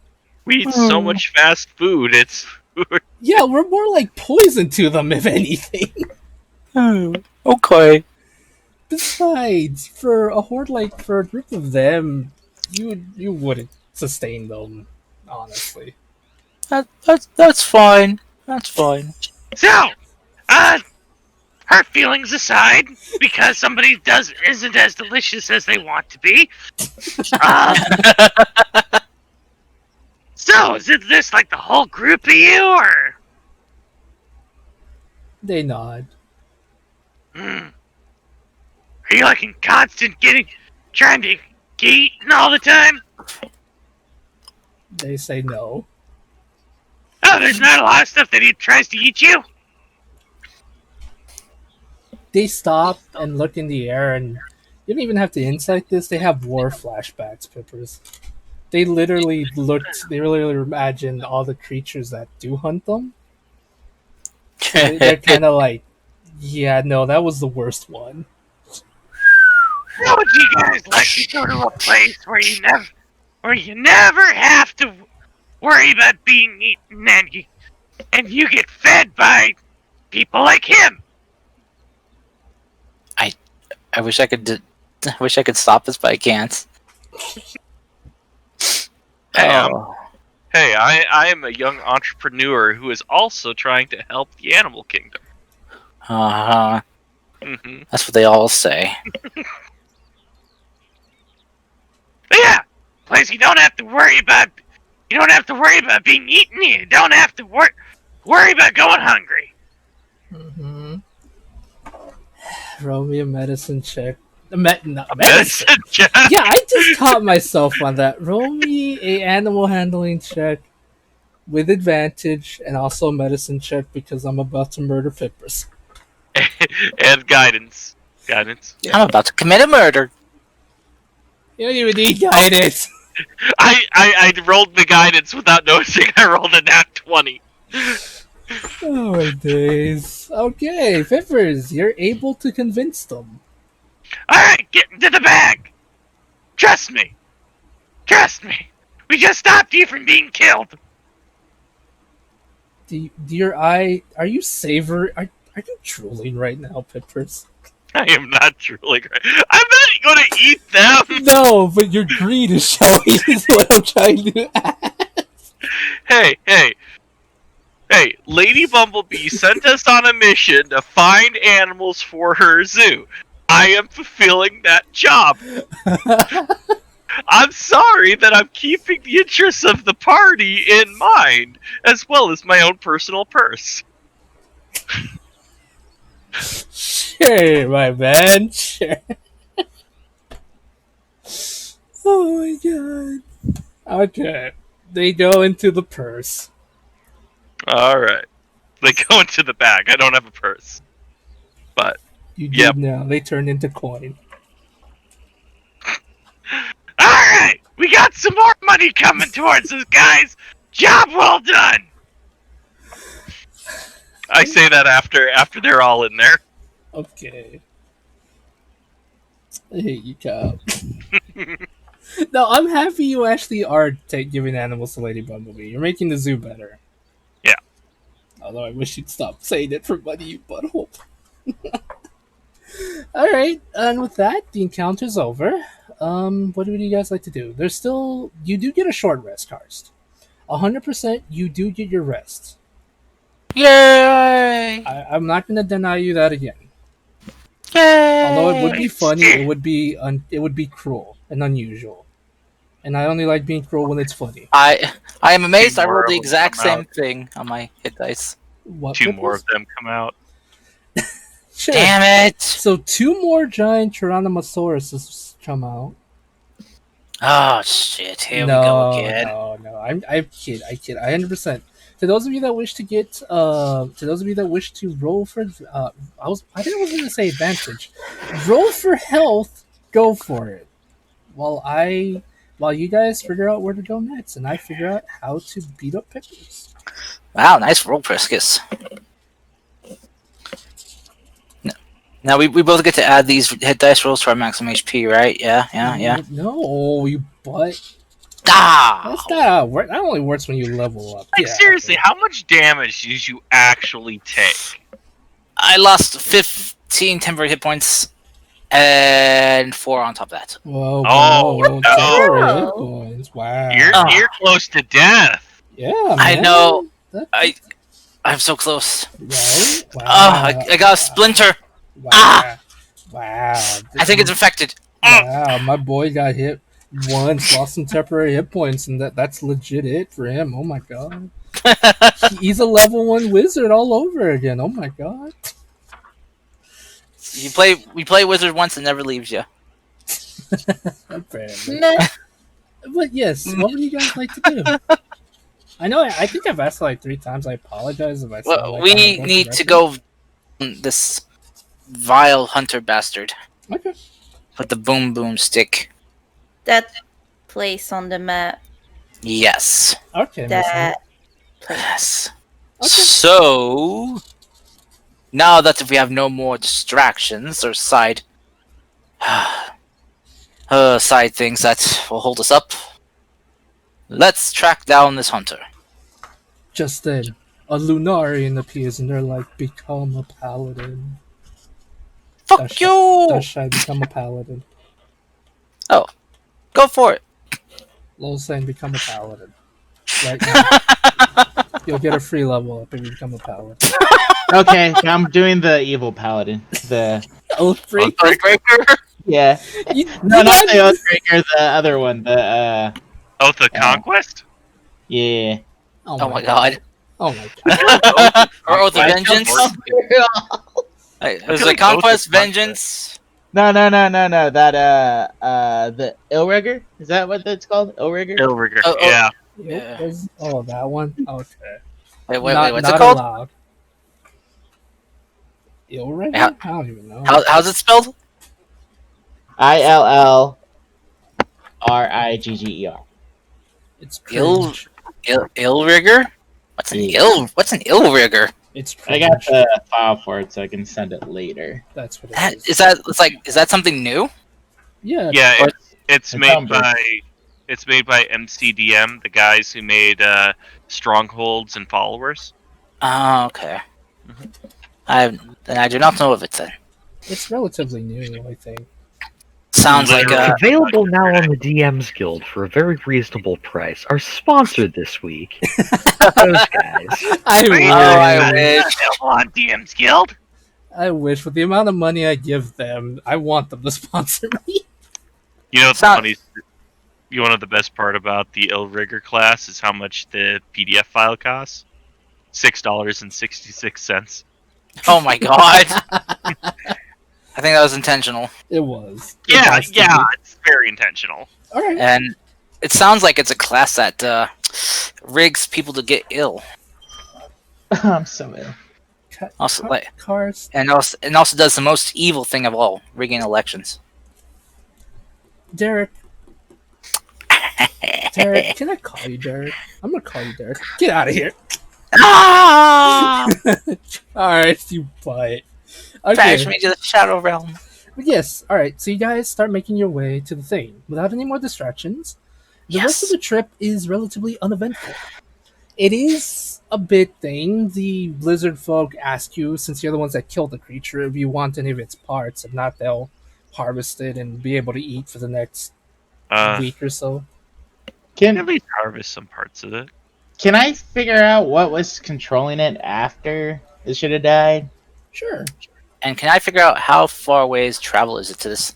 We eat so much fast food, it's... Yeah, we're more like poison to them, if anything. Okay. Besides, for a horde for a group of them, you wouldn't sustain them, honestly. That's fine. That's fine. So, her feelings aside, because somebody isn't as delicious as they want to be. So, is it this like the whole group of you, or? They nod. Hmm. Are you like in constant trying to get eaten all the time? They say no. Oh, there's not a lot of stuff that he tries to eat you? They stop and look in the air, and you don't even have to insight this. They have war flashbacks, Pippers. They literally imagined all the creatures that do hunt them. So they're kind of like, yeah, no, that was the worst one. How would you guys like to go to a place where you never have to worry about being eaten, and you get fed by people like him? I wish I could. I wish I could stop this, but I can't. Hey, Oh. Hey, I am a young entrepreneur who is also trying to help the animal kingdom. Uh-huh. Mm-hmm. That's what they all say. But yeah, place you don't have to worry about. You don't have to worry about being eaten. You don't have to worry about going hungry. Mm-hmm. Roll me a medicine check. Medicine. check. Yeah, I just caught myself on that. Roll me a animal handling check with advantage, and also a medicine check because I'm about to murder Pippers. And guidance. Guidance. I'm about to commit a murder. You don't even need guidance. I rolled the guidance without noticing I rolled a nat 20. Oh my days. Okay, Pippers, you're able to convince them. Alright, get into the bag! Trust me! Trust me! We just stopped you from being killed! Do your eye... Are you savor... Are you drooling right now, Pippers? I am not truly great. I'm not gonna eat them! No, but your greed is showing is what I'm trying to ask. Hey, Lady Bumblebee sent us on a mission to find animals for her zoo. I am fulfilling that job. I'm sorry that I'm keeping the interests of the party in mind, as well as my own personal purse. Sure, my man. Sure. Oh my god. Okay. They go into the purse. Alright. They go into the bag. I don't have a purse. But, You Yep. do now. They turn into coin. alright! We got some more money coming towards us, guys! Job well done! I say that after they're all in there. Okay. I hate you, Kyle. No, I'm happy you actually are giving animals to Lady Bumblebee. You're making the zoo better. Yeah. Although I wish you'd stop saying it for money, you butthole. Alright, and with that, the encounter's over. What would you guys like to do? There's still... You do get a short rest, Karst. 100% you do get your rest. Yay! I'm not going to deny you that again. Yay! Although it would be funny, it would be cruel and unusual. And I only like being cruel when it's funny. I am amazed. Two I more rolled of the them exact come same out. thing on my hit dice. What? Two more Pickles? of them come out. Sure. Damn it! So 2 more giant Tyrannomosauruses come out. Oh shit! Here we no, go again. No. I kid. 100%. To those of you that wish to get, to those of you that wish to roll for, I think I was going to say advantage. Roll for health. Go for it. While you guys figure out where to go next, and I figure out how to beat up Pickles. Wow, nice roll, Priscus. Now we both get to add these hit dice rolls to our maximum HP, right? Yeah. No, you butt. Ah! That's not how it works. That only works when you level up. Like, Yeah, seriously, okay. how much damage did you actually take? I lost 15 temporary hit points, and 4 on top of that. Whoa, Oh, no. temporary hit points. Wow. You're close to death. Yeah, man. I know. That- I'm so close. right? Wow. Oh, I got a splinter. Wow. Ah! Wow. I think it's infected. Wow, my boy got hit once, lost some temporary hit points, and that's legit it for him. Oh my god. He's a level 1 wizard all over again. Oh my god. We play wizard once and never leaves you. Apparently. Meh. But yes, what would you guys like to do? I know, I think I've asked like 3 times. I apologize if I sound Well, like we I'm a broken need to record. go this vile hunter bastard Okay. with the boom boom stick. That place on the map. Yes. Okay, That place. Yes. Okay. So now that we have no more distractions or side side things that will hold us up, let's track down this hunter. Just then, a Lunarian appears and they're like, become a paladin. Fuck Thus you! Thus shall I become a paladin. Go for it. Lol saying become a paladin. Right now. You'll get a free level up if you become a paladin. Okay, I'm doing the evil paladin. The Oathbreaker? Oathbreaker? yeah, no, not the Oathbreaker. The other one. The Oath of Conquest? yeah. Oh my god. Oh my god. Or Oath of I Vengeance? Hey, there's feel a like Oath of Conquest, Conquest. Vengeance. No. That the Illrigger, is that what that's called? Illrigger. Illrigger, Oh, yeah. Yeah. Oh, that one? Okay. Wait, Not- what's not it called? allowed. Illrigger? How- I don't even know. How's it spelled? ILLRIGGER. It's Ill- cringe. Illrigger? What's an Yeah. Illrigger? It's I cringe. got the file for it, so I can send it later. That's what it is. Is that something new? Yeah. Yeah, Or- it's It's made Humber. by MCDM, the guys who made Strongholds and Followers. Oh, okay. I do not know of it then. It's relatively new, I think. Sounds like Literally. Available now on the DM's Guild for a very reasonable price. Our sponsor this week. Those guys. I Wait, I wish. wish. Available on DM's Guild. I wish with the amount of money I give them, I want them to sponsor me. You know what's Sound- funny? You know the best part about the Ill Rigor class is how much the PDF file costs. $6.66. Oh my god. I think that was intentional. It was. It Yeah, has to yeah, be. it's very intentional. All right. And it sounds like it's a class that rigs people to get ill. I'm so ill. Also, like, Cars. and also does the most evil thing of all, rigging elections. Derek. Derek, can I call you Derek? I'm gonna call you Derek. Get out of here. Ah! All right, you butt. Bash Okay. me to the shadow realm. But yes. All right. So you guys start making your way to the thing without any more distractions. The rest of Yes. the trip is relatively uneventful. It is a bit thing. The lizard folk ask you, since you're the ones that killed the creature, if you want any of its parts. If not, they'll harvest it and be able to eat for the next week or so. Can Can at least harvest some parts of it. can I figure out what was controlling it after it should have died? Sure. And can I figure out how far away travel is it to this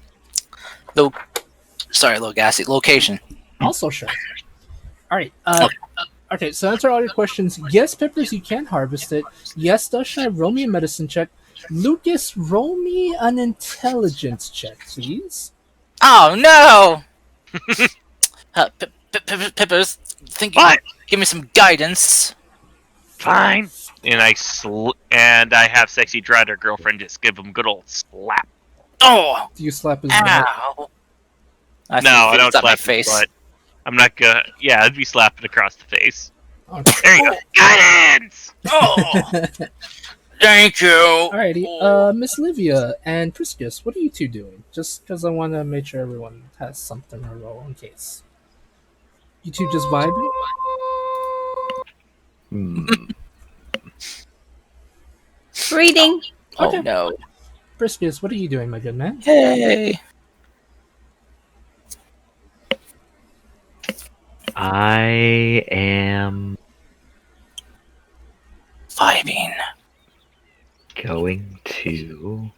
low gassy location? Also, sure. All right. Okay, so answer all your questions. Yes, Peppers, you can harvest it. Yes, Dusha, roll me a medicine check. Lucas, roll me an intelligence check, please. Oh no! Pippers, What? give me some guidance. Fine. And I have sexy Drider girlfriend just give him a good old slap. Oh! Do you slap his butt? Ow! No, I don't slap my slap his face. butt. I'm not gonna. Yeah, I'd be slapping across the face. Okay. There you go. Guidance. Oh! Thank you. Alrighty, Miss Livia and Priscus, what are you two doing? Just because I want to make sure everyone has something to roll in case. You two just vibing? Hmm. Reading. Oh Okay. no! Priscus, what are you doing, my good man? Hey! I am Vibing. going to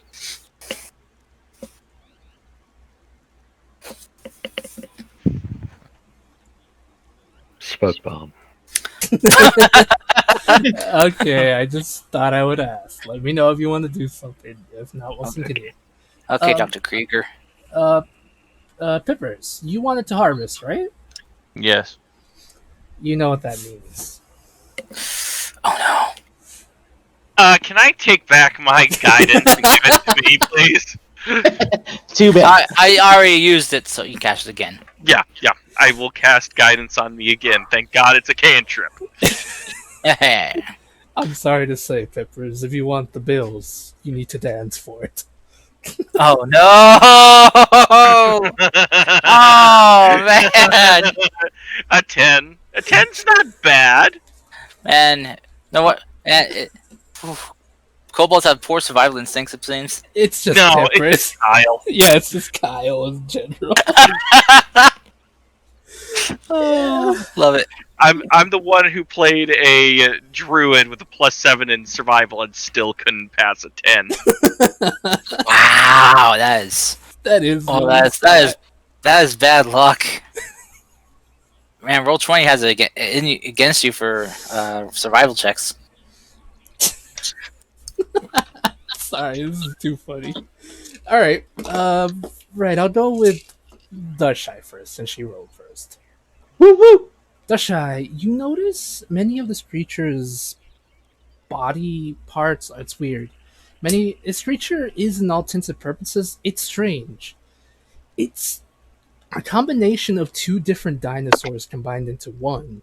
smoke bomb. Okay, I just thought I would ask. Let me know if you want to do something. If not, we'll continue. Okay, Um, Dr. Krieger. Uh, Pippers, you wanted to harvest, right? Yes. You know what that means. Oh no! Can I take back my guidance and give it to me, please? Too bad. I already used it, so you cash it again. Yeah. I will cast guidance on me again. Thank God it's a cantrip. I'm sorry to say, Pippers, if you want the bills, you need to dance for it. Oh no! Oh man! A 10. A 10's not bad. Man, you know what? Man, kobolds have poor survival instincts, it seems. It's just No, Pippers. it's Kyle. Yeah, it's just Kyle in general. Love it. I'm the one who played a druid with a +7 in survival and still couldn't pass a 10. Wow, that is. That is. Oh, that is bad luck. Man, roll 20 has it against you for survival checks. Sorry, this is too funny. All right, right. I'll go with Dushai first, since she rolled first. Woo woo. Dushai, you notice many of this creature's body parts. It's weird. This creature is, in all intents and purposes, it's strange. It's a combination of two different dinosaurs combined into one.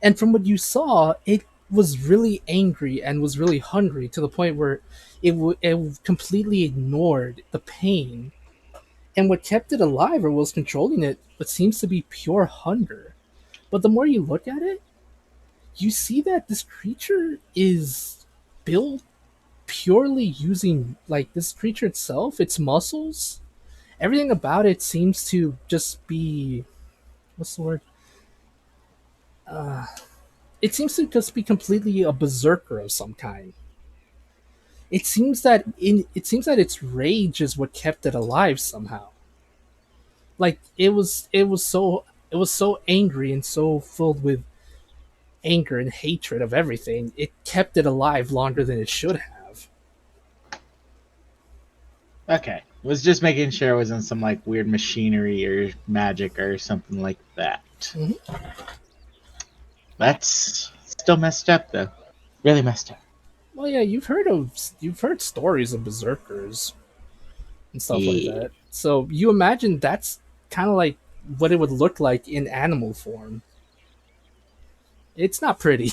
And from what you saw, it was really angry and was really hungry to the point where it completely ignored the pain. And what kept it alive or was controlling it, what seems to be pure hunger. But the more you look at it, you see that this creature is built purely using, like, this creature itself, its muscles, everything about it seems to just be, what's the word? It seems to just be completely a berserker of some kind. it seems that its rage is what kept it alive somehow. Like it was so angry and so filled with anger and hatred of everything. It kept it alive longer than it should have. Okay. Was just making sure it wasn't some like weird machinery or magic or something like that. Mhm. That's still messed up though. Really messed up. Well, yeah, you've heard stories of berserkers and stuff like Yeah. that. So you imagine that's kind of like what it would look like in animal form. It's not pretty.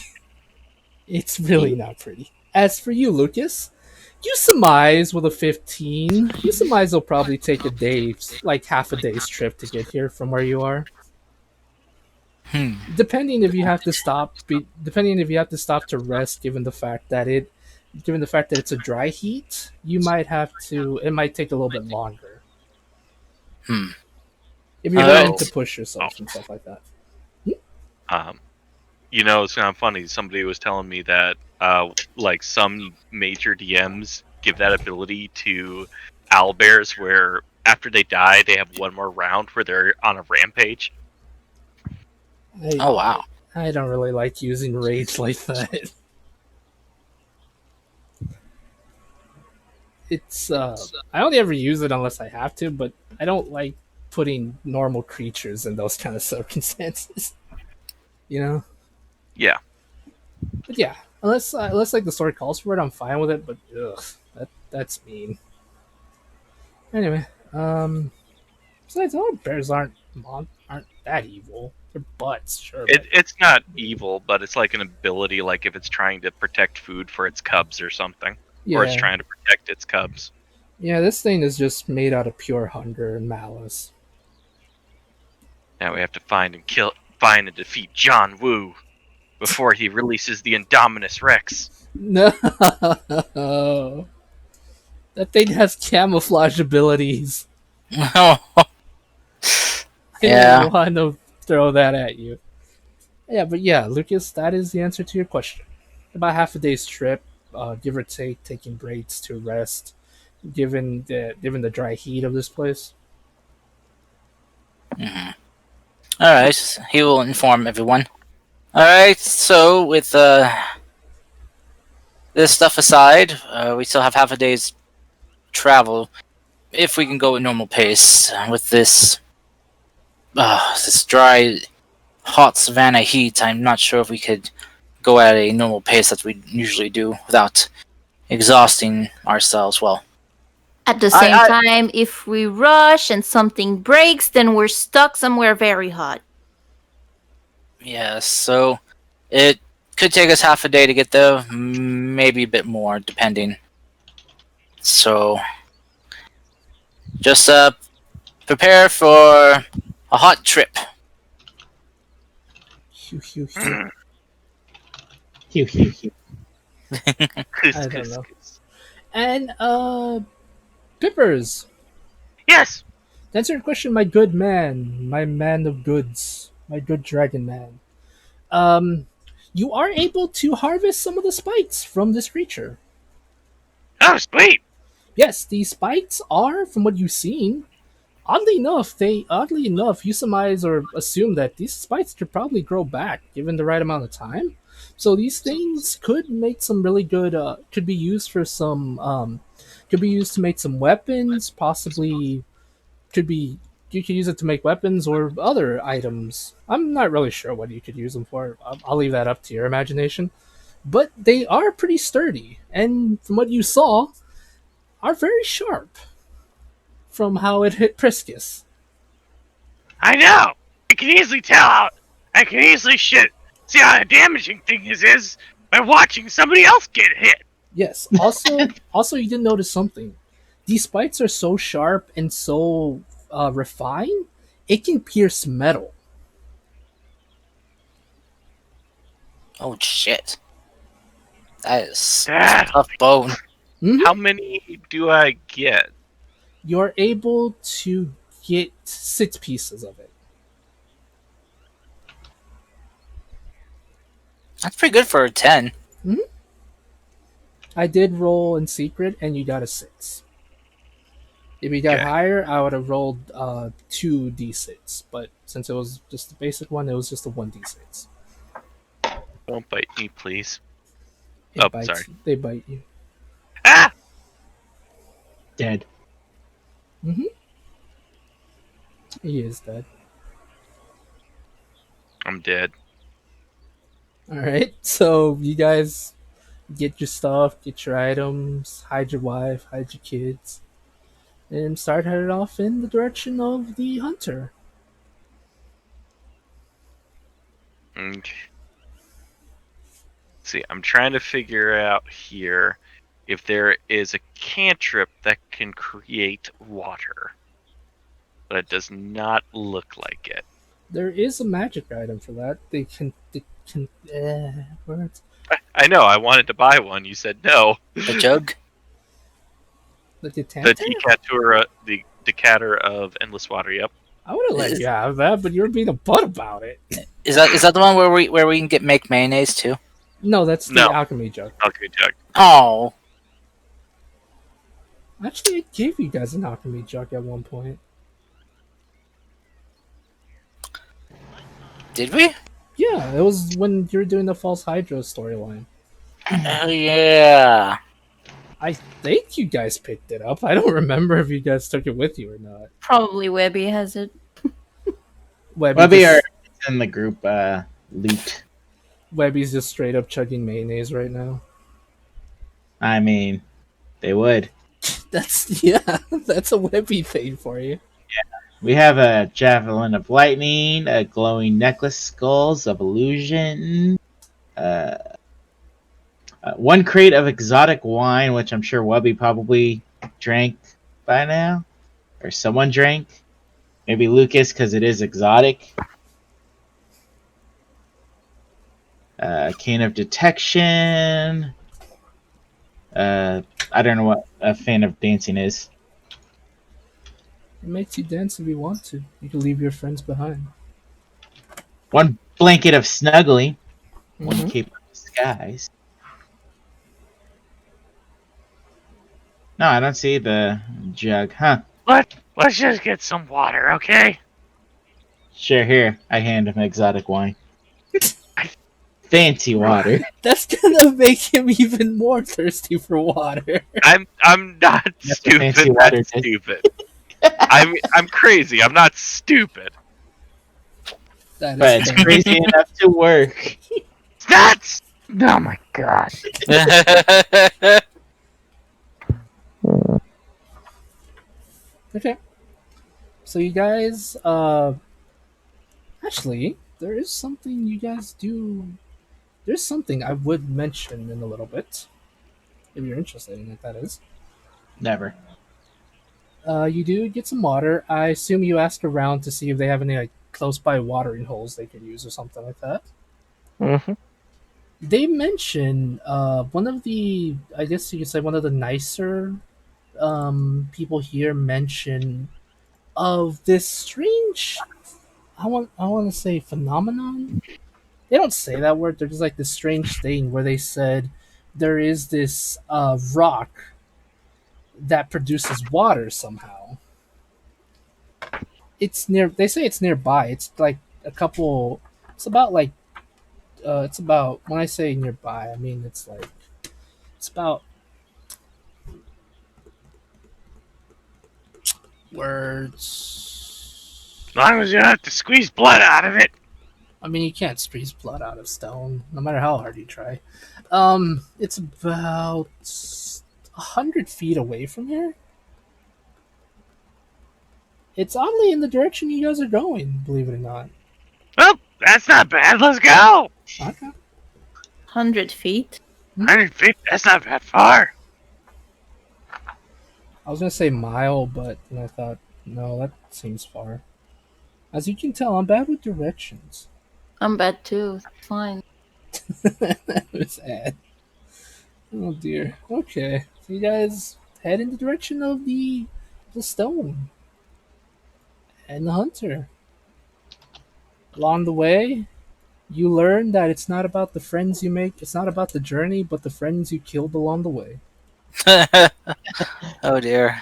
It's really not pretty. As for you, Lucas, you surmise with a 15. You surmise it'll probably take a day, like half a day's trip to get here from where you are. Hmm. Depending if you have to stop to rest, given the fact that it's a dry heat, it might take a little bit longer Hmm. if you're Alright. willing to push yourself and stuff like that. Um, it's kind of funny. Somebody was telling me that like some major DMs give that ability to owlbears, where after they die, they have one more round where they're on a rampage. Oh wow. I don't really like using rage like that. It's I only ever use it unless I have to, but I don't like putting normal creatures in those kind of circumstances. You know? Yeah. But yeah, unless like the story calls for it, I'm fine with it. But ugh, that's mean. Anyway, besides, all bears aren't that evil. They're butts, sure. It's not evil, but it's like an ability, like if it's trying to protect food for its cubs or something, or it's Yeah, trying to protect its cubs. yeah. This thing is just made out of pure hunger and malice. Now we have to find and defeat John Woo before he releases the Indominus Rex. No, that thing has camouflage abilities. Oh I yeah. don't want to throw that at you. Yeah, but yeah, Lucas, that is the answer to your question. About half a day's trip, give or take, taking breaks to rest, given the dry heat of this place. All right. He will inform everyone. All right. So with this stuff aside, we still have half a day's travel. If we can go at normal pace with this dry, hot savannah heat, I'm not sure if we could go at a normal pace that we usually do without exhausting ourselves. Well, At the I- same I- time, if we rush and something breaks, then we're stuck somewhere very hot. yeah, so it could take us half a day to get there, maybe a bit more, depending. So just prepare for a hot trip. Hew, hew, hew. Hew, hew, hew. I don't know. And Pippers, Yes. to answer your question, my good man, my man of goods, my good dragon man. You are able to harvest some of the spikes from this creature. Oh, sweet. Yes, these spikes are, from what you've seen, oddly enough, you surmise or assume that these spikes could probably grow back given the right amount of time. So these things could make some really good. Could be used for some. Could be used to make some weapons. Possibly, could be you could use it to make weapons or other items. I'm not really sure what you could use them for. I'll leave that up to your imagination. But they are pretty sturdy, and from what you saw, are very sharp. From how it hit Priscus. I know. I can easily tell how. I can easily see how a damaging thing this is by watching somebody else get hit. Yes. Also, you did notice something. These spikes are so sharp and so refined, it can pierce metal. Oh shit. That's Ah. a tough bone. Mhm. How many do I get? You're able to get 6 pieces of it. That's pretty good for a 10. I did roll in secret, and you got a 6. If you got Okay. higher, I would have rolled 2d6. But since it was just the basic one, it was just a 1d6. Don't bite me, please. Oh, It bites. sorry. They bite you. Ah! Dead. He is dead. I'm dead. All right. So you guys get your stuff, get your items, hide your wife, hide your kids, and start headed off in the direction of the hunter. Okay. See, I'm trying to figure out here if there is a cantrip that can create water. But it does not look like it. There is a magic item for that. They can words. I know, I wanted to buy one. You said no. The jug? The The decanter? the decatur of endless water. Yep. I would have let you have that, but you were being a butt about it. Is that the one where we can make mayonnaise too? No, that's the No. alchemy jug. Alchemy jug. Oh, Actually, I gave you guys an alchemy jug at one point. did we? Yeah, it was when you were doing the false hydro storyline. Oh yeah. I think you guys picked it up. I don't remember if you guys took it with you or not. Probably Webby has it. Webby are in the group loot. Webby's just straight up chugging mayonnaise right now. I mean, they would. That's that's a Webby thing for you. We have a javelin of lightning, a glowing necklace skulls of illusion, one crate of exotic wine, which I'm sure Webby probably drank by now, or someone drank. Maybe Lucas, because it is exotic. Cane of detection. I don't know what a fan of dancing is. It makes you dance if you want to. You can leave your friends behind. One blanket of snuggling. One Mhm. cape of disguise. No, I don't see the jug. Huh. Let's just get some water, okay? Sure, here. I hand him exotic wine. Fancy water. That's gonna make him even more thirsty for water. I'm not That's a fancy stupid. water That's dish. stupid. I'm crazy. I'm not stupid. That But is it's fair. crazy enough to work. That's oh my god. Okay. So you guys, actually, there is something you guys do. There's something I would mention in a little bit, if you're interested in it. That is. Never. You do get some water. I assume you ask around to see if they have any like close by watering holes they could use or something like that. Mhm. They mention one of the, I guess you could say one of the nicer people here mention of this strange, I want to say phenomenon. They don't say that word. They're just like this strange thing where they said there is this rock that produces water somehow. It's near. They say it's nearby. It's like a couple. It's about like. It's about, when I say nearby, I mean it's like. It's about. Words. As long as you don't have to squeeze blood out of it. I mean, you can't squeeze blood out of stone, no matter how hard you try. It's about 100 feet away from here. It's oddly in the direction you guys are going, believe it or not. Well, that's not bad. Let's go. Okay. 100 feet. 100 feet. That's not that far. I was gonna say mile, but then I thought, no, that seems far. As you can tell, I'm bad with directions. I'm bad too. Fine. It's sad. Oh dear. Okay, so you guys head in the direction of the stone and the hunter. Along the way, You learn that it's not about the friends you make, it's not about the journey, but the friends you killed along the way. Oh dear.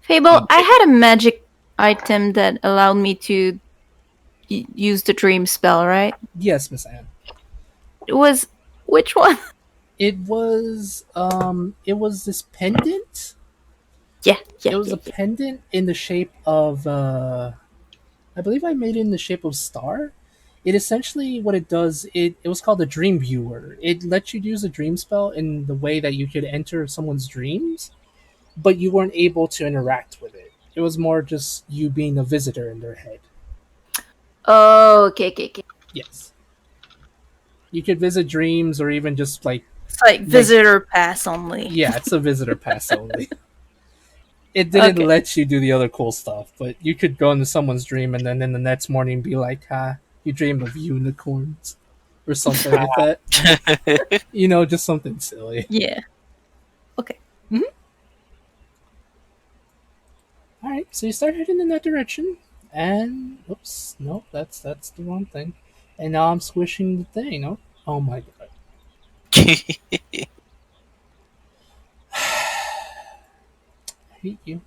Fable, I had a magic item that allowed me to use the dream spell, right? Yes, Miss Anne. It was which one? It was this pendant. Yeah, It yeah, was yeah, a yeah. pendant in the shape of I believe I made it in the shape of star. It essentially what it does, it was called a dream viewer. It lets you use a dream spell in the way that you could enter someone's dreams, but you weren't able to interact with it. It was more just you being a visitor in their head. Oh, okay, okay, okay. Yes. You could visit dreams or even just It's like like visitor pass only. yeah, it's a visitor pass only. It didn't Okay. let you do the other cool stuff, but you could go into someone's dream and then in the next morning be like, you dream of unicorns or something like that. Just something silly. Yeah. Okay. All right, so you start heading in that direction, and oops, no, that's the wrong thing. And now I'm squishing the thing. Oh my god. I hate you.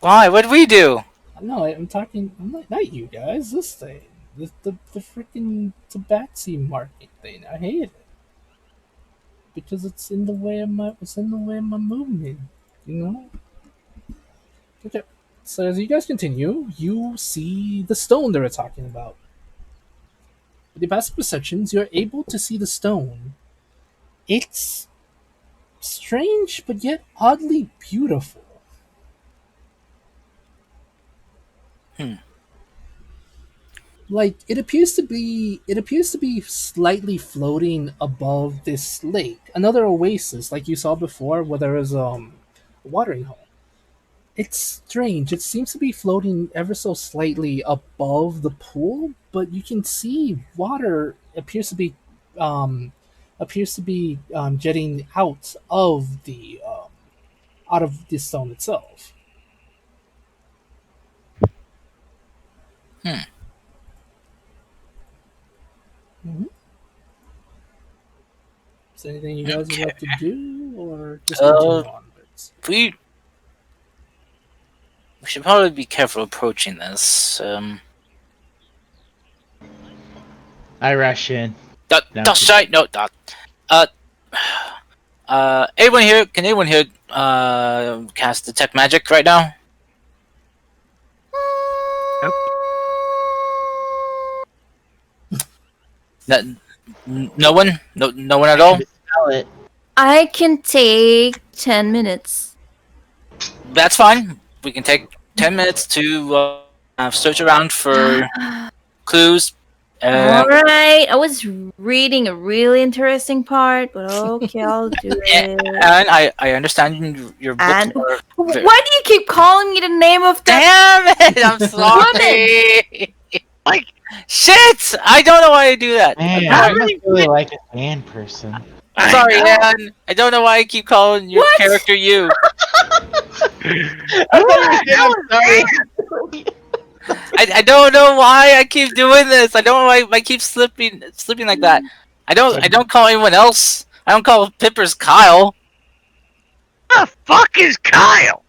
Why? What'd we do? No, I'm talking. I'm not you guys. This thing, the freaking tabaxi market thing. I hate it because it's in the way of my movement. You know. Okay. So as you guys continue, you see the stone they were talking about. With your passive perceptions, you're able to see the stone. It's strange, but yet oddly beautiful. Hmm. Like it appears to be slightly floating above this lake, another oasis like you saw before where there was a watering hole. It's strange. It seems to be floating ever so slightly above the pool, but you can see water um appears to be jetting out of the stone itself. Hmm. Mhm. Is there anything you guys would Okay. like to do, or just Uh, continue onwards? we we should probably be careful approaching this. I rush in. No. That's right. No, that. Uh, anyone here? Can anyone here cast detect magic right now? Nope. No, no one. No one at I all. can smell it. I can take 10 minutes. That's fine. We can take 10 minutes to search around for clues. Um, Alright, I was reading a really interesting part, but okay, I'll do and it. I understand your books And are. why do you keep calling me the name of that? Damn it! I'm sorry. Like, Shit! I don't know why I do that. I'm Man, how I sorry. many must really like a fan person. I'm I sorry, know. Anne. I don't know why I keep calling your What? character you. I thought you were saying I'm sorry. I don't know why I keep doing this. I don't know why I keep slipping like that. I don't call anyone else. I don't call Pippers Kyle. The fuck is Kyle?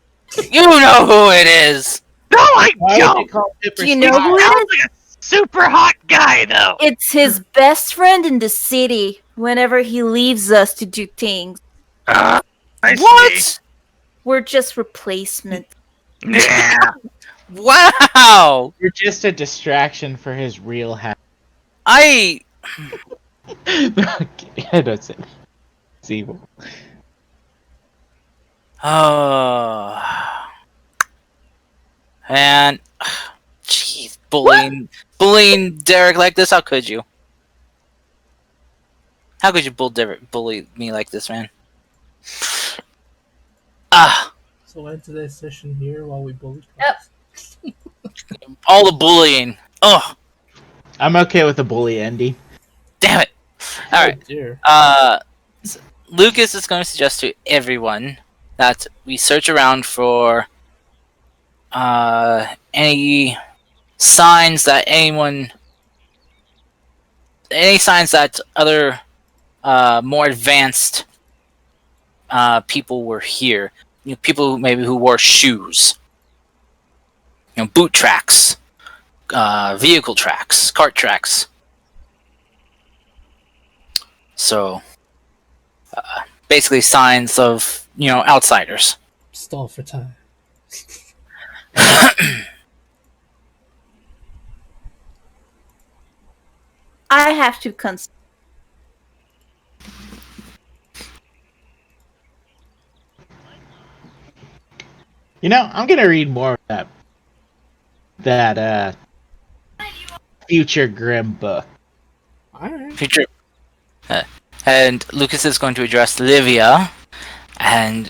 You know who it is. No, I Why would you don't. call Pipper Do you know Scott? who it Sounds is? like a super hot guy, though. It's his best friend in the city whenever he leaves us to do things. I What? We're just replacement. see. Yeah. Wow. You're just a distraction for his real happy. I I don't say it's evil. oh and jeez, bullying Derek like this. How could you? How could you bully me like this, man? Ah, So end today's session here while we bully. Yep. all the bullying. Oh, I'm okay with the bully ending. damn it. All right. Oh dear. Lucas is going to suggest to everyone that we search around for any signs that anyone any signs that other more advanced people were here. People who wore shoes, boot tracks, vehicle tracks, cart tracks. So basically, signs of outsiders. Stall for time. I have to consider. I'm gonna read more of that future Grim book. All right. Future. And Lucas is going to address Livia, and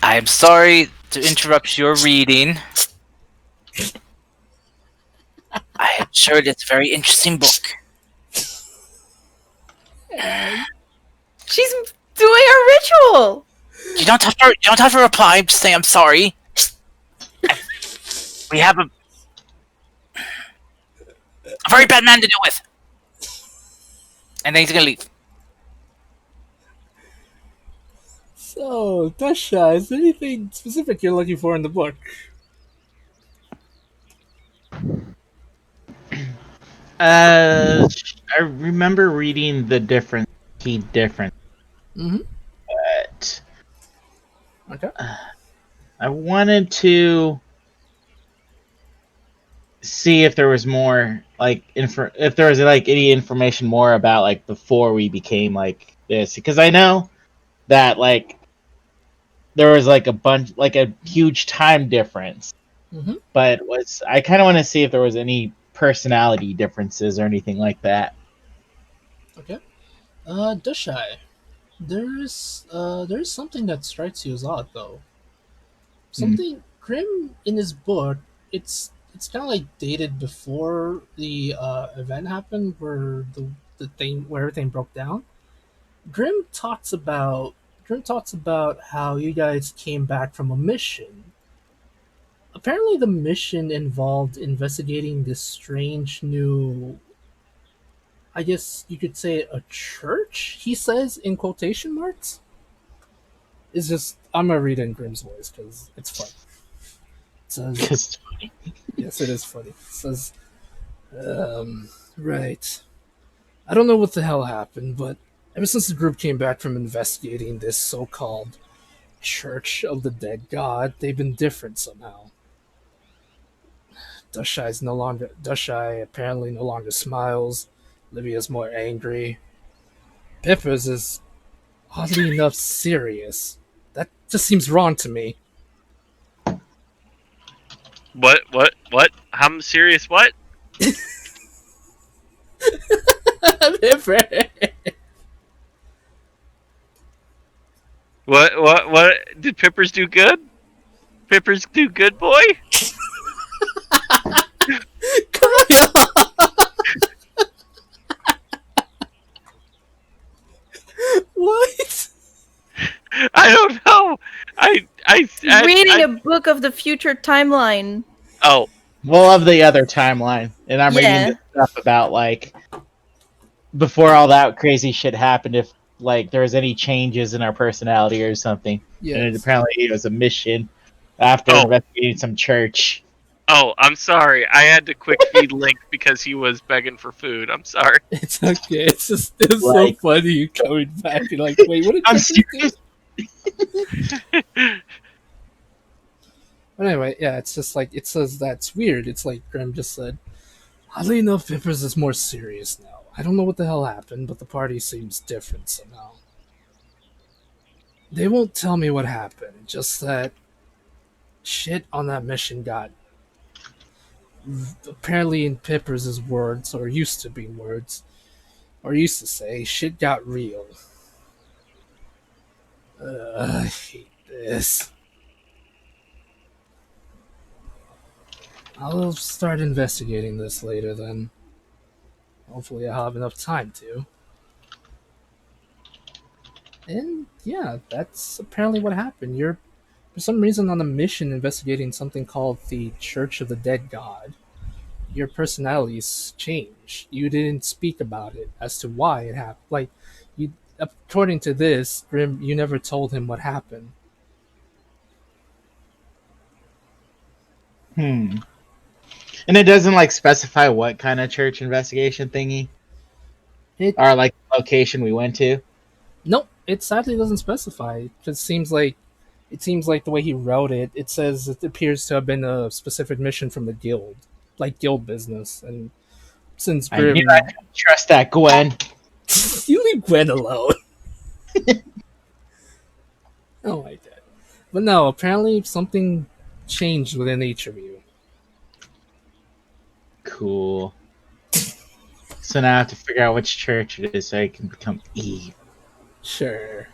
I'm sorry to interrupt your reading. I am sure it's a very interesting book. She's doing a ritual. You don't have to reply. Just say I'm sorry. We have a very bad man to deal with, and then he's gonna leave. So, Dasha, is there anything specific you're looking for in the book? I remember reading the key difference, Mm-hmm. but Okay. I wanted to see if there was more if there was any information more about before we became this, because I know that there was a huge time difference, Mm-hmm. but I kind of want to see if there was any personality differences or anything like that. Okay. Dashai, there is something that strikes you as odd, though. Something Grim in his book. It's kind of dated before the event happened, where the thing where everything broke down. Grim talks about how you guys came back from a mission. Apparently, the mission involved investigating this strange new, I guess you could say, a church. He says in quotation marks. It's just I'm gonna read it in Grimm's voice because it's fun. It says, yes, it is funny. It says, right. I don't know what the hell happened, but ever since the group came back from investigating this so-called Church of the Dead God, they've been different somehow. Dushai apparently no longer smiles. Livia's more angry. Pippa's is oddly enough serious. That just seems wrong to me. What? I'm serious. What? Pippa. What? Did Pippers do good? Pippers do good, boy? What? I don't know. He's reading a book of the future timeline. Oh, Well, of the other timeline, and I'm reading the stuff about before all that crazy shit happened, if there was any changes in our personality or something. Yes. And apparently it was a mission after investigating some church. Oh, I'm sorry. I had to quick feed Link because he was begging for food. I'm sorry. It's okay. It's so funny you coming back. You're like, wait, what did I'm you do? Oh, But anyway, yeah, it's just it says that's weird. It's like Grim just said. Oddly enough, Vipers is more serious now. I don't know what the hell happened, but the party seems different somehow. They won't tell me what happened, just that shit on that mission got, apparently in Pippers' words, or used to be words, or used to say, shit got real. I hate this. I'll start investigating this later then. Hopefully I'll have enough time to. And yeah, that's apparently what happened. You're, for some reason, on a mission investigating something called the Church of the Dead God. your personalities change. You didn't speak about it as to why it happened. Like, you, according to this, Grim, you never told him what happened. Hmm. And it doesn't like specify what kind of church investigation thingy It or like location we went to. Nope, it sadly doesn't specify. It just seems like the way he wrote it, it says it appears to have been a specific mission from the guild, like guild business. And since I knew Grim, I couldn't trust that Gwen. you leave Gwen alone. Oh my god! But no, apparently something changed within each of you. Cool. So now I have to figure out which church it is so I can become Eve. Sure.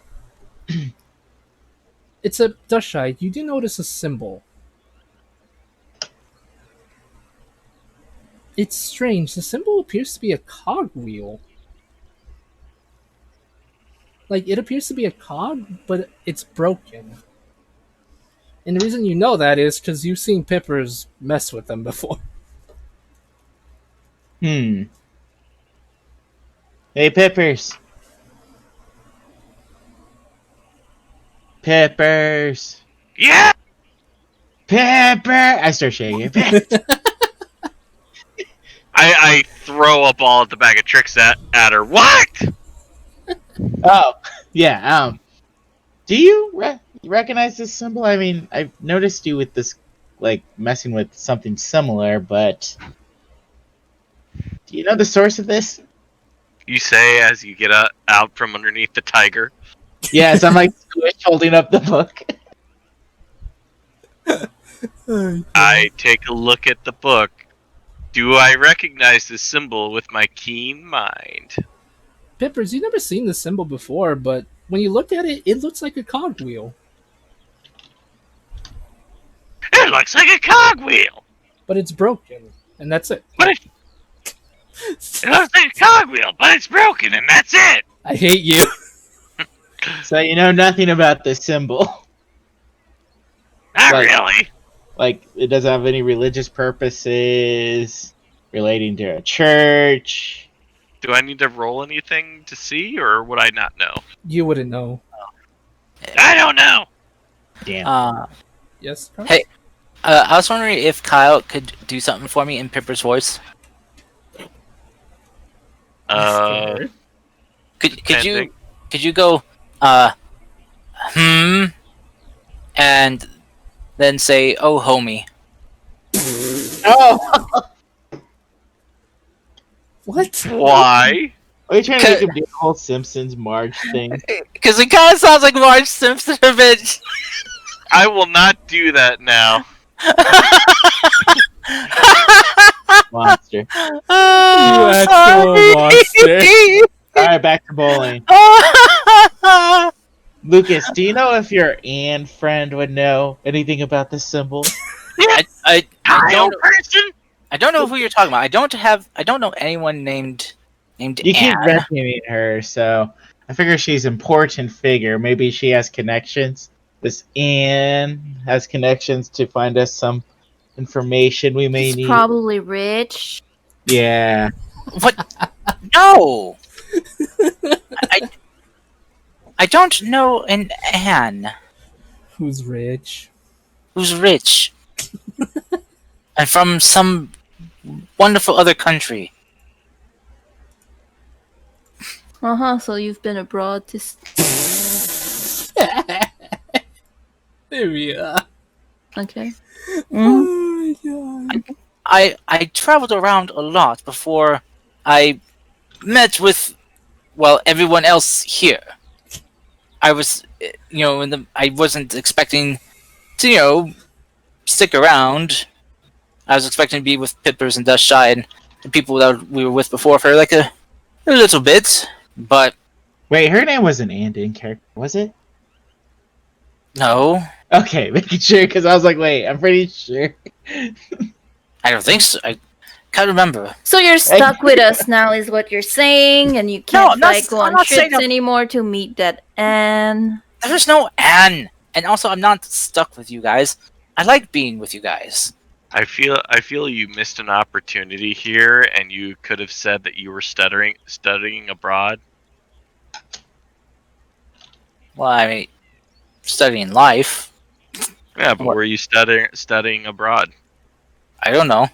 It's a Dushite. You do notice a symbol. It's strange. The symbol appears to be a cogwheel. Like, it appears to be a cog, but it's broken. And the reason you know that is because you've seen Pippers mess with them before. Hmm. Hey, Peppers. Peppers. Yeah. Pepper. I start shaking. I throw a ball at the bag of tricks at her. What? Oh, yeah. Do you recognize this symbol? I mean, I've noticed you with this, like, messing with something similar, but do you know the source of this? You say as you get out from underneath the tiger. Yes, I'm like Squish holding up the book. I take a look at the book. Do I recognize this symbol with my keen mind? Pippers, you've never seen this symbol before, but when you look at it, it looks like a cogwheel. It looks like a cogwheel. But it's broken, and that's it. But it looks like a cogwheel, but it's broken, and that's it. I hate you. So you know nothing about this symbol. Not Like- really. Like, it doesn't have any religious purposes relating to a church. Do I need to roll anything to see, or would I not know? You wouldn't know. I don't know. Damn. Yes? Carl? Hey. I was wondering if Kyle could do something for me in Pipper's voice. Scared. Could Can't you think. could you go and then say, "Oh, homie." Oh! What? Why? Are you trying to make him do the whole Simpsons Marge thing? Because it kind of sounds like Marge Simpson a bit. I will not do that now. Monster. Oh, actual monster. Alright, back to bowling. Lucas, do you know if your Anne friend would know anything about this symbol? I Kyle don't person? I don't know who you're talking about. I don't know anyone named You keep Anne. mentioning her, so I figure she's an important figure. Maybe she has connections. This Anne has connections to find us some information we may He's need. probably rich. Yeah. What? No. I don't know an Anne Who's rich? who's rich and from some wonderful other country. So you've been abroad to. There we are. Okay. Oh my god. I traveled around a lot before I met with, well, everyone else here. I was, I wasn't expecting to, stick around. I was expecting to be with Pippers and Dust Shy and the people that we were with before for like a little bit, but Wait, her name wasn't Anne in character, was it? no, Okay, making sure, because I was like, wait, I'm pretty sure. I don't think so. I can't remember. So you're stuck with us now, is what you're saying, and you No, can't I'm not- go I'm on not saying trips that- anymore to meet that Anne. There's no Anne, and also I'm not stuck with you guys. I like being with you guys. I feel you missed an opportunity here, and you could have said that you were studying abroad. Well, I mean, studying life. Yeah, but What? were you studying abroad? I don't know.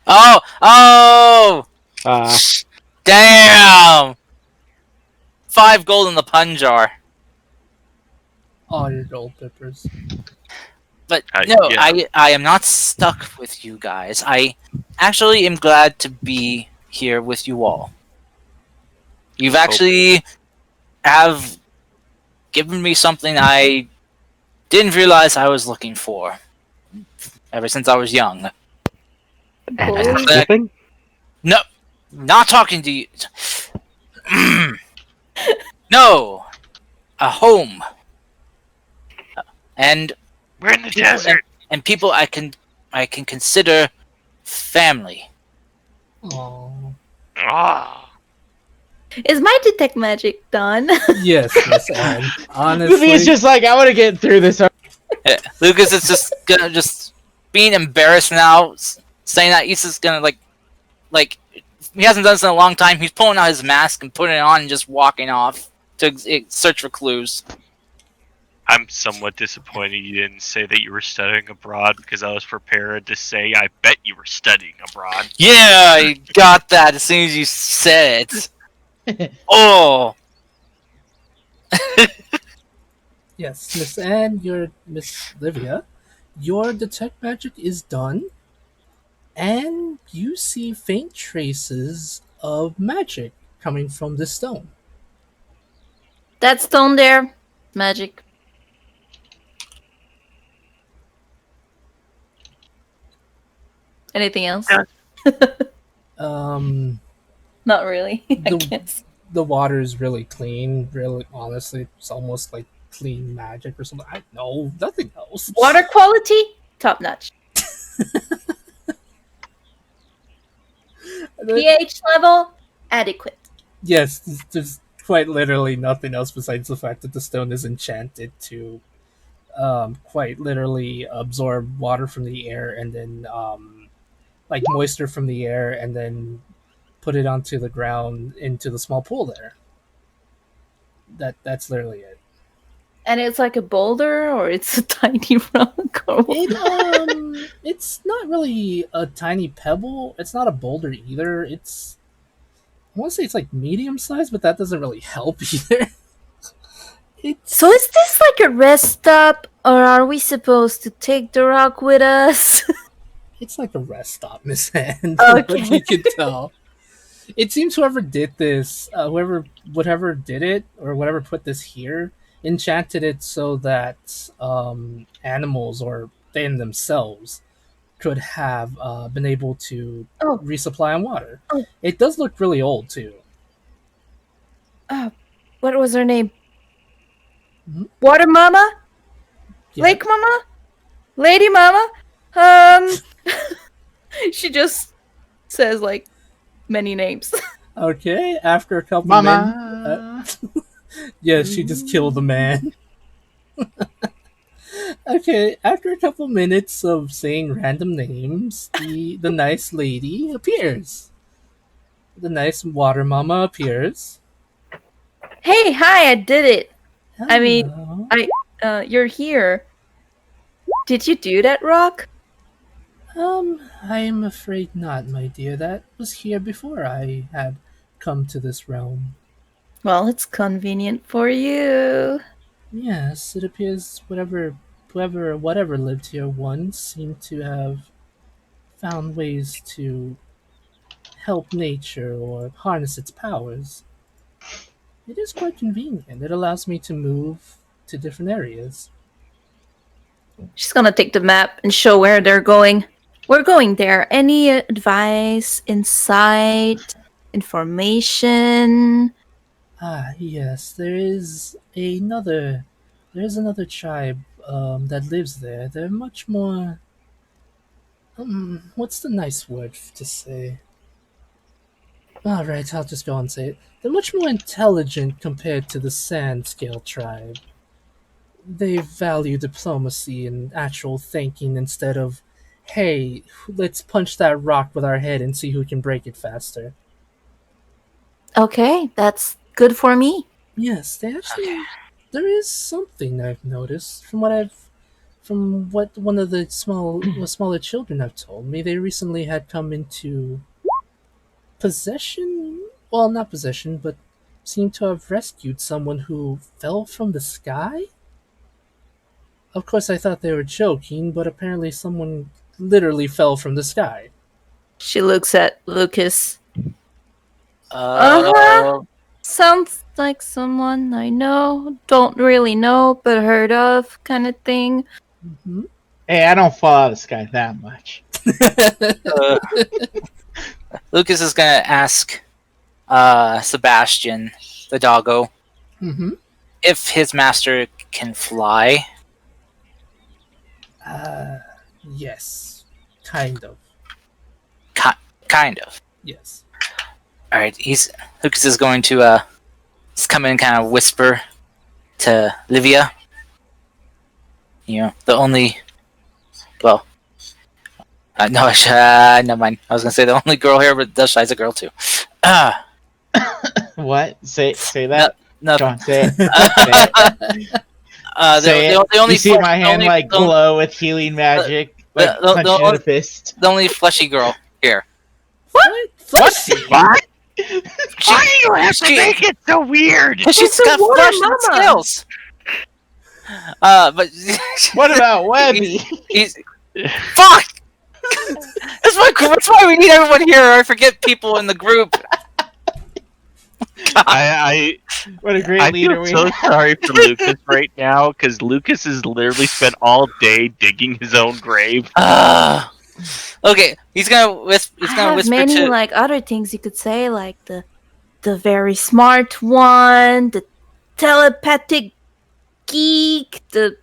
Oh, oh, Uh, damn! 5 gold in the pun jar. All your gold peppers. But no, Yeah. I am not stuck with you guys. I actually am glad to be here with you all. You've Hope- actually have given me something I didn't realize I was looking for ever since I was young. An Bully. actual thing? No, not talking to you. No, a home and We're in the people, desert. and people I can consider family. Oh. Ah, Is my detect magic done? Yes, Miss Anne. Luffy Honestly, is just like, I want to get through this. Yeah, Lucas is just gonna just being embarrassed now, saying that he's just gonna like he hasn't done this in a long time. He's pulling out his mask and putting it on and just walking off to search for clues. I'm somewhat disappointed you didn't say that you were studying abroad because I was prepared to say I bet you were studying abroad. Yeah, I got that as soon as you said it. Oh, yes, Miss Anne, your Miss Livia, your detect magic is done, and you see faint traces of magic coming from the stone. That stone there, magic. Anything else? Yeah. Not really, I The- guess. The water is really clean. Really, honestly, it's almost like clean magic or something. I know nothing else. Water quality, top notch. pH level, adequate. Yes, there's quite literally nothing else besides the fact that the stone is enchanted to quite literally absorb water from the air and then like moisture from the air and then put it onto the ground into the small pool there. That's literally it. And it's like a boulder, or it's a tiny rock, or what? It's not really a tiny pebble. It's not a boulder either. I want to say it's like medium size, but that doesn't really help either. It's So is this like a rest stop, or are we supposed to take the rock with us? it's like a rest stop, Miss Hand. Okay. But you can tell. It seems whoever did this, whatever did it, or whatever put this here, enchanted it so that animals or they in themselves could have been able to Oh. resupply on water. Oh. It does look really old too. What was her name? Mhm. Water Mama? Yeah. Lake Mama? Lady Mama? She just says like many names. Okay, after a couple Mama. yes, she just killed the man. Okay, after a couple minutes of saying random names, the nice lady appears. The nice water mama appears. Hey, hi, I did it. I mean, Hello. you're here. Did you do that, Rock? I'm afraid not, my dear. That was here before I had come to this realm. Well, it's convenient for you. Yes, it appears whatever lived here once seemed to have found ways to help nature or harness its powers. It is quite convenient. It allows me to move to different areas. She's gonna take the map and show where they're going. We're going there. Any advice, insight, information? Ah, yes, there is another tribe that lives there. They're much more. What's the nice word to say? All right, I'll just go and say it. They're much more intelligent compared to the Sand Scale tribe. They value diplomacy and actual thinking instead of Hey, let's punch that rock with our head and see who can break it faster. Okay, that's good for me. Yes, they actually. Okay. There is something I've noticed from what one of the smaller children have told me. They recently had come into possession. Well, not possession, but seem to have rescued someone who fell from the sky. Of course, I thought they were joking, but apparently someone literally fell from the sky. She looks at Lucas. Uh, Sounds like someone I know, don't really know, but heard of, kind of thing. Hmm. Hey, I don't fall out of the sky that much. uh, Lucas is gonna ask Sebastian, the doggo, Hmm. if his master can fly. Uh, yes, kind of. Kind of. Yes. All right. Lucas is going to just come in and kind of whisper to Livia. You know, the only. Well, no, never mind. I was gonna say the only girl here, but Dushy's a girl too. Ah, What? Say that. no. Go on, say it. Say it. Say it. The only You see flesh- my the hand only- like the only- glow with healing magic, like the punch in only- a fist. The only fleshy girl here. What? Fleshy? What? She, Why do you have to she- make it so weird? Because she's It's a got water flesh and mama. scales. But What about Webby? he's fuck. That's why we need everyone here. Or I forget people in the group. I What a great I leader feel we so have. sorry for Lucas right now because Lucas has literally spent all day digging his own grave. Okay, he's gonna I have whisper many to like other things you could say, like the very smart one, the telepathic geek, the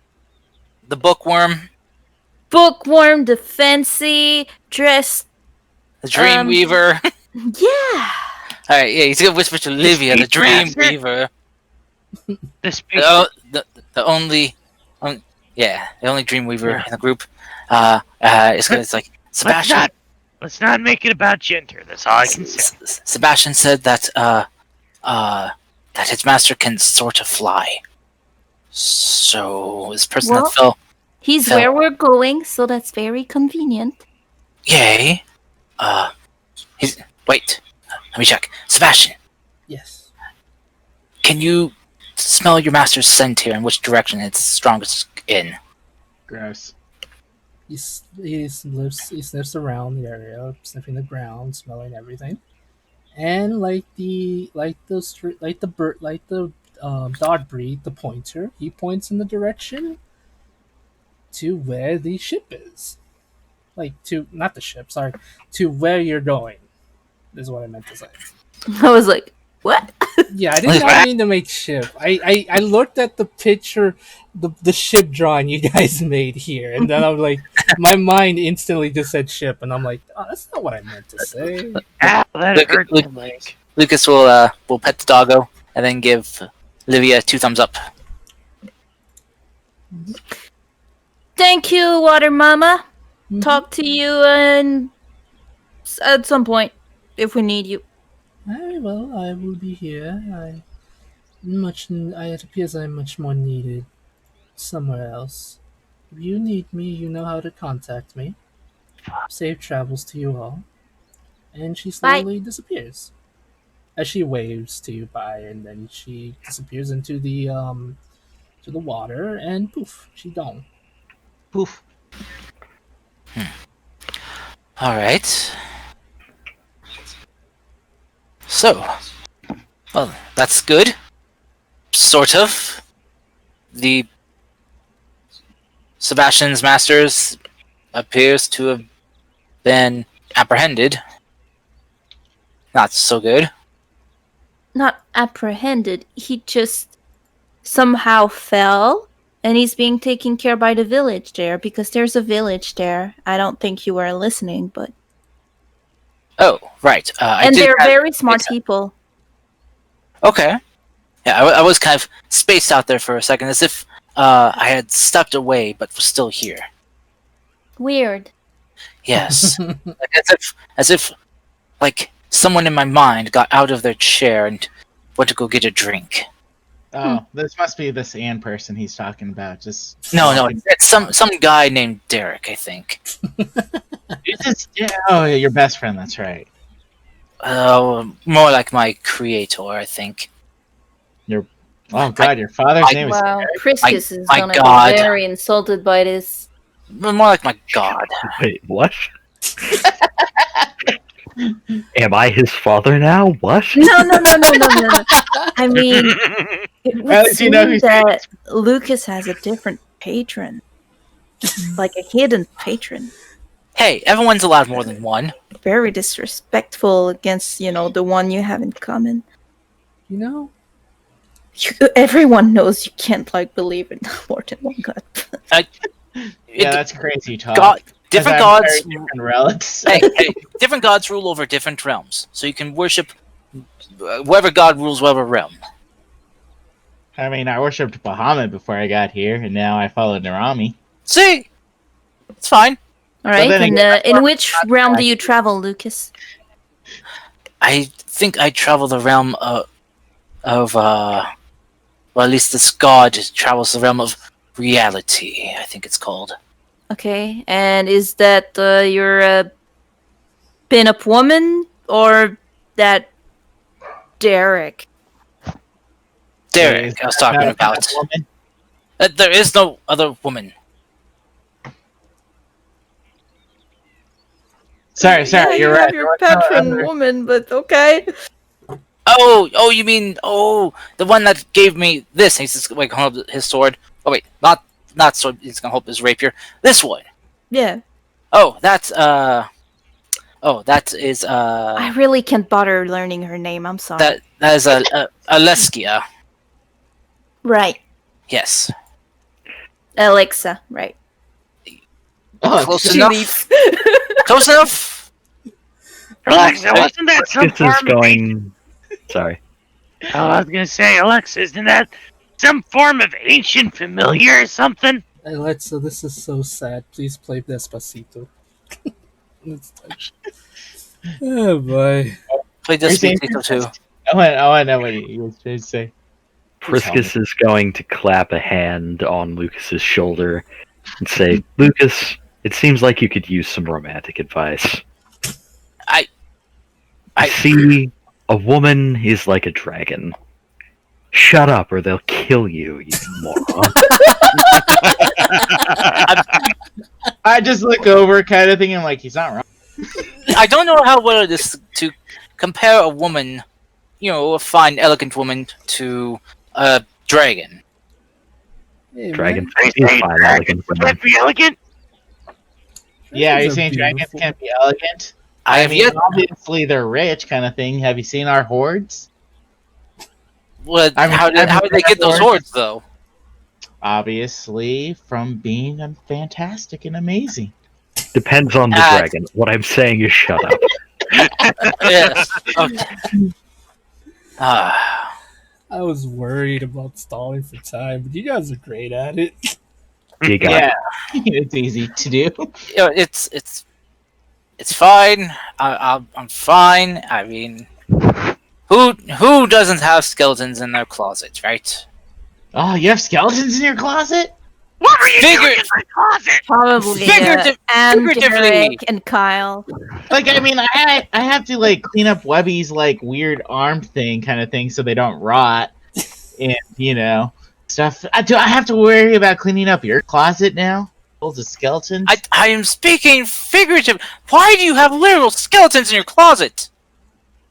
the bookworm, bookworm, the fancy dressed. the dreamweaver. Yeah. All right, yeah, he's gonna whisper to Livia, the Speak faster. dreamweaver. The space The only, the only dreamweaver in the group. It's like Sebastian. let's not make it about gender. That's all I can say. Sebastian said that that his master can sort of fly. So this person Well- that fell, He's So- where we're going, so that's very convenient. yay. He's wait. Let me check. Sebastian, Yes. can you smell your master's scent here and which direction it's strongest in? Gross. He sniffs around the area, sniffing the ground, smelling everything, and like the dog breed, the pointer, he points in the direction to where the ship is. Like to not the ship, sorry, to where you're going. Is what I meant to say. I was like, what? Yeah, I did not mean to make ship. I looked at the picture, the ship drawing you guys made here, and then I'm like, my mind instantly just said ship, and I'm like, oh, that's not what I meant to say. Ow, that Look- hurt my look- leg. Lucas will pet the doggo and then give Livia 2 thumbs up. Thank you, Water Mama. Mhm. Talk to you at some point if we need you. Very well, I will be here. It appears I'm much more needed somewhere else. If you need me, you know how to contact me. Safe travels to you all. And she slowly disappears. As she waves to you by, and then she disappears into the to the water, and poof, she's gone. Poof. All right. So, well, that's good. Sort of. The Sebastian's masters appears to have been apprehended. Not so good. Not apprehended. He just somehow fell, and he's being taken care by the village there because there's a village there. I don't think you were listening, but Oh, right. and they're very smart makes sense. people. Okay. Yeah, I was kind of spaced out there for a second, as if I had stepped away, but was still here. Weird. Yes, like, as if like someone in my mind got out of their chair and went to go get a drink. Oh, this must be this Ann person he's talking about. Just No, walking- it's some guy named Derek, I think. Oh, yeah, your best friend. That's right. More like my creator, I think. Oh God, your father's name is. Wow, Priscus is my gonna God. be very insulted by this. More like my god. Wait, what? Am I his father now? What? No. I mean, it would Alex, you know seem who's- that Lucas has a different patron, like a hidden patron. Hey, everyone's allowed more than one. Very disrespectful against the one you have in common. You know, Everyone knows you can't believe in more than one god. Yeah, that's crazy talk. God, different 'Cause I'm gods. very different relics. Hey, different gods rule over different realms, so you can worship whatever god rules whatever realm. I mean, I worshipped Bahamut before I got here, and now I follow Narami. See, it's fine. All right, then and again, in which realm do you travel, Lucas? I think I travel the realm well, at least this god travels the realm of reality. I think it's called. Okay, and is that your pin-up woman or that Derek? Derek, I was talking about. Woman? There is no other woman. Sorry, Yeah, you're you right. have your patron woman, but okay. Oh, you mean the one that gave me this? He's just like hold up his sword. Oh wait, not sword. He's gonna hold up his rapier. This one. Yeah, Oh, that's that is I really can't bother learning her name. I'm sorry. that is Aleskia. Right, Yes, Alexa. Right. Oh, close She enough. leaves. Close enough. Alexa, wasn't that some This is form of... going. Sorry. Oh, I was gonna say, Alexa, isn't that some form of ancient familiar or something? Alexa, this is so sad. Please play Despacito. It's touch. Oh boy. Play Are you saying- Despacito too. I want to know what you was trying to say. Priscus is going to clap a hand on Lucas's shoulder and say, "Lucas, it seems like you could use some romantic advice. I- see a woman is like a dragon. Shut up, or they'll kill you, you moron." I just look over, kind of thinking like he's not wrong. I don't know how well it is to compare a woman, a fine, elegant woman, to a dragon. Hey, Dragon man, Are you is saying fine, dragons elegant woman. can't be elegant? Yeah, are you dragons saying dragons beautiful. can't be elegant? I have mean, yet. obviously they're rich, kind of thing. Have you seen our hordes? What, I mean, how did they get those hordes. hordes though? Obviously, from being fantastic and amazing. Depends on the Ah. dragon. What I'm saying is shut up. Yes. Okay. Ah. I was worried about stalling for time, but you guys are great at it. You got Yeah, it's easy to do. It's fine. I'm fine. I mean, who doesn't have skeletons in their closet, right? Oh, you have skeletons in your closet? What were you Figure- doing in my closet? Probably Anne, figuratively. Derek, and Kyle. Like, I mean, I have to like clean up Webby's like weird arm thing, kind of thing, so they don't rot, and stuff. Do I have to worry about cleaning up your closet now? Full of skeletons. I am speaking figurative. Why do you have literal skeletons in your closet?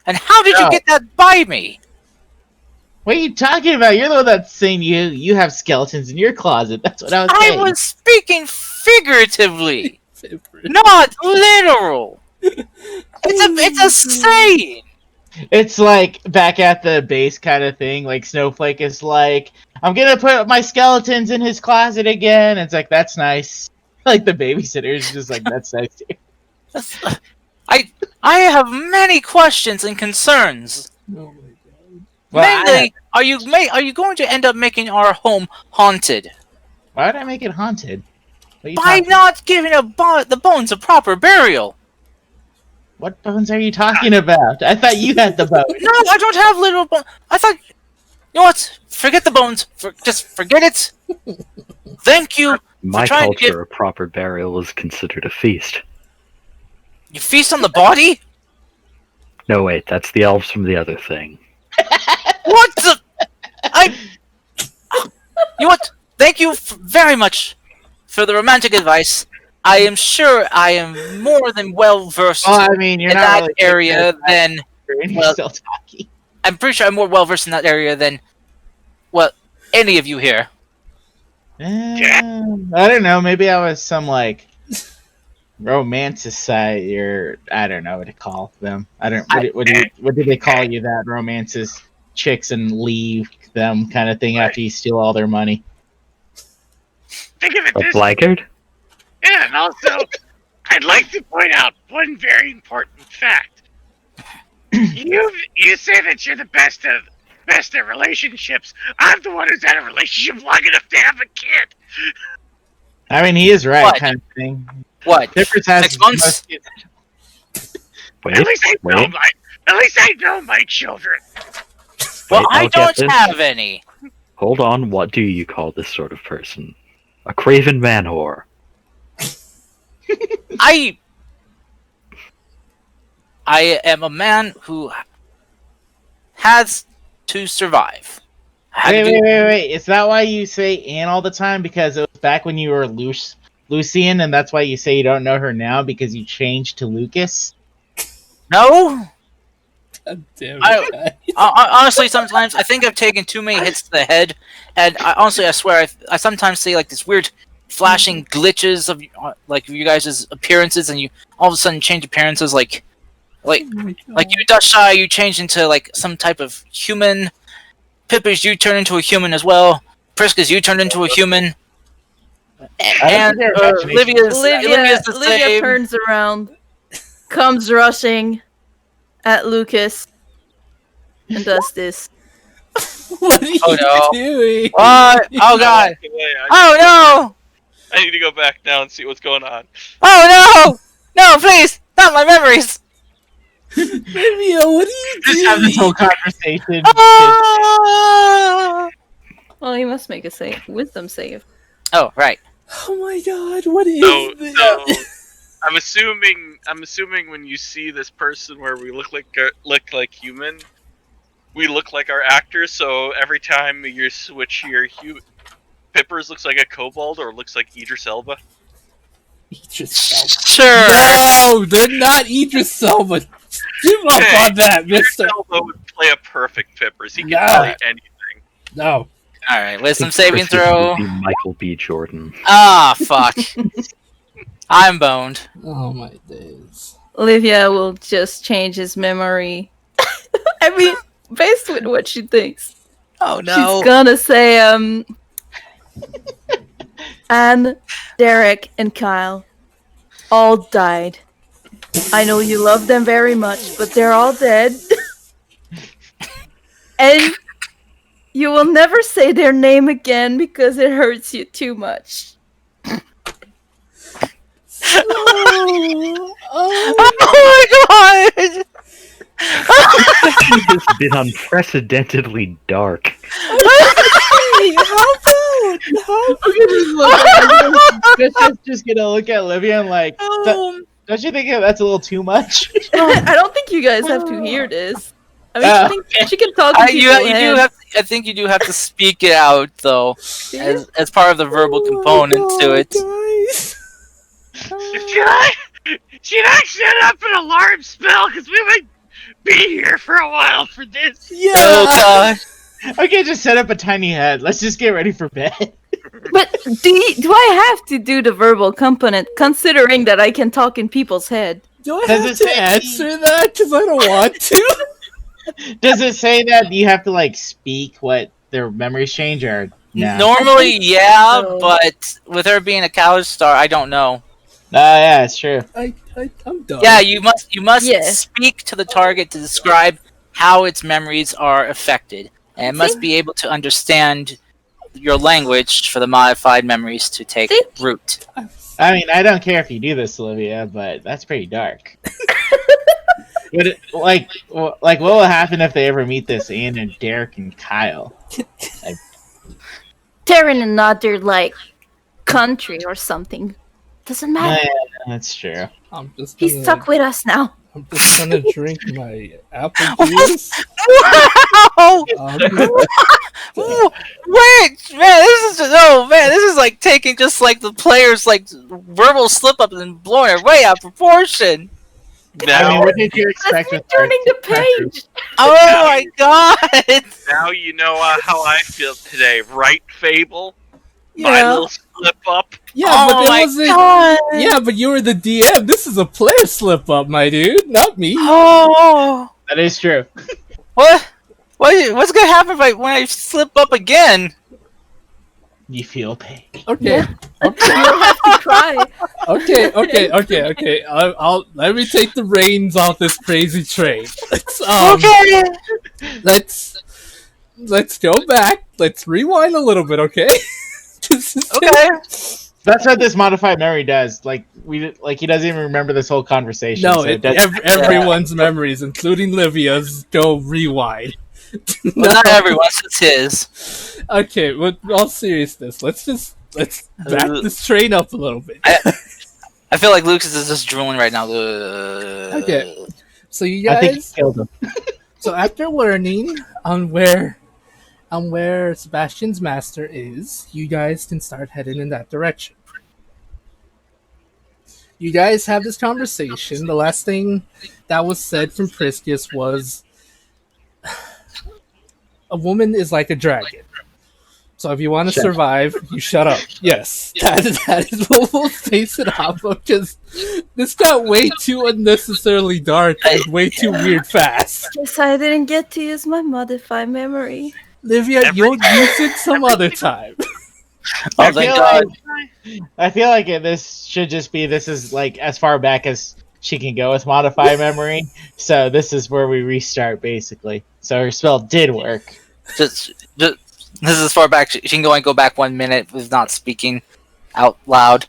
And how did you Oh. get that by me? What are you talking about? You're the one that's saying you have skeletons in your closet. That's what I was I saying. was speaking figuratively, Favorite. not literal. It's a saying. It's like back at the base kind of thing. Like Snowflake is like, I'm gonna put my skeletons in his closet again. It's like, that's nice. Like the babysitter is just like, that's nice too. That's- I have many questions and concerns. Oh my god. Well, Mainly, are you going to end up making our home haunted? why would I make it haunted? What are you by talking? not giving the bones a proper burial. What bones are you talking about? I thought you had the bone. No, I don't have literal bones. I thought, you know what? Forget the bones. Just forget it. Thank you My trying to give- culture, a proper burial is considered a feast. You feast on the body? No, wait, that's the elves from the other thing. What the? You know what? Thank you very much for the romantic advice. I am sure I am more than well versed Well, I mean, you're in not that really area than. You're well- still talking. I'm pretty sure I'm more well versed in that area than, well, any of you here. I don't know. Maybe I was some like romanticist, or I don't know what to call them. I don't. What do they call you? That romances chicks and leave them kind of thing after you steal all their money. Think of it A this blackguard? Yeah, and also, I'd like to point out one very important fact. You say that you're the best of relationships. I'm the one who's had a relationship long enough to have a kid. I mean, he is right, What? kind of thing. What? Difference has 6 months? most kids. Wait, At least I know wait, my children. Well, wait, I I'll get don't this. have any. Hold on, what do you call this sort of person? A craven man whore. I am a man who has to survive. Wait. Is that why you say Anne all the time? Because it was back when you were Lucian, and that's why you say you don't know her now because you changed to Lucas? No? God damn I- it, guys. Honestly, sometimes I think I've taken too many hits to the head, and I swear I sometimes see like this weird flashing glitches of like you guys' appearances, and you all of a sudden change appearances like Oh my you Dushy, you change into like some type of human. Pippers, you turn into a human as well. Priscus, you turned into a human. And their imagination- Olivia's Olivia the same. turns around, comes rushing at Lucas, and does this. What are you Oh, no. doing? What? Oh god! Oh no! I need to go back now and see what's going on. Oh no! No, please! Not my memories! Livia, what are you Just have this doing? whole conversation. Ah! Well, he must make a wisdom save. Oh, right. Oh my god, what is So, this? so I'm assuming when you see this person where we look like human, we look like our actors. So every time you switch your Pippers looks like a kobold or looks like Idris Elba. Idris Elba. Sure. No, they're not Idris Elba. Give up Hey, on that, Idris mister. Elba would play a perfect Pippers. He can Nah. play anything. No. Alright, wisdom Think saving Priscus throw. would be Michael B. Jordan. Ah, fuck. I'm boned. Oh my days. Olivia will just change his memory. I mean, based with what she thinks. Oh She's gonna say, Anne, Derek, and Kyle all died. I know you love them very much, but they're all dead. And you will never say their name again because it hurts you too much. Oh, Oh my god! It's been unprecedentedly dark. hey, how about? Just gonna look at Olivia and like, don't you think that's a little too much? I don't think you guys have to hear this. I mean, she can talk to You people. do have. I think you do have to speak it out though, as part of the verbal component to it. Guys. Should I set up an alarm spell? Because we might be here for a while for this. Yeah. Oh god! Okay, just set up a tiny head. Let's just get ready for bed. But do I have to do the verbal component, considering that I can talk in people's head? Do I Does have it to say- answer that? Because I don't want to. Does it say that you have to like speak what their memories change or no? Normally, yeah, so. but with her being a college star, I don't know. Yeah, it's true. I'm done. Yeah, you must Yeah. speak to the target to describe how its memories are affected, and it must be able to understand your language for the modified memories to take See? root. I mean, I don't care if you do this, Olivia, but that's pretty dark. What will happen if they ever meet this Anne and Derek and Kyle? They're in another like country or something. Doesn't matter. Yeah, that's true. I'm just He's gonna, stuck with us now. I'm just gonna drink my apple juice. Wow! Um, Wait, man, this is like taking just like the players like verbal slip up and blowing it way out of proportion. I Now, mean, what did you Let's expect be with our turning the page. Oh my god! now you know how I feel today, right, Fable? My yeah, little slip up. yeah, Oh but it my wasn't. god! Yeah, but you were the DM. This is a player slip up, my dude, not me. Oh, That is true. what's gonna happen when I slip up again? You feel pain. Okay, You don't have to cry. okay. I'll let me take the reins off this crazy train. Okay. Let's go back. Let's rewind a little bit, okay? This is- Okay. That's what this modified memory does. Like he doesn't even remember this whole conversation. No, so it does. everyone's memories, including Livia's, go rewind. Well, not everyone's. It's his. Okay, with all seriousness, let's back this train up a little bit. I feel like Lucas is just drooling right now. Okay. So you I think he guys, killed him. so after learning on where Sebastian's master is, you guys can start heading in that direction. You guys have this conversation. The last thing that was said from Priscus was, a woman is like a dragon. So if you want to Shut up. survive, you shut up. Yes, that is what we'll base it off of, because this got way too unnecessarily dark and way too weird fast. Guess I didn't get to use my modified memory. Livia, you'll use it some other time. Oh, thank God. I feel like this should just be. This is like as far back as she can go with modify memory. So this is where we restart basically. So her spell did work. Just this is as far back. She can only go back 1 minute with not speaking out loud.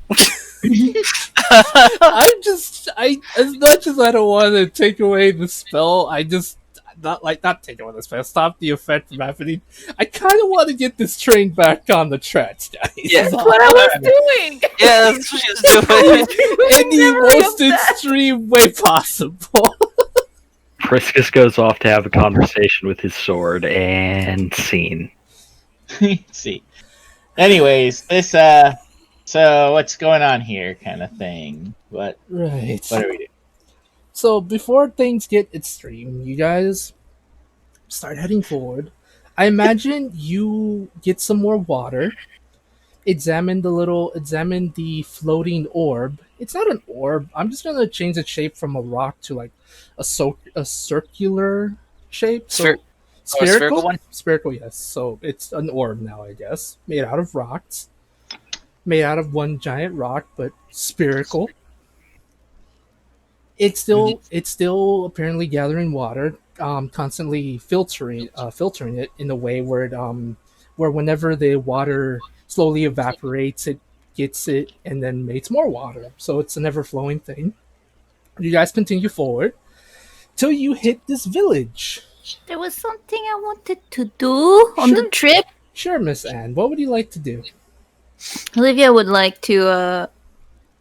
I as much as I don't want to take away the spell, I just not take away the spell, stop the effect from happening. I kind of want to get this train back on the tracks, guys. Yeah. That's what I was doing. Yeah, that's what she was doing. In the Memory of most that. extreme way possible. Priscus goes off to have a conversation with his sword and scene. See. Anyways, this so what's going on here, kind of thing. What Right. are we doing? So before things get extreme, you guys start heading forward. I imagine you get some more water. Examine the floating orb. It's not an orb. I'm just gonna change the shape from a rock to like a circular shape. So spherical one? Spherical, yes. So it's an orb now, I guess, made out of rocks, made out of one giant rock, but spherical. It's still apparently gathering water, constantly filtering it in a way where where whenever the water slowly evaporates, it gets it and then makes more water. So it's an ever flowing thing. You guys continue forward till you hit this village. There was something I wanted to do on the Sure. trip. Sure, Miss Anne. What would you like to do? Olivia would like to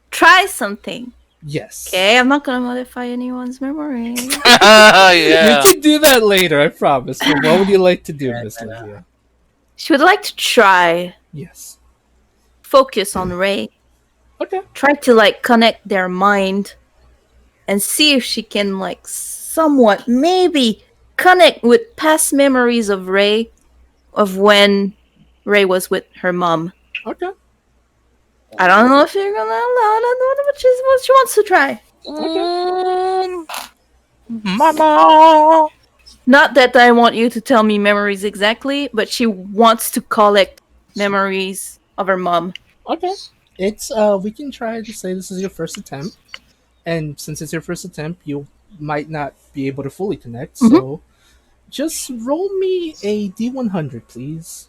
try something. Yes. Okay, I'm not gonna modify anyone's memory. Yeah. We can do that later, I promise. But what would you like to do, Miss Olivia? She would like to try Yes. focus on Ray. Okay. Try to like connect their mind and see if she can like somewhat maybe connect with past memories of Ray of when Ray was with her mom. Okay. I don't know if you're gonna allow that, what she wants to try. Mama. Not that I want you to tell me memories exactly, but she wants to collect memories of her mom. Okay. It's we can try to say this is your first attempt. And since it's your first attempt, you might not be able to fully connect, so just roll me a D100, please.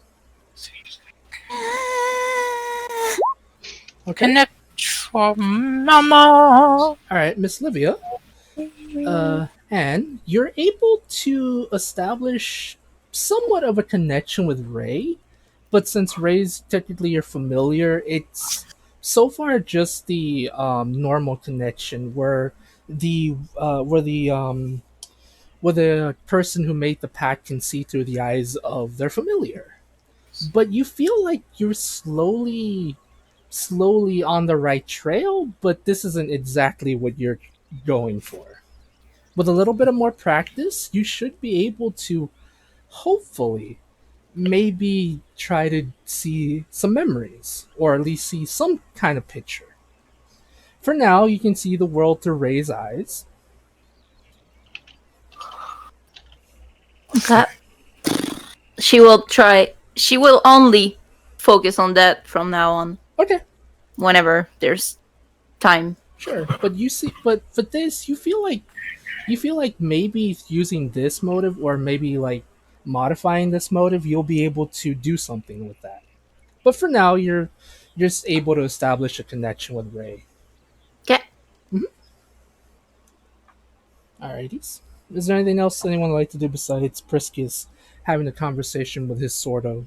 Okay. Connect from mama. All right, Miss Livia. And you're able to establish somewhat of a connection with Ray, but since Ray's technically your familiar, it's so far just the normal connection where the person who made the pact can see through the eyes of their familiar. But you feel like you're slowly on the right trail, but this isn't exactly what you're going for. With a little bit of more practice, you should be able to hopefully maybe try to see some memories or at least see some kind of picture. For now, you can see the world through Ray's eyes. Okay. She will try. She will only focus on that from now on. Okay, Whenever there's time. sure. But for this, you feel like maybe using this motive or maybe like modifying this motive, you'll be able to do something with that. But for now, you're just able to establish a connection with Ray. Okay. Alrighties. Is there anything else anyone would like to do besides Priscus having a conversation with his Sordo?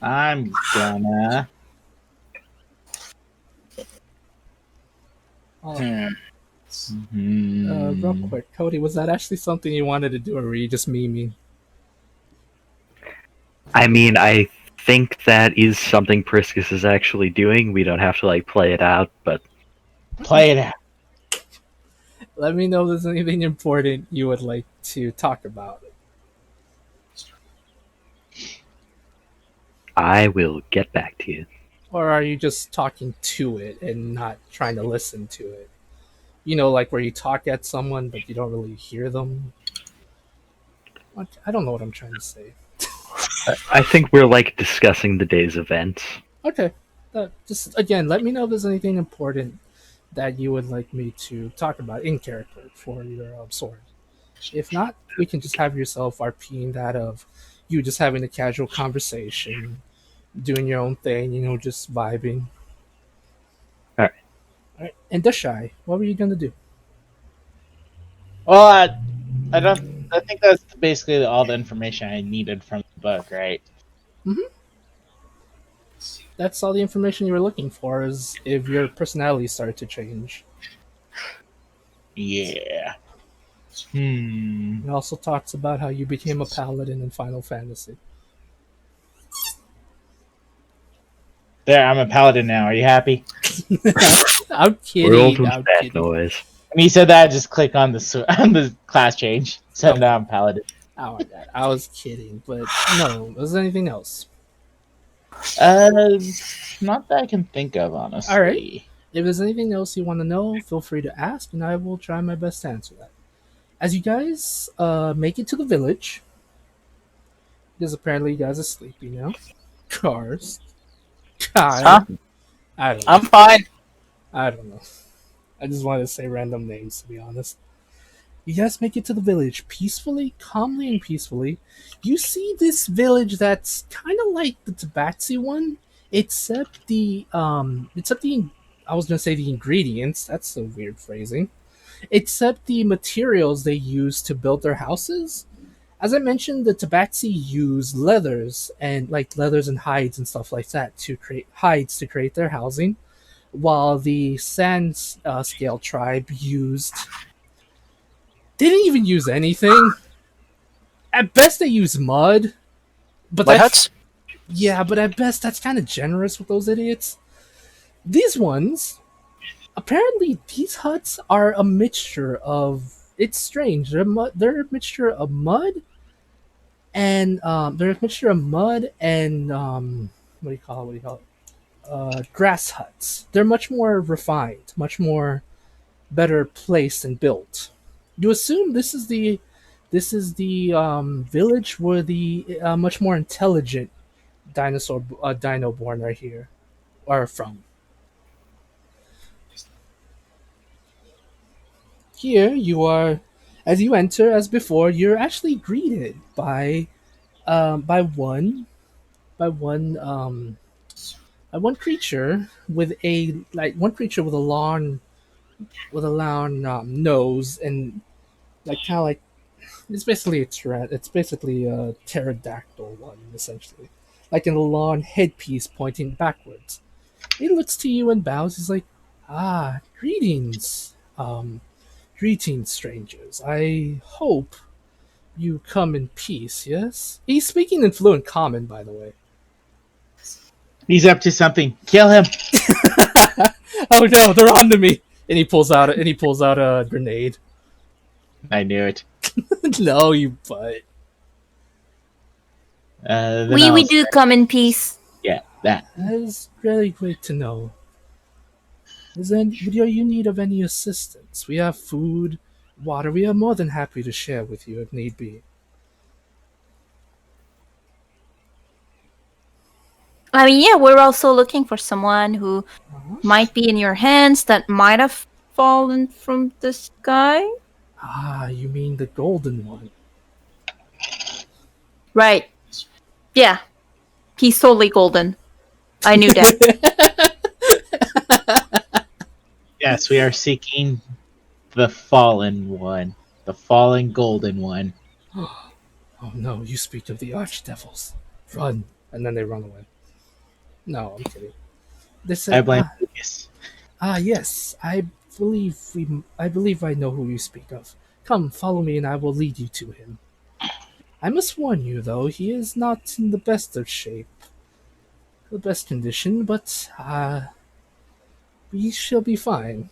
I'm gonna. Oh, Hmm. real quick, Cody, was that actually something you wanted to do, or were you just memeing? I mean, I think that is something Priscus is actually doing. We don't have to like play it out, but Play it out. Let me know if there's anything important you would like to talk about. I will get back to you. Or are you just talking to it and not trying to listen to it? You know, like where you talk at someone but you don't really hear them? I don't know what I'm trying to say. I think we're like discussing the day's events. Okay. Just again, let me know if there's anything important that you would like me to talk about in character for your sword. If not, we can just have yourself RPing that of you just having a casual conversation, doing your own thing, just vibing. Alright. All right. And Dashai, what were you gonna do? Well, I don't. I think that's basically all the information I needed from the book, right? That's all the information you were looking for. Is if your personality started to change. Yeah. Hmm. It also talks about how you became a paladin in Final Fantasy. There, I'm a paladin now. Are you happy? I'm World kidding. was I'm that kidding. noise. When you said that, I just click on on the class change. So now I'm paladin. Oh my god, I was kidding. But no, was there anything else? Uh, not that I can think of, honestly. All right. If there's anything else you want to know, feel free to ask, and I will try my best to answer that. As you guys make it to the village, because apparently you guys are sleepy now. Cars. Huh? Kyle. I don't know. I'm fine. I don't know. I just wanted to say random names, to be honest. You guys make it to the village peacefully, calmly, and peacefully. You see this village that's kind of like the Tabaxi one, except the I was gonna say the ingredients. That's a weird phrasing. Except the materials they use to build their houses. As I mentioned, the Tabaxi use leathers and hides and stuff like that to create their housing, while the Sand Scale tribe used they didn't even use anything. At best, they use mud. But White that's huts? yeah. But at best, that's kind of generous with those idiots. These ones, apparently, these huts are a mixture of. It's strange. They're a mixture of mud, and what do you call it? What do you call it? Grass huts. They're much more refined, much more better placed and built. You assume this is the village where the much more intelligent dino born are here are from. Here you are, as you enter, as before, you're actually greeted by one by one creature with a one creature with a long nose and like kind of like it's basically a pterodactyl one essentially, like in a long headpiece pointing backwards. He looks to you and bows. He's like, "Ah, greetings, greetings, strangers. I hope you come in peace." Yes, he's speaking in fluent Common, by the way. He's up to something. Kill him. Oh no, they're onto me! And he pulls out a grenade. I knew it. No, you butt. Then We I'll- do come in peace. Yeah, that. That is really great to know. Are you in need of any assistance? We have food, water. We are more than happy to share with you if need be. I mean, yeah, we're also looking for someone who might be in your hands that might have fallen from the sky. Ah, you mean the golden one? Right. Yeah. He's totally golden. I knew that. Yes, we are seeking the fallen one. The fallen golden one. Oh no, you speak of the archdevils. Run. And then they run away. No, I'm kidding. They I said, blame Lucas. yes, I believe I know who you speak of. Come, follow me and I will lead you to him. I must warn you though, he is not in the best of shape. The best condition, but, we shall be fine.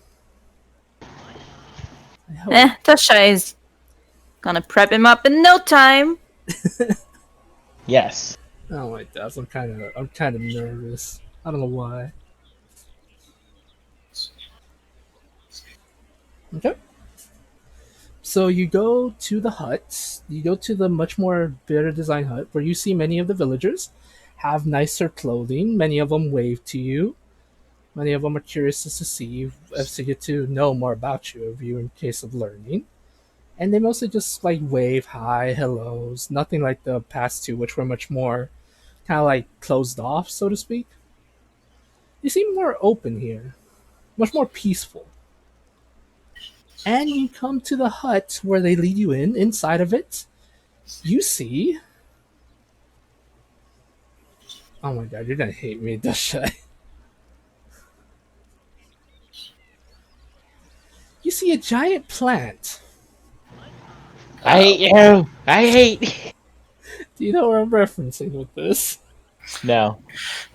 I hope. Tasha is gonna prep him up in no time. Yes. Oh my gosh, I'm kind of nervous. I don't know why. Okay. So you go to the hut. You go to the much more better design hut where you see many of the villagers have nicer clothing. Many of them wave to you. Many of them are curious to see you, as to get to know more about you, of you in case of learning. And they mostly just like wave hi, hellos. Nothing like the past two, which were much more kind of like closed off, so to speak. You seem more open here, much more peaceful. And you come to the hut where they lead you in. Inside of it, you see. Oh my god, you're gonna hate me, Dasha. You see a giant plant. I hate you. I hate. Do you know what I'm referencing with this? No.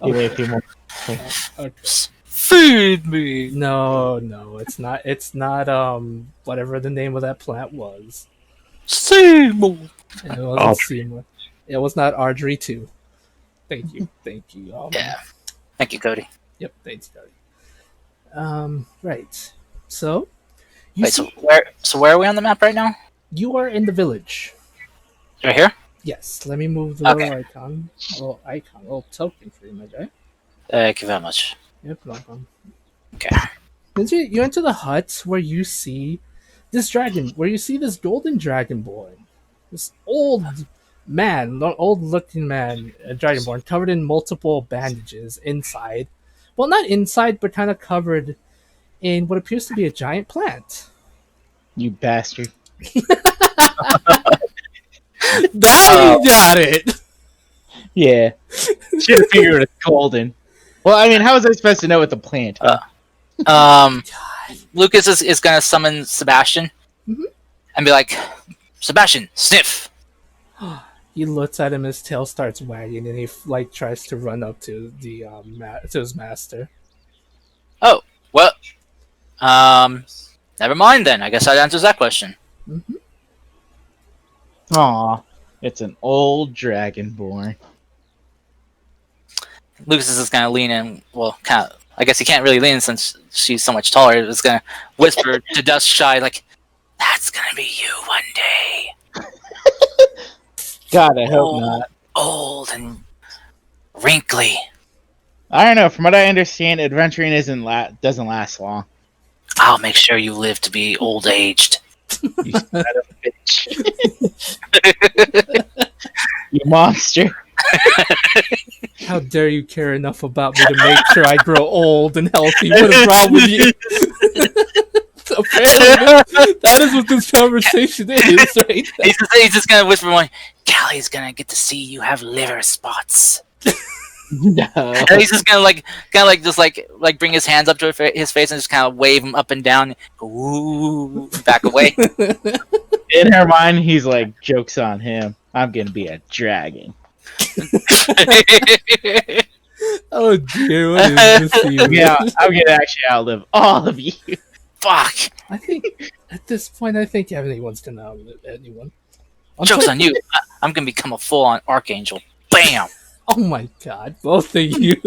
You Okay. wait a few more. Okay. Feed me. No, it's not. It's not. Whatever the name of that plant was. Seymour. It wasn't Audrey. Seymour. It was not Ardry 2. Thank you. Yeah. Thank you, Cody. Yep. Thanks, Cody. Right. So, Wait, so where are we on the map right now? you are in the village. Right here? Yes. Let me move the little Okay. little token for you, my guy. Thank you very much. Yep. No problem. Okay. You enter the hut where you see this golden dragonborn, this old looking man, a dragonborn covered in multiple bandages inside. Well, not inside, but kind of covered in what appears to be a giant plant. You bastard. Now you got it. Yeah. Should have figured it's golden. Well, I mean, how was I supposed to know what the plant? Lucas is gonna summon Sebastian Mhm. and be like, Sebastian, sniff. He looks at him, his tail starts wagging, and he tries to run up to the to his master. Oh, well, never mind then. I guess that answers that question. Mm-hmm. Aw. It's an old dragonborn. Lucas is just gonna lean in. Well, I guess he can't really lean since she's so much taller. He's gonna whisper to Dust Shy, like, "That's gonna be you one day. God, I hope old, not. old and wrinkly. I don't know. From what I understand, adventuring doesn't last long. I'll make sure you live to be old aged." You son of a bitch. You monster. How dare you care enough about me to make sure I grow old and healthy? What is wrong with you? Apparently, that is what this conversation is, right? He's just gonna whisper one. Callie's gonna get to see you have liver spots. No. And he's just gonna like bring his hands up to his face and just kind of wave him up and down. Ooh, back away. In her mind, he's like, joke's on him. I'm gonna be a dragon. Oh dear, what is this? Yeah, I'm gonna actually outlive all of you. Fuck. I think at this point, anyone's gonna outlive anyone. Joke's on you. I'm gonna become a full-on archangel. Bam. Oh my god, both of you.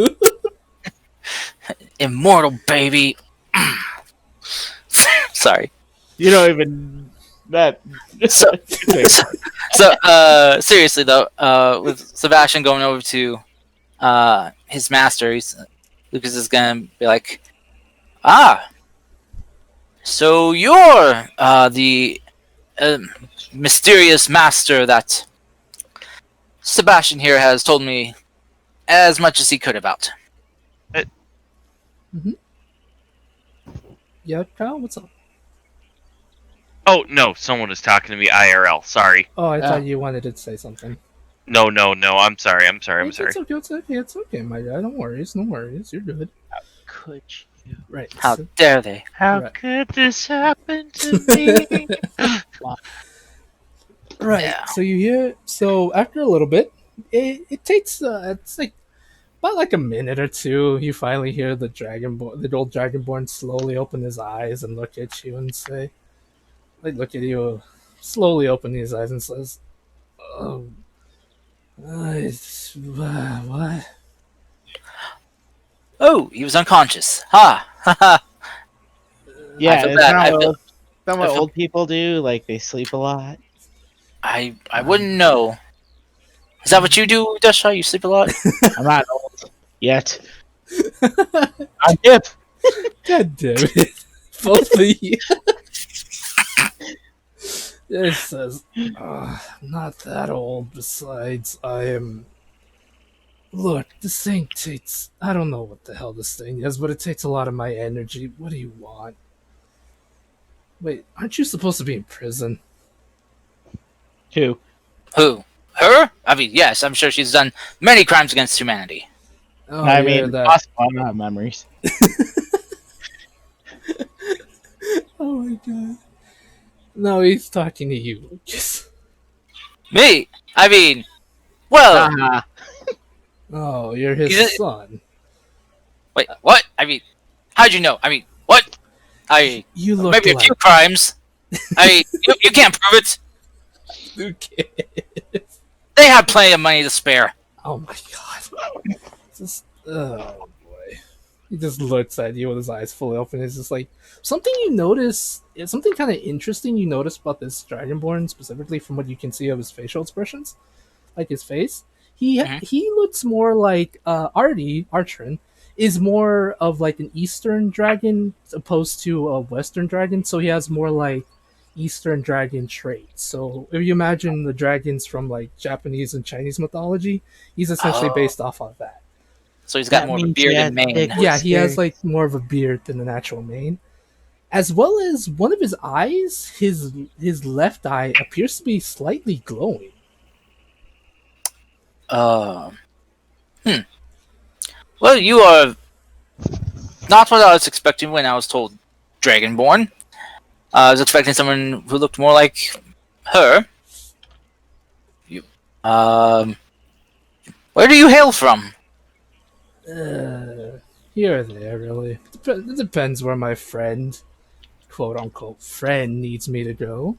Immortal, baby. Sorry. You don't even that. So, seriously though, with Sebastian going over to his master, Lucas is gonna be like, so you're the mysterious master that Sebastian here has told me as much as he could about. Yeah, Kyle, what's up? Oh no, someone was talking to me IRL. Sorry. Oh, I thought you wanted to say something. No. I'm sorry. I'm sorry. It's okay, my guy. No worries. You're good. Could you? Right. How so- dare they? How Right. could this happen to me? Right. Yeah. So you hear. So after a little bit, it takes. It's like about like a minute or two. You finally hear the old dragonborn, slowly open his eyes and look at you and say, like, look at you, slowly open his eyes and says, "Oh, what? Oh, he was unconscious. Ha! Ha ha! Yeah, feel it's bad. not I what, feel- old, not what I feel- old people do. Like they sleep a lot. I wouldn't know. Is that what you do, Desha? You sleep a lot? I'm not old yet. I'm hip. God damn it, both of you." It says, I'm not that old. Besides, I am. Look, this thing takes. I don't know what the hell this thing is, but it takes a lot of my energy. What do you want? Wait, aren't you supposed to be in prison? Who? Who? Her? I mean, yes, I'm sure she's done many crimes against humanity. Oh, I yeah, mean, that. possible. I don't have memories. Oh my god. No, he's talking to you, Lucas. Me? I mean, well, Ah, Oh, you're his He's a- son. wait, what? I mean, how'd you know? I mean, what? You look Maybe a like few crimes. You can't prove it. Lucas. They have plenty of money to spare. Oh my god. Just, oh boy. He just looks at you with his eyes fully open. It's just like something you notice. It's something kind of interesting you notice about this Dragonborn, specifically from what you can see of his facial expressions, like his face. He looks more like Artrin is more of like an Eastern dragon opposed to a Western dragon. So he has more like Eastern dragon traits. So if you imagine the dragons from like Japanese and Chinese mythology, he's essentially Oh. based off of that. So he's got That more of a means beard he and has mane. thick- Yeah, he has Scary. like more of a beard than an actual mane. As well as one of his eyes, his left eye appears to be slightly glowing. Well, you are not what I was expecting when I was told Dragonborn. I was expecting someone who looked more like her. You, where do you hail from? Here or there, really. It depends where my friend, quote unquote, friend needs me to go.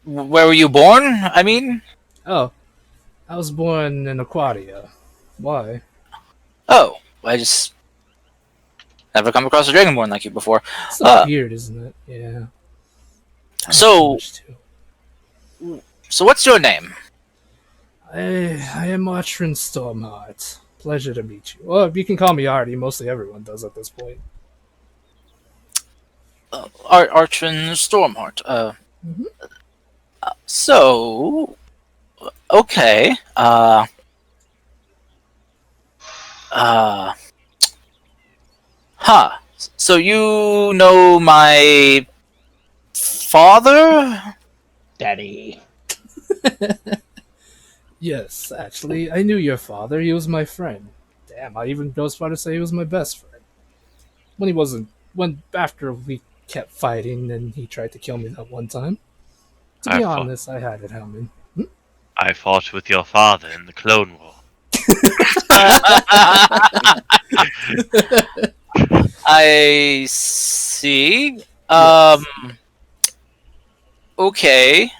Where were you born? I mean, Oh, I was born in Ocraria. Why? oh, I just never come across a Dragonborn like you before. It's not weird, isn't it? Yeah. So- Much too. So, what's your name? I am Otrin Stormheart. Pleasure to meet you. Well, you can call me Artie. Mostly everyone does at this point. Archon Stormheart. So, okay. Uh, huh. So you know my father? Daddy. Yes, actually, I knew your father. He was my friend. Damn, I even go as far to say he was my best friend. When he wasn't, when after we kept fighting, and he tried to kill me that one time. To I be fought. honest, I had it coming. I fought with your father in the Clone War. I see. Um. Okay.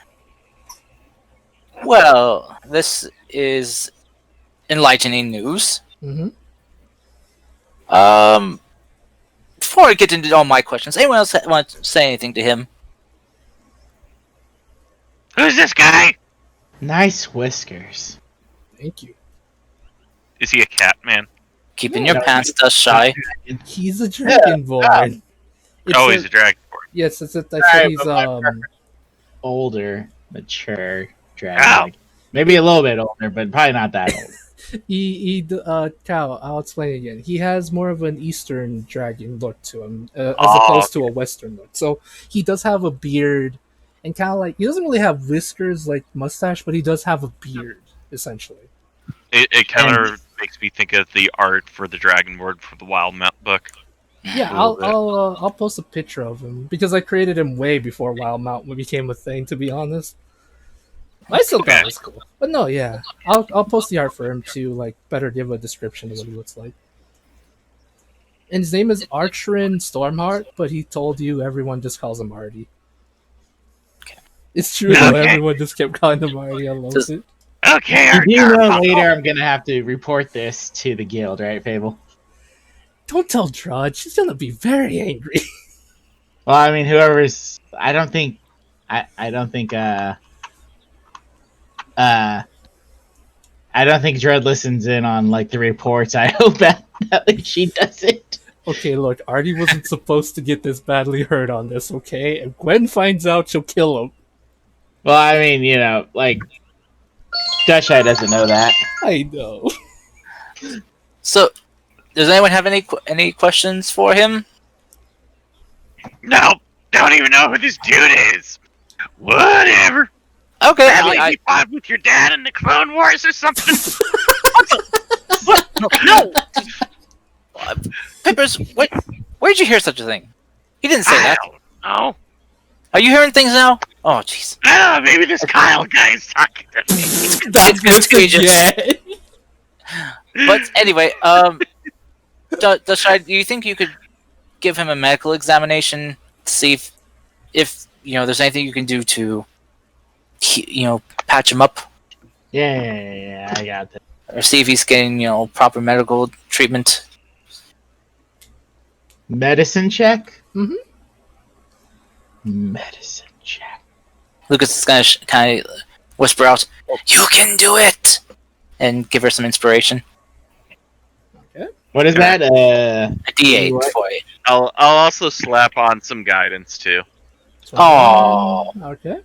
Well, this is enlightening news. Mm-hmm. Um. Before I get into all my questions, anyone else want to say anything to him? Who's this guy? Nice whiskers. Thank you. Is he a cat man? Keeping No, your pants dust shy. he's a dragonborn. Oh, he's a dragon. Yes, it's a, I said Alright, he's but my older, mature dragon. Ow. Maybe a little bit older, but probably not that old. Cal, I'll explain again. He has more of an Eastern dragon look to him, as Oh. opposed to a Western look. So he does have a beard, and kind of like he doesn't really have whiskers like mustache, but he does have a beard essentially. It kind of makes me think of the art for the Dragonborn for the Wild Mount book. Yeah, I'll post a picture of him because I created him way before Wild Mountain became a thing. To be honest, I still thought it was cool, but no, yeah, I'll post the art for him to like better give a description of what he looks like. And his name is Archerin Stormheart, but he told you everyone just calls him Artie. It's true though, Okay. everyone just kept calling him Artie. I love it. Okay, You do know later I'm gonna have to report this to the guild, right, Fable? Don't tell Drudge; she's gonna be very angry. Well, I mean, whoever's. I don't think. I don't think. I don't think Dread listens in on like the reports. I hope that she doesn't. Okay, look, Artie wasn't supposed to get this badly hurt on this. Okay, if Gwen finds out, she'll kill him. Well, I mean, you know, like Dushai doesn't know that. I know. So, does anyone have any questions for him? No, don't even know who this dude is. Whatever. Okay, I Probably mean, he fought with your dad in the Clone Wars or something. no. Pippers, where'd you hear such a thing? He didn't say I that. don't know. Are you hearing things now? Oh, jeez. I don't know. Maybe this Kyle guy is talking to me. It's egregious. Yeah. But anyway, do you think you could give him a medical examination to see if there's anything you can do to patch him up, Yeah, I got that. or see if he's getting proper medical treatment? Medicine check. Mhm. Medicine check. Lucas is gonna kind of whisper out, "You can do it," and give her some inspiration. What is that? A D8 What? for you. I'll also slap on some guidance too. Oh. Okay.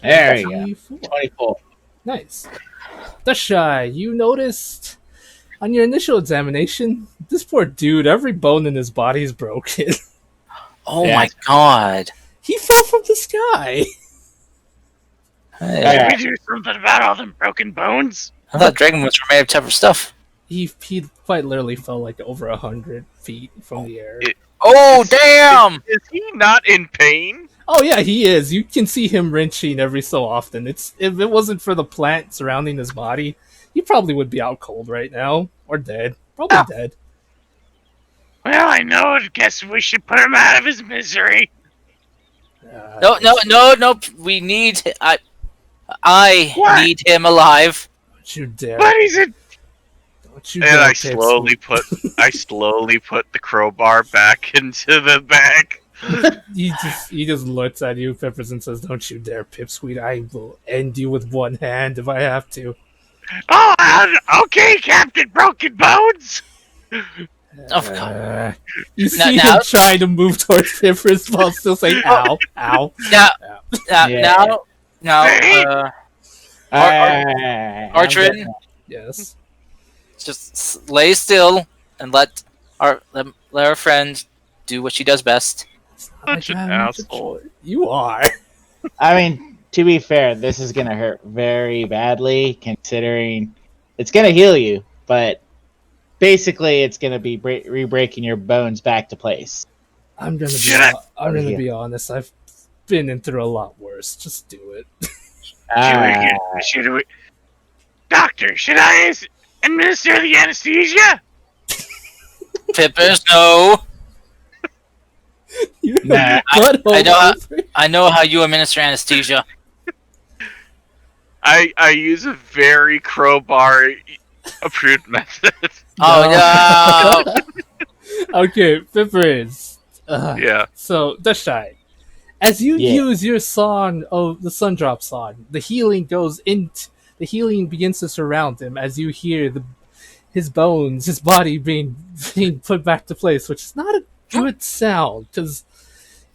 There you go. 24. 24. Nice. Dushai, you noticed on your initial examination, this poor dude, every bone in his body is broken. Oh Yeah. my god. He fell from the sky. Hey, Can we do something about all them broken bones? I thought dragon were made of tougher stuff. He quite literally fell like over 100 feet from the air. Oh damn! Is he not in pain? Oh yeah, he is. You can see him wrenching every so often. If it wasn't for the plant surrounding his body, he probably would be out cold right now or dead. Probably dead. Well, I know. I guess we should put him out of his misery. No. We need. I What? need him alive. Don't you dare! But he's a. Don't you And dare! I Pipsqueak. slowly put the crowbar back into the bag. He just looks at you, Peppers, and says, "Don't you dare, Pipsqueak! I will end you with one hand if I have to." Oh, okay, Captain Broken Bones. Of course. You see Now, him trying to move towards Pippers while still saying "ow, ow." now, ow. Yeah. now, Archrin, Yes. just lay still and let our friend do what she does best. It's not like Such an I have much asshole. choice. You are. I mean, to be fair, this is gonna hurt very badly, considering it's gonna heal you, but basically, it's gonna be re-breaking your bones back to place. I'm gonna be. Shit. I'm gonna Yeah. be honest. I've been in through a lot worse. Just do it. Should we, Doctor, should I administer the anesthesia? Pippers, no. You're Nah, I know how you administer anesthesia. I use a very crowbar approved method. Oh no! Okay, Pippers. Yeah. So, Dashai, as you Yeah. use your song, the Sundrop song, the healing begins to surround him as you hear his bones, his body being put back to place, which is not a good sound, because,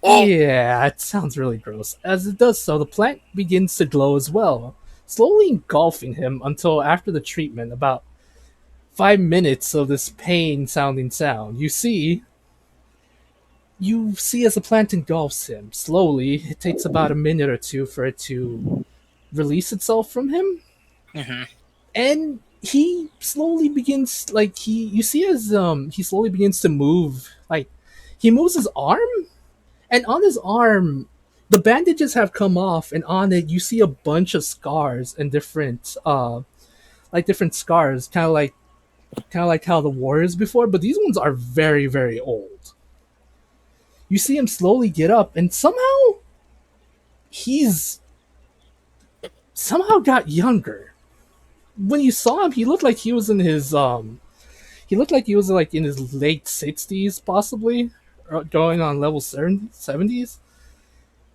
Oh. yeah, it sounds really gross. As it does so, the plant begins to glow as well, slowly engulfing him until after the treatment, about 5 minutes of this pain-sounding sound. You see as the plant engulfs him slowly. It takes about a minute or two for it to release itself from him, hmm and he slowly begins you see as he slowly begins to move. Like, he moves his arm, and on his arm the bandages have come off, and on it you see a bunch of scars and different different scars, kind of like how the warriors before, but these ones are very, very old. You see him slowly get up, and he's somehow got younger. When you saw him, he looked like he was in his in his late 60s, possibly, or going on level 70s.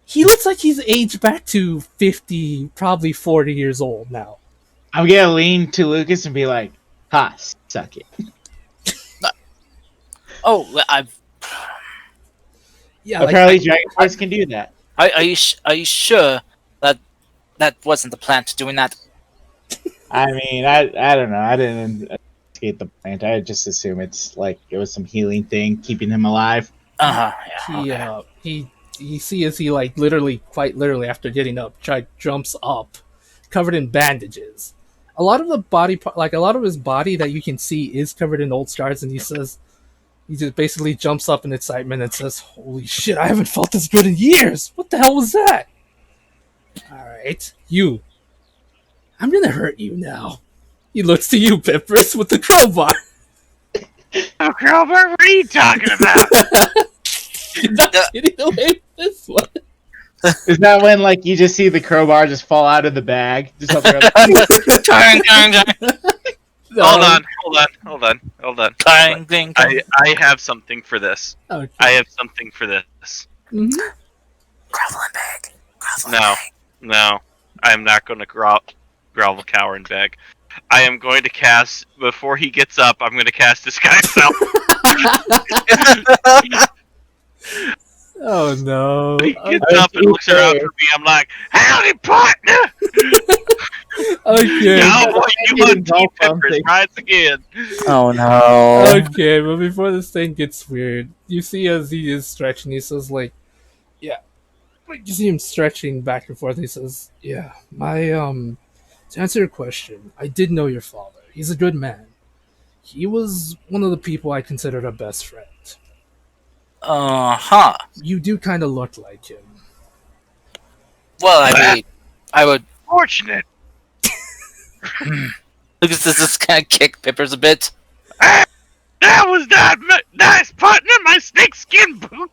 He looks like he's aged back to 50, probably 40 years old now. I'm gonna lean to Lucas and be like, "Ha, suck it." Oh, I've. Yeah, Apparently, Dragon Force can do that. Are you sure that wasn't the plant doing that? I mean, I don't know. I didn't investigate the plant. I just assume it's like it was some healing thing keeping him alive. Yeah, okay. You see as he quite literally after getting up, jumps up, covered in bandages. A lot of the body, a lot of his body that you can see is covered in old scars, and he just basically jumps up in excitement and says, "Holy shit! I haven't felt this good in years. What the hell was that?" All right, I'm gonna hurt you now. He looks to you, Pippers, with the crowbar. Oh, crowbar, what are you talking about? You're not getting away with this one. Is that when like you just see the crowbar just fall out of the bag? Just up there, Clang, clang, clang, Hold on. clang, clang, clang. I have something for this. Okay. I have something for this. Mhm. Groveling bag. No. I'm not going to grovel, cower, and beg. I am going to cast, before he gets up, I'm going to cast Disguise Self. Oh no. He gets up and looks around for me. I'm like, howdy, partner! Okay. Now, boy, you Get want involved Peppers something. rise again. Oh no. Okay, but before this thing gets weird, you see as he is stretching, he says you see him stretching back and forth. He says, "Yeah, to answer your question, I did know your father. He's a good man. He was one of the people I considered a best friend. Huh. You do kind of look like him." Well, I mean, I would. Fortunate. Lucas does this kind of kick Pippers a bit. That was not nice, partner. My snakeskin boot.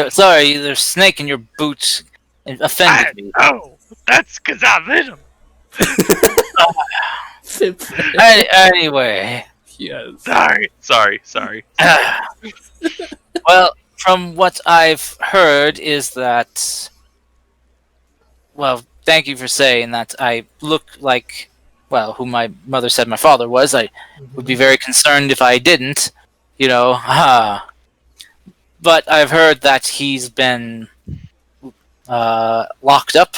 Sorry, there's a snake in your boots. It offended me. Oh, that's because I lit him. Anyway. Yes. Sorry. Well, from what I've heard is that. Well, thank you for saying that I look like well, who my mother said my father was, I would be very concerned if I didn't. You know, but I've heard that he's been locked up.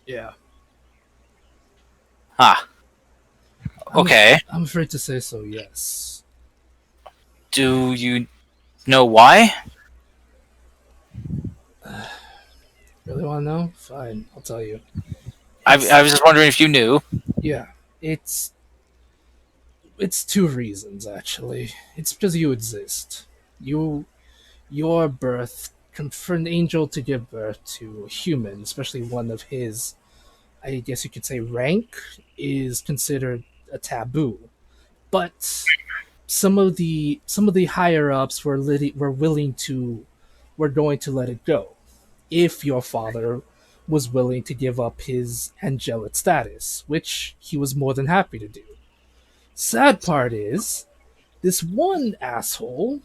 Yeah, Ah, okay. I'm afraid to say so. Yes. Do you know why? Really want to know? Fine, I'll tell you. I It's was just wondering if you knew. yeah. It's two reasons actually. It's because you exist. You your birth for an angel to give birth to a human, especially one of his, I guess you could say, rank, is considered a taboo. But some of the higher ups were going to let it go if your father was willing to give up his angelic status, which he was more than happy to do. Sad part is, this one asshole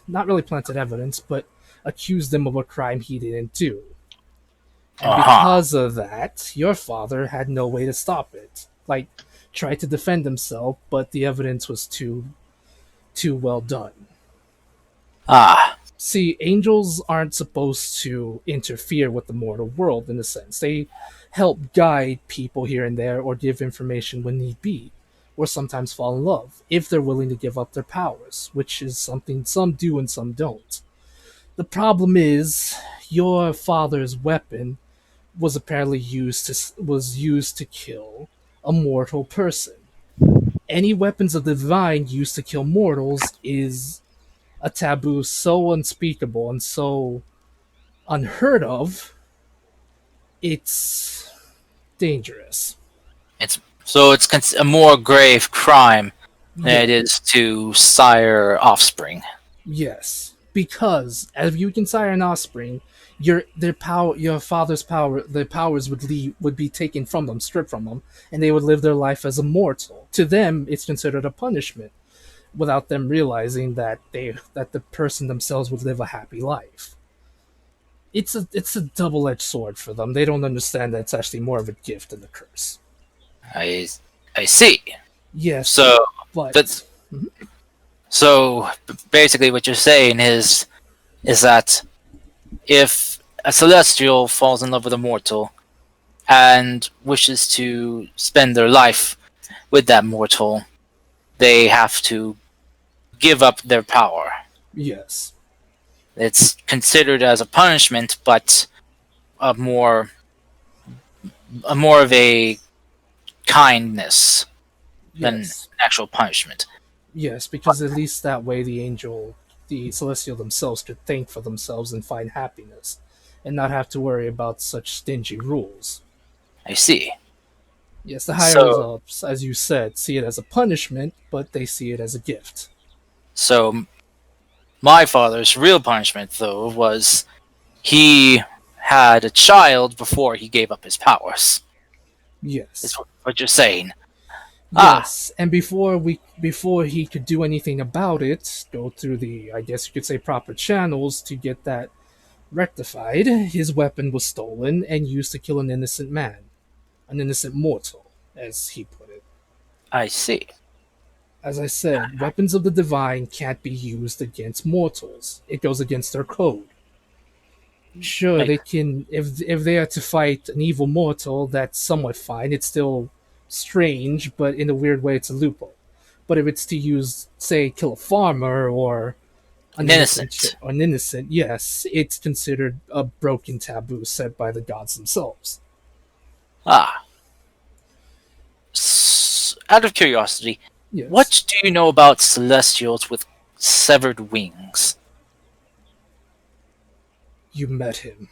not really planted evidence, but accused him of a crime he didn't do. And Uh huh. because of that, your father had no way to stop it. Like, tried to defend himself, but the evidence was too well done. Ah, See, angels aren't supposed to interfere with the mortal world in a sense. They help guide people here and there or give information when need be, or sometimes fall in love, if they're willing to give up their powers, which is something some do and some don't. The problem is, your father's weapon was used to kill a mortal person. Any weapons of the divine used to kill mortals is a taboo so unspeakable and so unheard of, it's dangerous. it's a more grave crime than Yeah, it is to sire offspring. yes. Because as you can sire an offspring, your father's power, their powers would be taken from them, stripped from them, and they would live their life as immortal. To them, it's considered a punishment, without them realizing that the person themselves would live a happy life. It's a double edged sword for them. They don't understand that it's actually more of a gift than a curse. I I see. Yes, So but that's so basically what you're saying is that if a celestial falls in love with a mortal and wishes to spend their life with that mortal, they have to give up their power. yes, It's considered as a punishment, but a more more of a kindness than yes, actual punishment. yes, because at least that way the celestial themselves could think for themselves and find happiness, and not have to worry about such stingy rules. I see. Yes, the higher So ups, as you said, see it as a punishment, but they see it as a gift. so my father's real punishment though was he had a child before he gave up his powers. Is Yes. what you're saying. Ah, Yes, and before he could do anything about it, go through the, I guess you could say, proper channels to get that rectified, his weapon was stolen and used to kill an innocent man, an innocent mortal, as he put it. I see. As I said, weapons of the divine can't be used against mortals. It goes against their code. Sure, I, they can, if they are to fight an evil mortal, that's somewhat fine. It's still strange, but in a weird way, it's a loophole. But if it's to use, say, kill a farmer or an innocent. an innocent, yes, it's considered a broken taboo set by the gods themselves. Ah. Out of curiosity, Yes, what do you know about celestials with severed wings? you met him.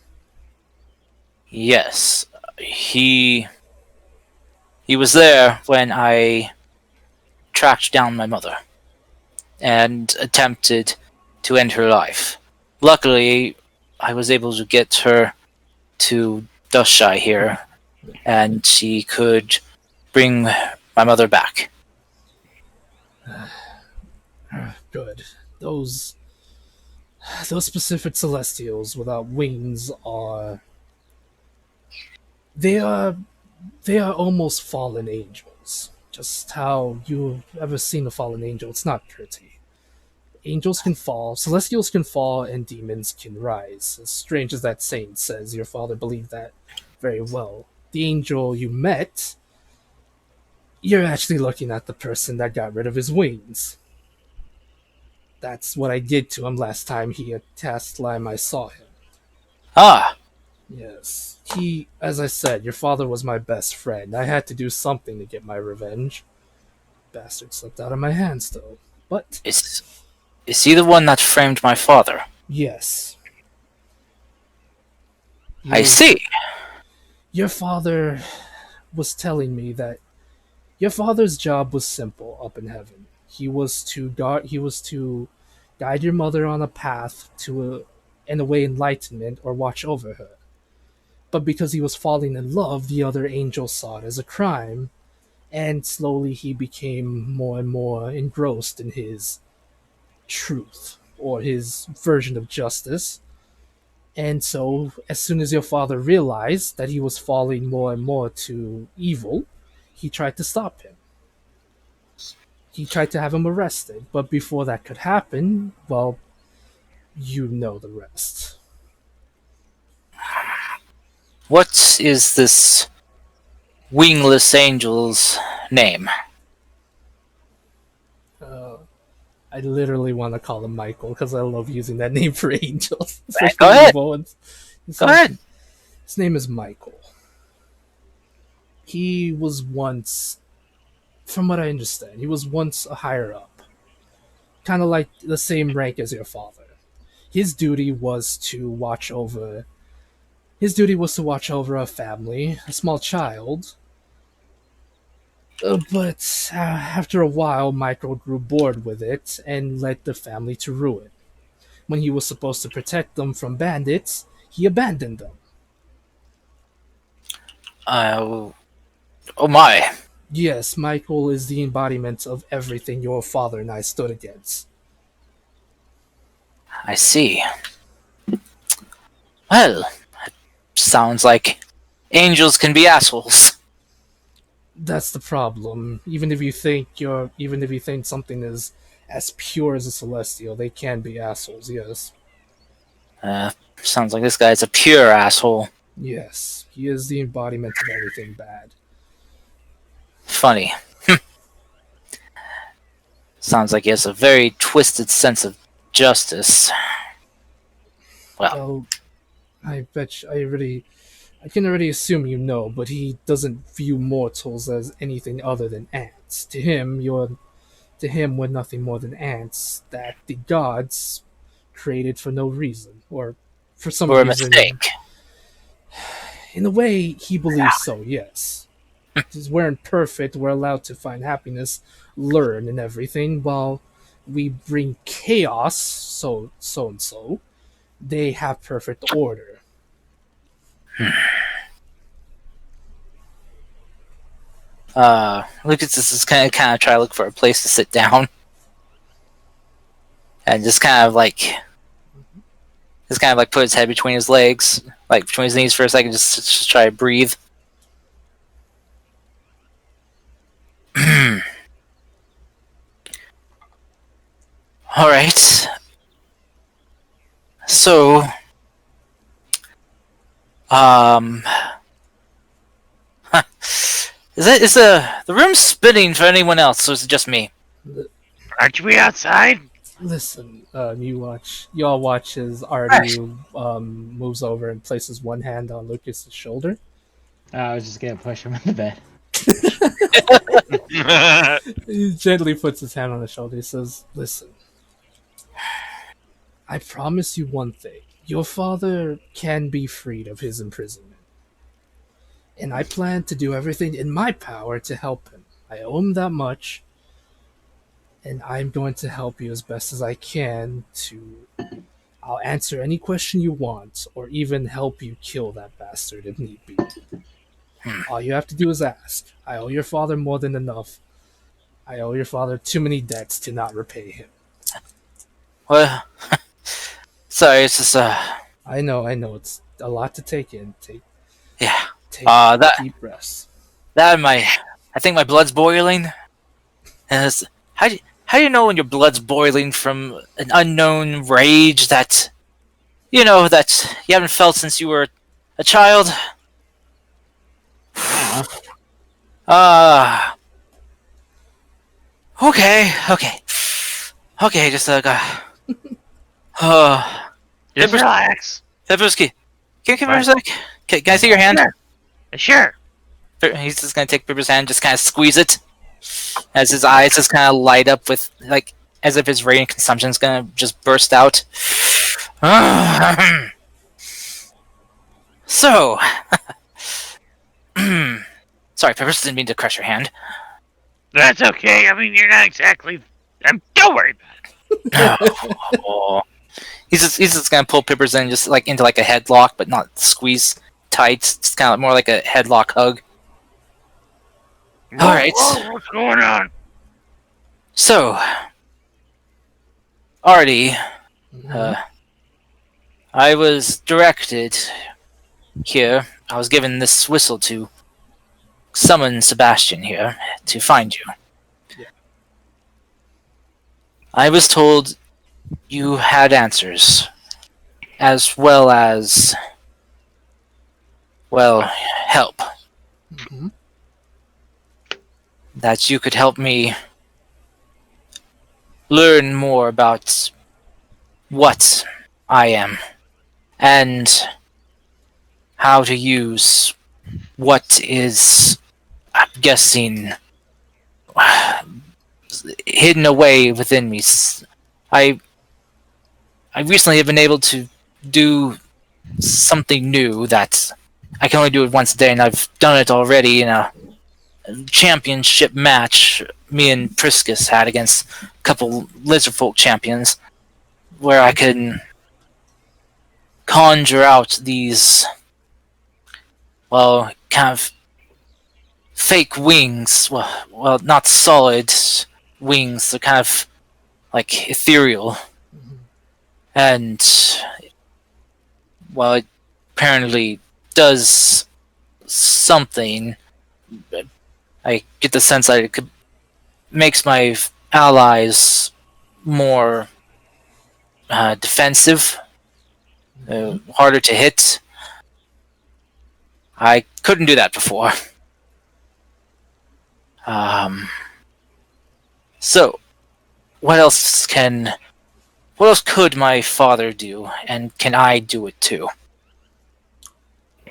Yes, he was there when I tracked down my mother and attempted to end her life. Luckily, I was able to get her to Dushai here, and she could bring my mother back. Good. Those specific celestials without wings are, they are They are almost fallen angels. Just how you've ever seen a fallen angel. It's not pretty. Angels can fall, celestials can fall, and demons can rise. As strange as that saying says, your father believed that very well. The angel you met, you're actually looking at the person that got rid of his wings. That's what I did to him last time he attacked Lime I saw him. Ah, Yes. As I said, your father was my best friend. I had to do something to get my revenge. Bastard slipped out of my hands, though. But, is he the one that framed my father? yes. I Your, see. your father was telling me that your father's job was simple up in heaven. He was to guide your mother on a path to in a way enlightenment or watch over her. But because he was falling in love, the other angels saw it as a crime, and slowly he became more and more engrossed in his truth or his version of justice. And so, as soon as your father realized that he was falling more and more to evil, he tried to stop him. He tried to have him arrested, but before that could happen, well, you know the rest. What is this wingless angel's name? Uh, I literally want to call him Michael because I love using that name for angels, Go especially ahead. evil ones. Go ahead. His name is Michael. He was once, from what I understand, he was once a higher up, kind of like the same rank as your father. His duty was to watch over. His duty was to watch over a family, a small child. But after a while, Michael grew bored with it and led the family to ruin. When he was supposed to protect them from bandits, he abandoned them. Oh my. Yes, Michael is the embodiment of everything your father and I stood against. I see. Well, sounds like angels can be assholes. That's the problem. Even if you think something is as pure as a celestial, they can be assholes, yes. Sounds like this guy's a pure asshole. Yes, he is the embodiment of everything bad. Funny. Sounds like he has a very twisted sense of justice. Well, Well, I can already assume you know, but he doesn't view mortals as anything other than ants. To him we're nothing more than ants that the gods created for no reason, or for some for a reason. mistake. In a way, he believes so, yes. Because we're imperfect, we're allowed to find happiness, learn, and everything, while we bring chaos, so and so, they have perfect order. Lucas is kind of try to look for a place to sit down, and just kind of like put his head between his legs, like between his knees for a second, just try to breathe. All right. So, um, is the room spinning for anyone else, or is it just me? Aren't we outside? Listen, you all watch as Artie moves over and places one hand on Lucas's shoulder. I was just gonna push him in the bed. He gently puts his hand on his shoulder. He says, "Listen, I promise you one thing. Your father can be freed of his imprisonment. And I plan to do everything in my power to help him. I owe him that much. And I'm going to help you as best as I can to... I'll answer any question you want, or even help you kill that bastard if need be. All you have to do is ask. I owe your father more than enough. I owe your father too many debts to not repay him." Well, sorry, it's just I know, it's a lot to take in. yeah. Take That deep breaths. That and I think my blood's boiling. And how do you know when your blood's boiling from an unknown rage that that you haven't felt since you were a child? Uh, Ah, okay. Just uh, Just Pepper's, relax. Pepperski, can you give me a What? sec? Can I see your hand? Sure. He's just gonna take Pepper's hand, just kind of squeeze it, as his eyes just kind of light up with like as if his radiant consumption's gonna just burst out. So, sorry, Peppers, didn't mean to crush your hand. That's okay. I mean, you're not exactly. Don't worry about it. Oh. He's just gonna pull Peppers in just like into like a headlock, but not squeeze tight. It's kind of more like a headlock hug. All right. Whoa, what's going on? So, Artie, Mhm. I was directed here. I was given this whistle to summon Sebastian here to find you. Yeah. I was told you had answers, as well as, well, help. Mhm. That you could help me learn more about what I am and how to use what is, I'm guessing, hidden away within me. I I recently have been able to do something new that I can only do it once a day, and I've done it already in a championship match me and Priscus had against a couple lizardfolk champions, where I can conjure out these, well, kind of fake wings. Well, not solid wings. They're kind of like ethereal, Mhm. and well, it apparently does something. I get the sense that it could makes my allies more defensive, harder to hit. I couldn't do that before. Um, so, what else can? What else could my father do, and can I do it too?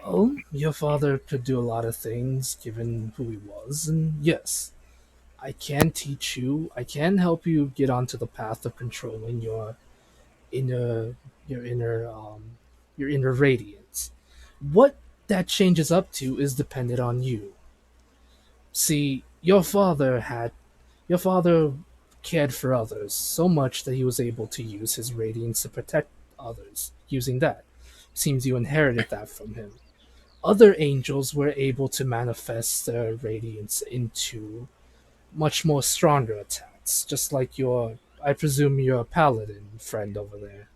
Well, your father could do a lot of things given who he was, and yes, I can teach you, I can help you get onto the path of controlling inner your inner your inner radiance. What that changes up to is dependent on you. See, your father cared for others so much that he was able to use his radiance to protect others using that. Seems you inherited that from him. Other angels were able to manifest their radiance into much more stronger attacks, just like I presume your paladin friend over there.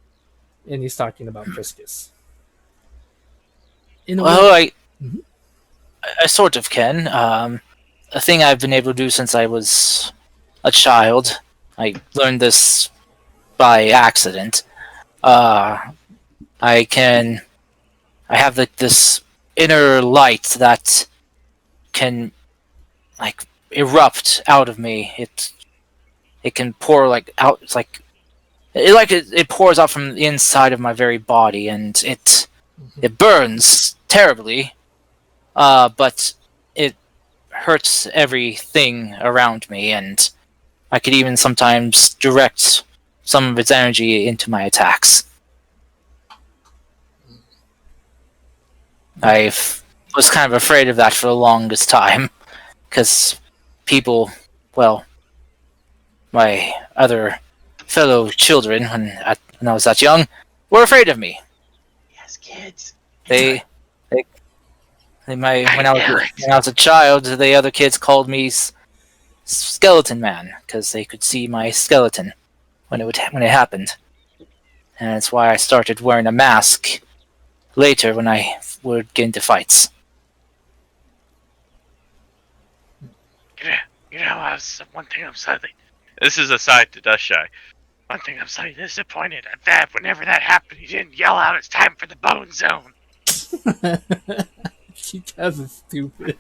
And he's talking about Priscus. In a way. Well, Mhm. I sort of can. A thing I've been able to do since I was a child. I learned this by accident. Uh, I can. I have like this inner light that can like erupt out of me. It can pour like out. It's like it pours out from the inside of my very body, and Mhm. it burns terribly. But it hurts everything around me, and I could even sometimes direct some of its energy into my attacks. I was kind of afraid of that for the longest time, because people, well, my other fellow children, when I was that young, were afraid of me. yes, kids. They, they, when I knew it. when I was a child, the other kids called me Skeleton Man because they could see my skeleton when it happened, and that's why I started wearing a mask later when I would get into fights. one thing I'm slightly. This is aside to Dust Shy. One thing I'm slightly disappointed at that. Whenever that happened, he didn't yell out, "It's time for the bone zone." She does it stupid.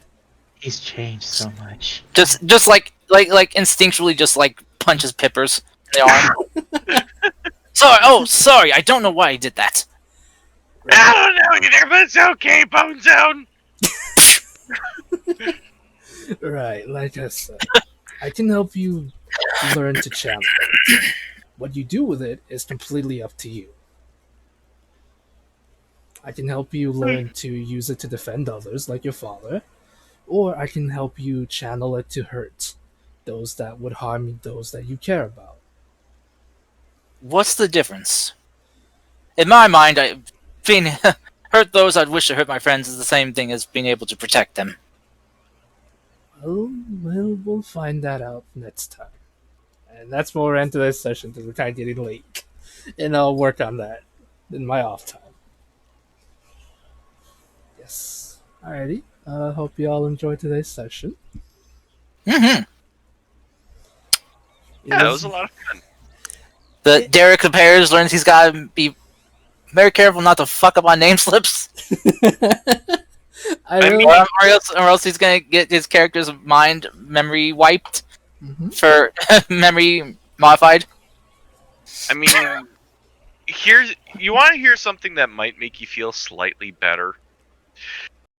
He's changed so much. Just like instinctually, just like punches Pippers in the arm. Sorry. I don't know why he did that. I don't know either, but it's okay, bone zone. Right, like I said, I can help you learn to channel it. What you do with it is completely up to you. I can help you learn to use it to defend others, like your father, or I can help you channel it to hurt those that would harm those that you care about. What's the difference? In my mind, being hurt those I'd wish to hurt my friends is the same thing as being able to protect them. Well, we'll find that out next time. And that's where we're into this session because we're kind of getting late. And I'll work on that in my off time. Yes. Alrighty. Hope you all enjoyed today's session. Mm-hmm. Yeah, that was a lot of fun. Derek compares, learns he's got to be very careful not to fuck up on name slips. I mean- really- Or else he's gonna get his character's memory wiped Mhm. for memory modified. I mean, you want to hear something that might make you feel slightly better.